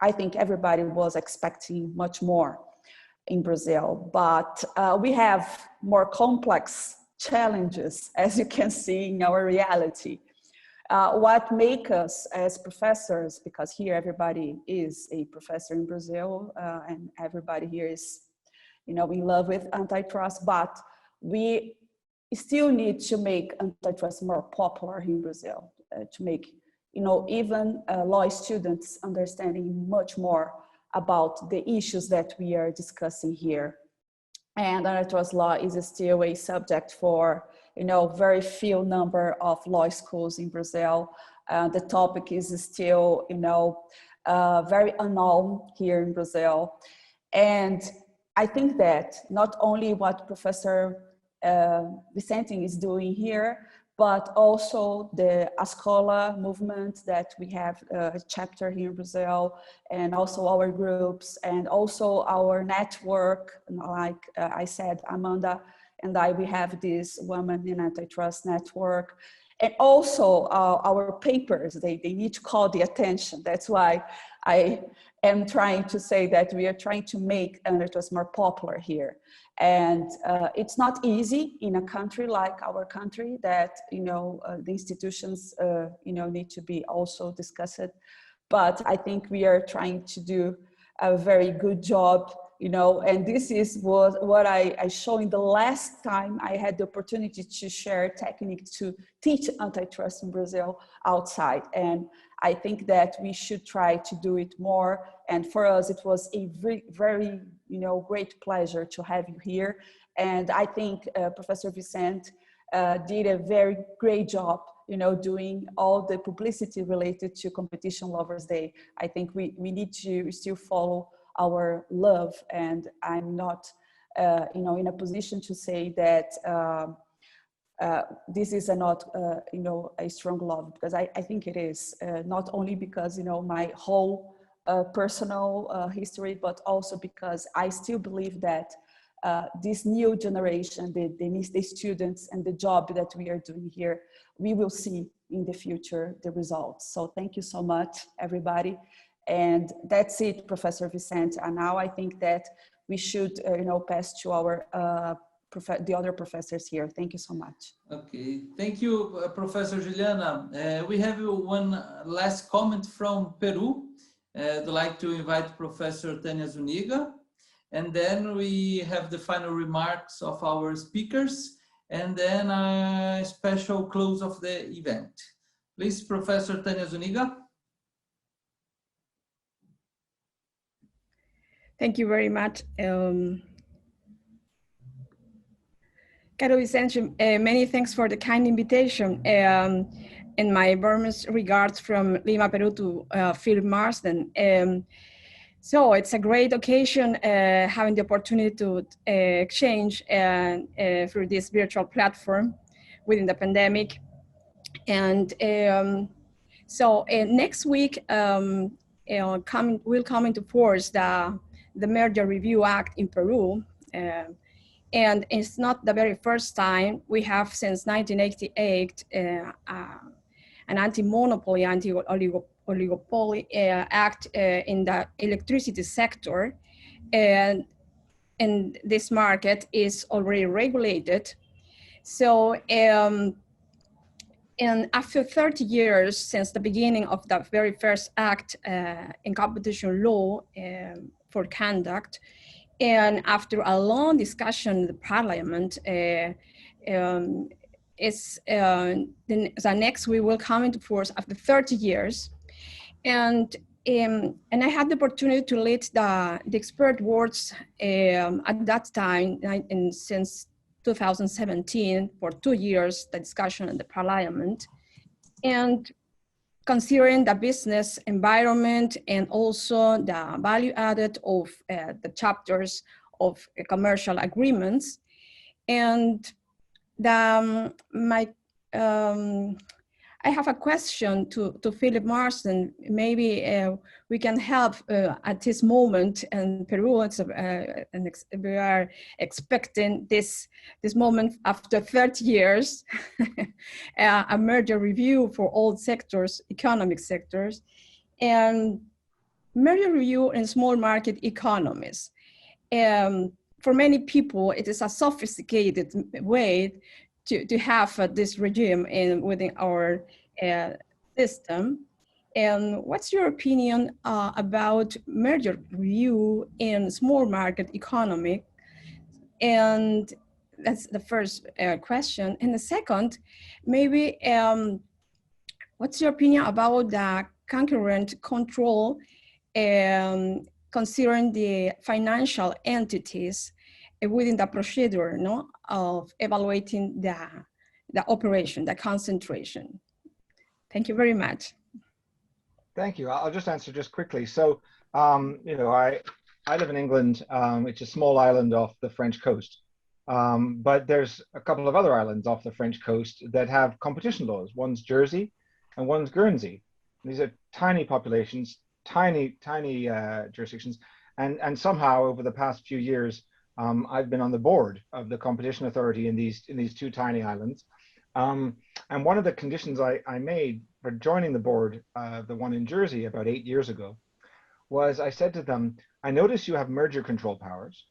I think everybody was expecting much more in Brazil, but we have more complex challenges, as you can see in our reality. What make us as professors, because here everybody is a professor in Brazil, and everybody here is, in love with antitrust, but we still need to make antitrust more popular in Brazil, to make, even law students understanding much more about the issues that we are discussing here. And antitrust law is still a subject for, very few number of law schools in Brazil. The topic is still, very unknown here in Brazil. And I think that not only what Professor Vicente is doing here, but also the Escola movement that we have a chapter here in Brazil, and also our groups, and also our network, like I said, Amanda and we have this Women in Antitrust network, and also our papers, they need to call the attention. That's why I am trying to say that we are trying to make antitrust more popular here. And it's not easy in a country like our country that, the institutions, need to be also discussed. But I think we are trying to do a very good job, and this is what I showed the last time I had the opportunity to share techniques to teach antitrust in Brazil outside. And I think that we should try to do it more. And for us, it was a very, great pleasure to have you here. And I think Professor Vicente did a very great job doing all the publicity related to Competition Lovers Day. I think we need to still follow our love, and I'm not, in a position to say that this is not, a strong love, because I think it is, not only because, my whole personal history, but also because I still believe that this new generation, the students and the job that we are doing here, we will see in the future the results. So thank you so much, everybody. And that's it, Professor Vicente. And now I think that we should, pass to our the other professors here. Thank you so much. Okay, thank you, Professor Juliana. We have one last comment from Peru. I'd like to invite Professor Tânia Zuniga, and then we have the final remarks of our speakers, and then a special close of the event. Please, Professor Tânia Zuniga. Thank you very much. Caro Vicente, many thanks for the kind invitation. And my warmest regards from Lima, Peru to Philip Marsden. So it's a great occasion having the opportunity to exchange through this virtual platform within the pandemic. And so next week will come into force the Merger Review Act in Peru. And it's not the very first time. We have since 1988 an anti-monopoly, anti-oligopoly act in the electricity sector. And this market is already regulated. So, and after 30 years since the beginning of the very first act in competition law for conduct, and after a long discussion in the parliament, the next we will come into force after 30 years. And I had the opportunity to lead the expert boards at that time, and since 2017, for 2 years, the discussion in the parliament. And considering the business environment and also the value added of the chapters of commercial agreements. And I have a question to Philip Marsden. Maybe we can help at this moment in Peru. We are expecting this moment after 30 years, a merger review for all sectors, economic sectors, and merger review in small market economies. For many people, it is a sophisticated way to have this regime within our system. And what's your opinion about merger review in small market economy? And that's the first question. And the second, maybe what's your opinion about the concurrent control considering the financial entities within the procedure, of evaluating the operation, the concentration? Thank you very much. Thank you. I'll just answer just quickly. So, I live in England. It's a small island off the French coast. But there's a couple of other islands off the French coast that have competition laws. One's Jersey and one's Guernsey. These are tiny populations, tiny jurisdictions. And somehow over the past few years, I've been on the board of the competition authority in these two tiny islands. And one of the conditions I made for joining the board, the one in Jersey about 8 years ago, was I said to them, I notice you have merger control powers.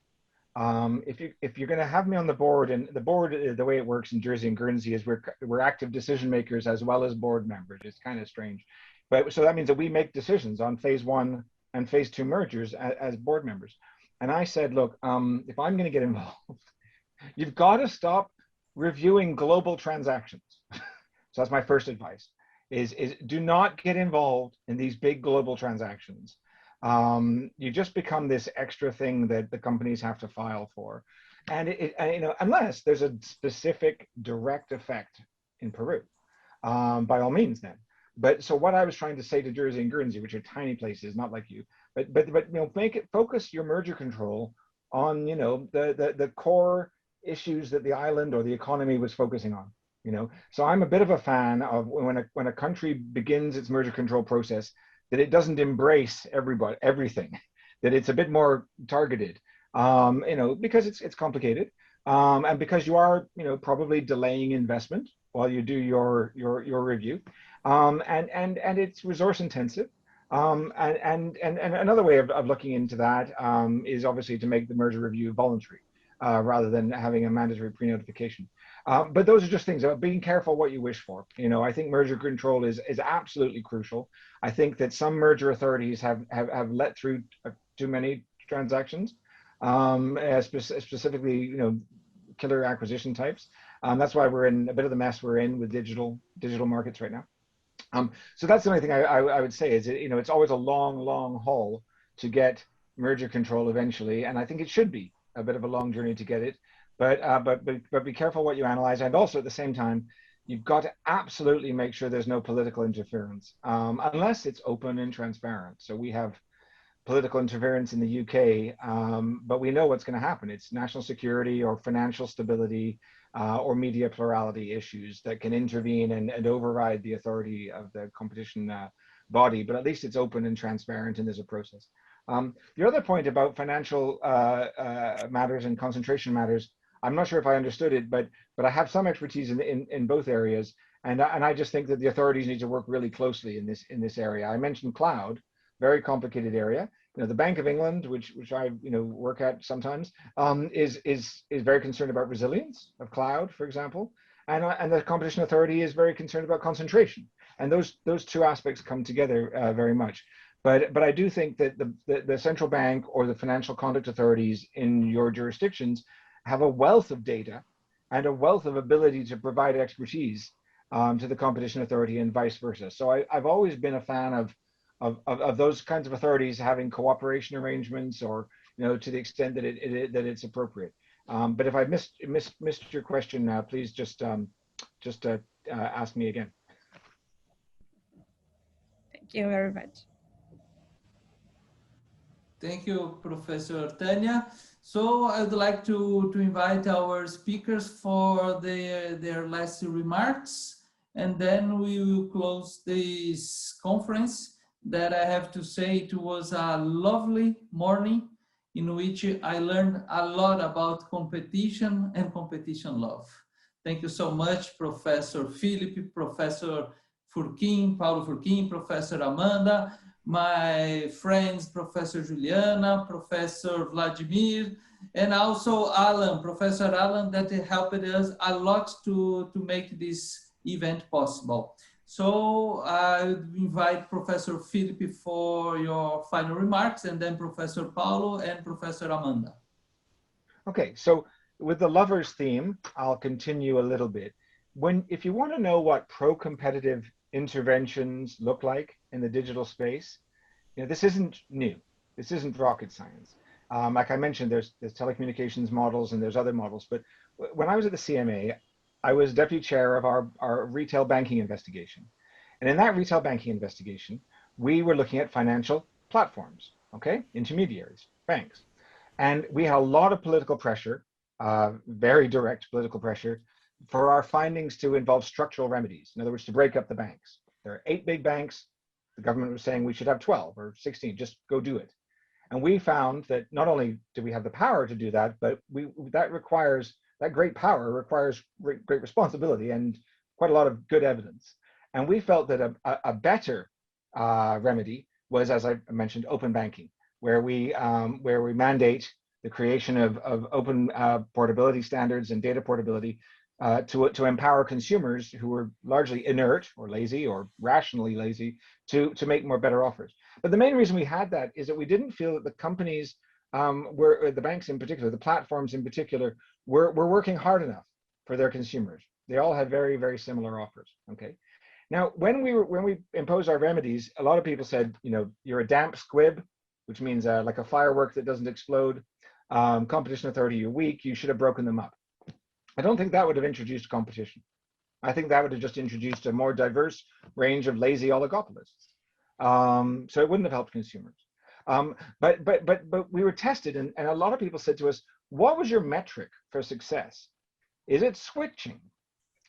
If you're going to have me on the board, and the board, the way it works in Jersey and Guernsey is we're active decision makers as well as board members. It's kind of strange. But so that means that we make decisions on phase 1 and phase 2 mergers as board members. And I said, look, if I'm going to get involved, you've got to stop reviewing global transactions. So that's my first advice, is do not get involved in these big global transactions. You just become this extra thing that the companies have to file for. And unless there's a specific direct effect in Peru. by all means then. But so what I was trying to say to Jersey and Guernsey, which are tiny places, not like you, but focus your merger control on the core issues that the island or the economy was focusing on. So I'm a bit of a fan of when a country begins its merger control process, that it doesn't embrace everything, that it's a bit more targeted, because it's complicated, and because you are probably delaying investment while you do your review, and it's resource intensive. And another way of looking into that is obviously to make the merger review voluntary rather than having a mandatory pre-notification. But those are just things about being careful what you wish for. I think merger control is absolutely crucial. I think that some merger authorities have let through too many transactions, specifically killer acquisition types. That's why we're in a bit of the mess we're in with digital markets right now. So that's the only thing I would say is it's always a long haul to get merger control eventually, and I think it should be a bit of a long journey to get it. But be careful what you analyze, and also at the same time, you've got to absolutely make sure there's no political interference, unless it's open and transparent. So we have political interference in the UK, but we know what's going to happen. It's national security or financial stability or media plurality issues that can intervene and override the authority of the competition body, but at least it's open and transparent and there's a process. The other point about financial matters and concentration matters, I'm not sure if I understood it, but I have some expertise in both areas, and I just think that the authorities need to work really closely in this area. I mentioned cloud, very complicated area. The Bank of England, which I work at sometimes, is very concerned about resilience of cloud, for example, and the Competition Authority is very concerned about concentration, and those two aspects come together very much. But I do think that the central bank or the financial conduct authorities in your jurisdictions have a wealth of data and a wealth of ability to provide expertise to the Competition Authority and vice versa. So I've always been a fan of those kinds of authorities having cooperation arrangements, or to the extent that it's appropriate. But if I missed your question, please just ask me again. Thank you very much. Thank you, Professor Tanya. So I would like to invite our speakers for their last remarks, and then we will close this conference. That I have to say, it was a lovely morning in which I learned a lot about competition and competition love. Thank you so much, Professor Philip, Professor Furquim, Paulo Furquim, Professor Amanda, my friends, Professor Juliana, Professor Vladimir, and also Alan, Professor Alan, that helped us a lot to make this event possible. So I invite Professor Philip for your final remarks, and then Professor Paulo and Professor Amanda. Okay, so with the lovers theme, I'll continue a little bit. If you want to know what pro-competitive interventions look like in the digital space, this isn't new. This isn't rocket science. Like I mentioned, there's telecommunications models and there's other models. But when I was at the CMA, I was deputy chair of our retail banking investigation. And in that retail banking investigation, we were looking at financial platforms, okay? Intermediaries, banks. And we had a lot of political pressure, very direct political pressure, for our findings to involve structural remedies. In other words, to break up the banks. There are 8 big banks. The government was saying we should have 12 or 16, just go do it. And we found that not only do we have the power to do that, but that great power requires great responsibility and quite a lot of good evidence. And we felt that a better remedy was, as I mentioned, open banking, where we mandate the creation of open portability standards and data portability to empower consumers who were largely inert or lazy or rationally lazy to make better offers. But the main reason we had that is that we didn't feel that the companies the banks in particular, the platforms in particular, were working hard enough for their consumers. They all had very, very similar offers. Okay. Now, when we imposed our remedies, a lot of people said, you're a damp squib, which means like a firework that doesn't explode. Competition Authority, you're weak. You should have broken them up. I don't think that would have introduced competition. I think that would have just introduced a more diverse range of lazy oligopolists. So it wouldn't have helped consumers. But we were tested, and a lot of people said to us, what was your metric for success? Is it switching?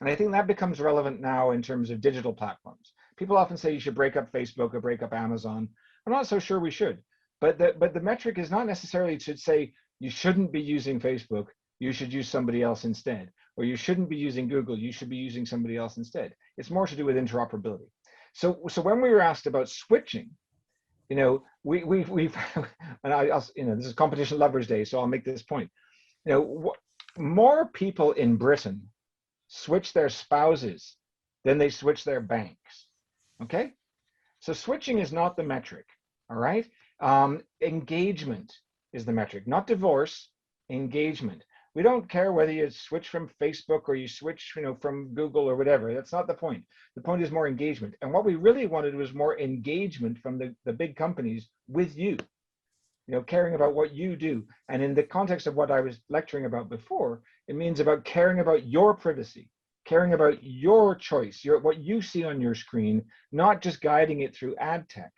And I think that becomes relevant now in terms of digital platforms. People often say you should break up Facebook or break up Amazon. I'm not so sure we should. But the metric is not necessarily to say you shouldn't be using Facebook, you should use somebody else instead. Or you shouldn't be using Google, you should be using somebody else instead. It's more to do with interoperability. So when we were asked about switching, you know, we've and I'll, you know, this is Competition Lovers Day, so I'll make this point. You know, more people in Britain switch their spouses than they switch their banks. Okay, so switching is not the metric. All right, engagement is the metric, not divorce. Engagement. We don't care whether you switch from Facebook or you switch, you know, from Google or whatever. That's not the point. The point is more engagement. And what we really wanted was more engagement from the big companies with you, you know, caring about what you do. And in the context of what I was lecturing about before, it means about caring about your privacy, caring about your choice, what you see on your screen, not just guiding it through ad tech.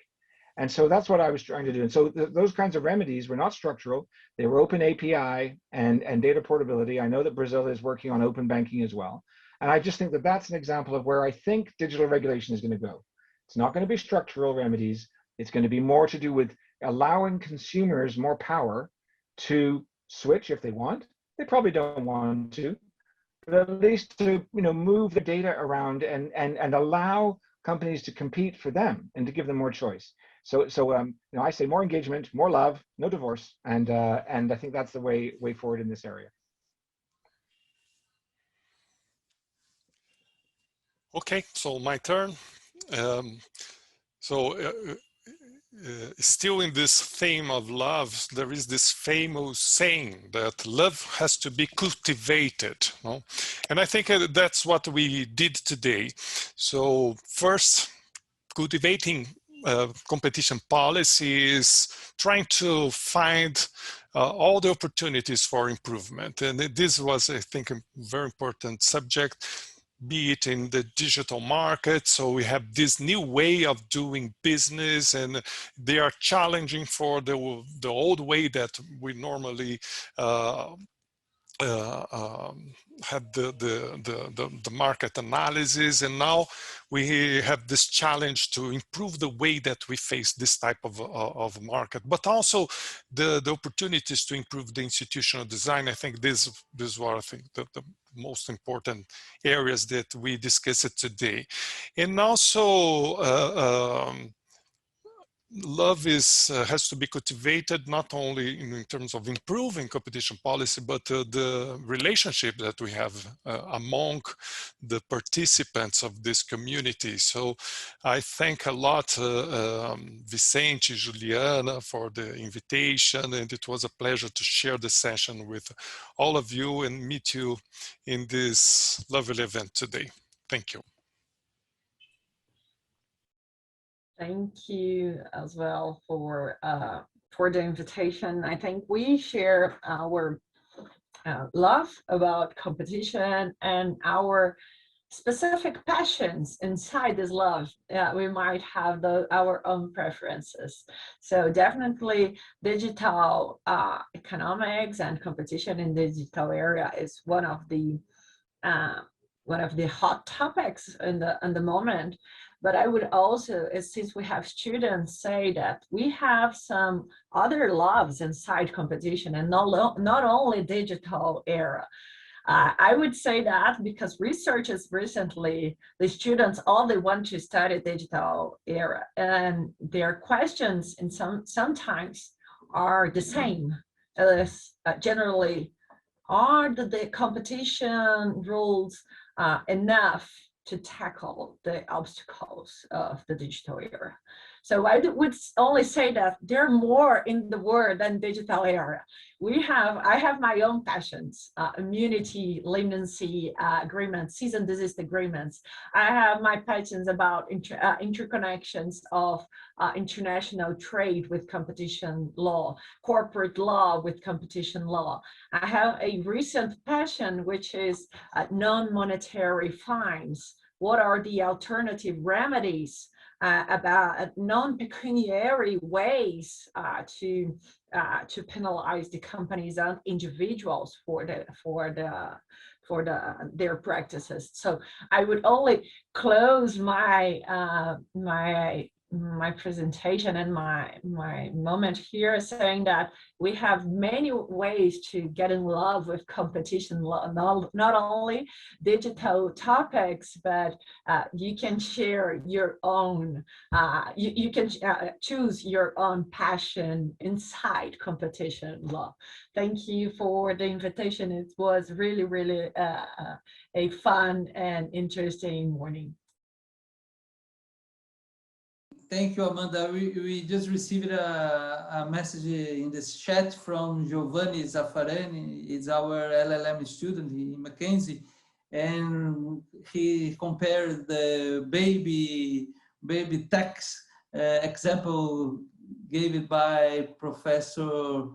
And so that's what I was trying to do. And so those kinds of remedies were not structural. They were open API and data portability. I know that Brazil is working on open banking as well. And I just think that that's an example of where I think digital regulation is going to go. It's not going to be structural remedies. It's going to be more to do with allowing consumers more power to switch if they want. They probably don't want to, but at least to, you know, move the data around and allow companies to compete for them and to give them more choice. So you know, I say more engagement, more love, no divorce, and I think that's the way forward in this area. Okay, so my turn. Still in this theme of love, there is this famous saying that love has to be cultivated, no? And I think that's what we did today. So first, cultivating competition policy is trying to find all the opportunities for improvement. And this was, I think, a very important subject, be it in the digital market. So we have this new way of doing business, and they are challenging for the old way that we normally had the market analysis, and now we have this challenge to improve the way that we face this type of market, but also the opportunities to improve the institutional design. I think this were, I think, the most important areas that we discussed today. And also love has to be cultivated not only in terms of improving competition policy, but the relationship that we have among the participants of this community. So I thank a lot Vicente, Juliana for the invitation, and it was a pleasure to share the session with all of you and meet you in this lovely event today. Thank you. Thank you as well for the invitation. I think we share our love about competition and our specific passions inside this love. We might have our own preferences. So definitely digital economics and competition in the digital area is one of the hot topics in the moment. But I would also, since we have students, say that we have some other loves inside competition, and not only digital era. I would say that because researchers recently, the students, all they want to study digital era, and their questions in sometimes are the same. Generally, are the competition rules enough to tackle the obstacles of the digital era? So I would only say that there are more in the world than digital era. I have my own passions, immunity, leniency agreements, cease and desist agreements. I have my passions about interconnections of international trade with competition law, corporate law with competition law. I have a recent passion, which is non-monetary fines. What are the alternative remedies about non-pecuniary ways to penalize the companies and individuals for their practices? So I would only close my my presentation and my moment here saying that we have many ways to get in love with competition law, not only digital topics, but you can share your own, you can choose your own passion inside competition law. Thank you for the invitation. It was really, really a fun and interesting morning. Thank you, Amanda. We just received a message in this chat from Giovanni Zaffarani. He's our LLM student in Mackenzie, and he compared the baby tax example given by Professor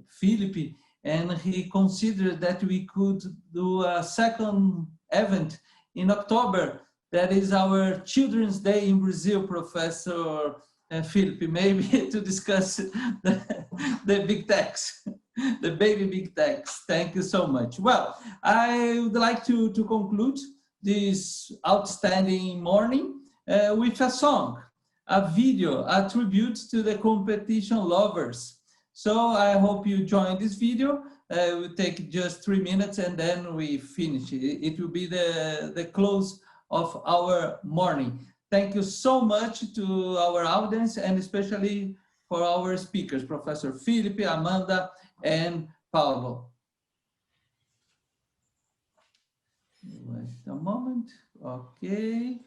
Philip, and he considered that we could do a second event in October. That is our Children's Day in Brazil, Professor Philip, maybe to discuss the big tax, the baby big tax. Thank you so much. Well, I would like to conclude this outstanding morning with a song, a video, a tribute to the competition lovers. So I hope you join this video. It will take just 3 minutes and then we finish. It will be the close of our morning. Thank you so much to our audience and especially for our speakers, Professor Philip, Amanda, and Paulo. Wait a moment, okay.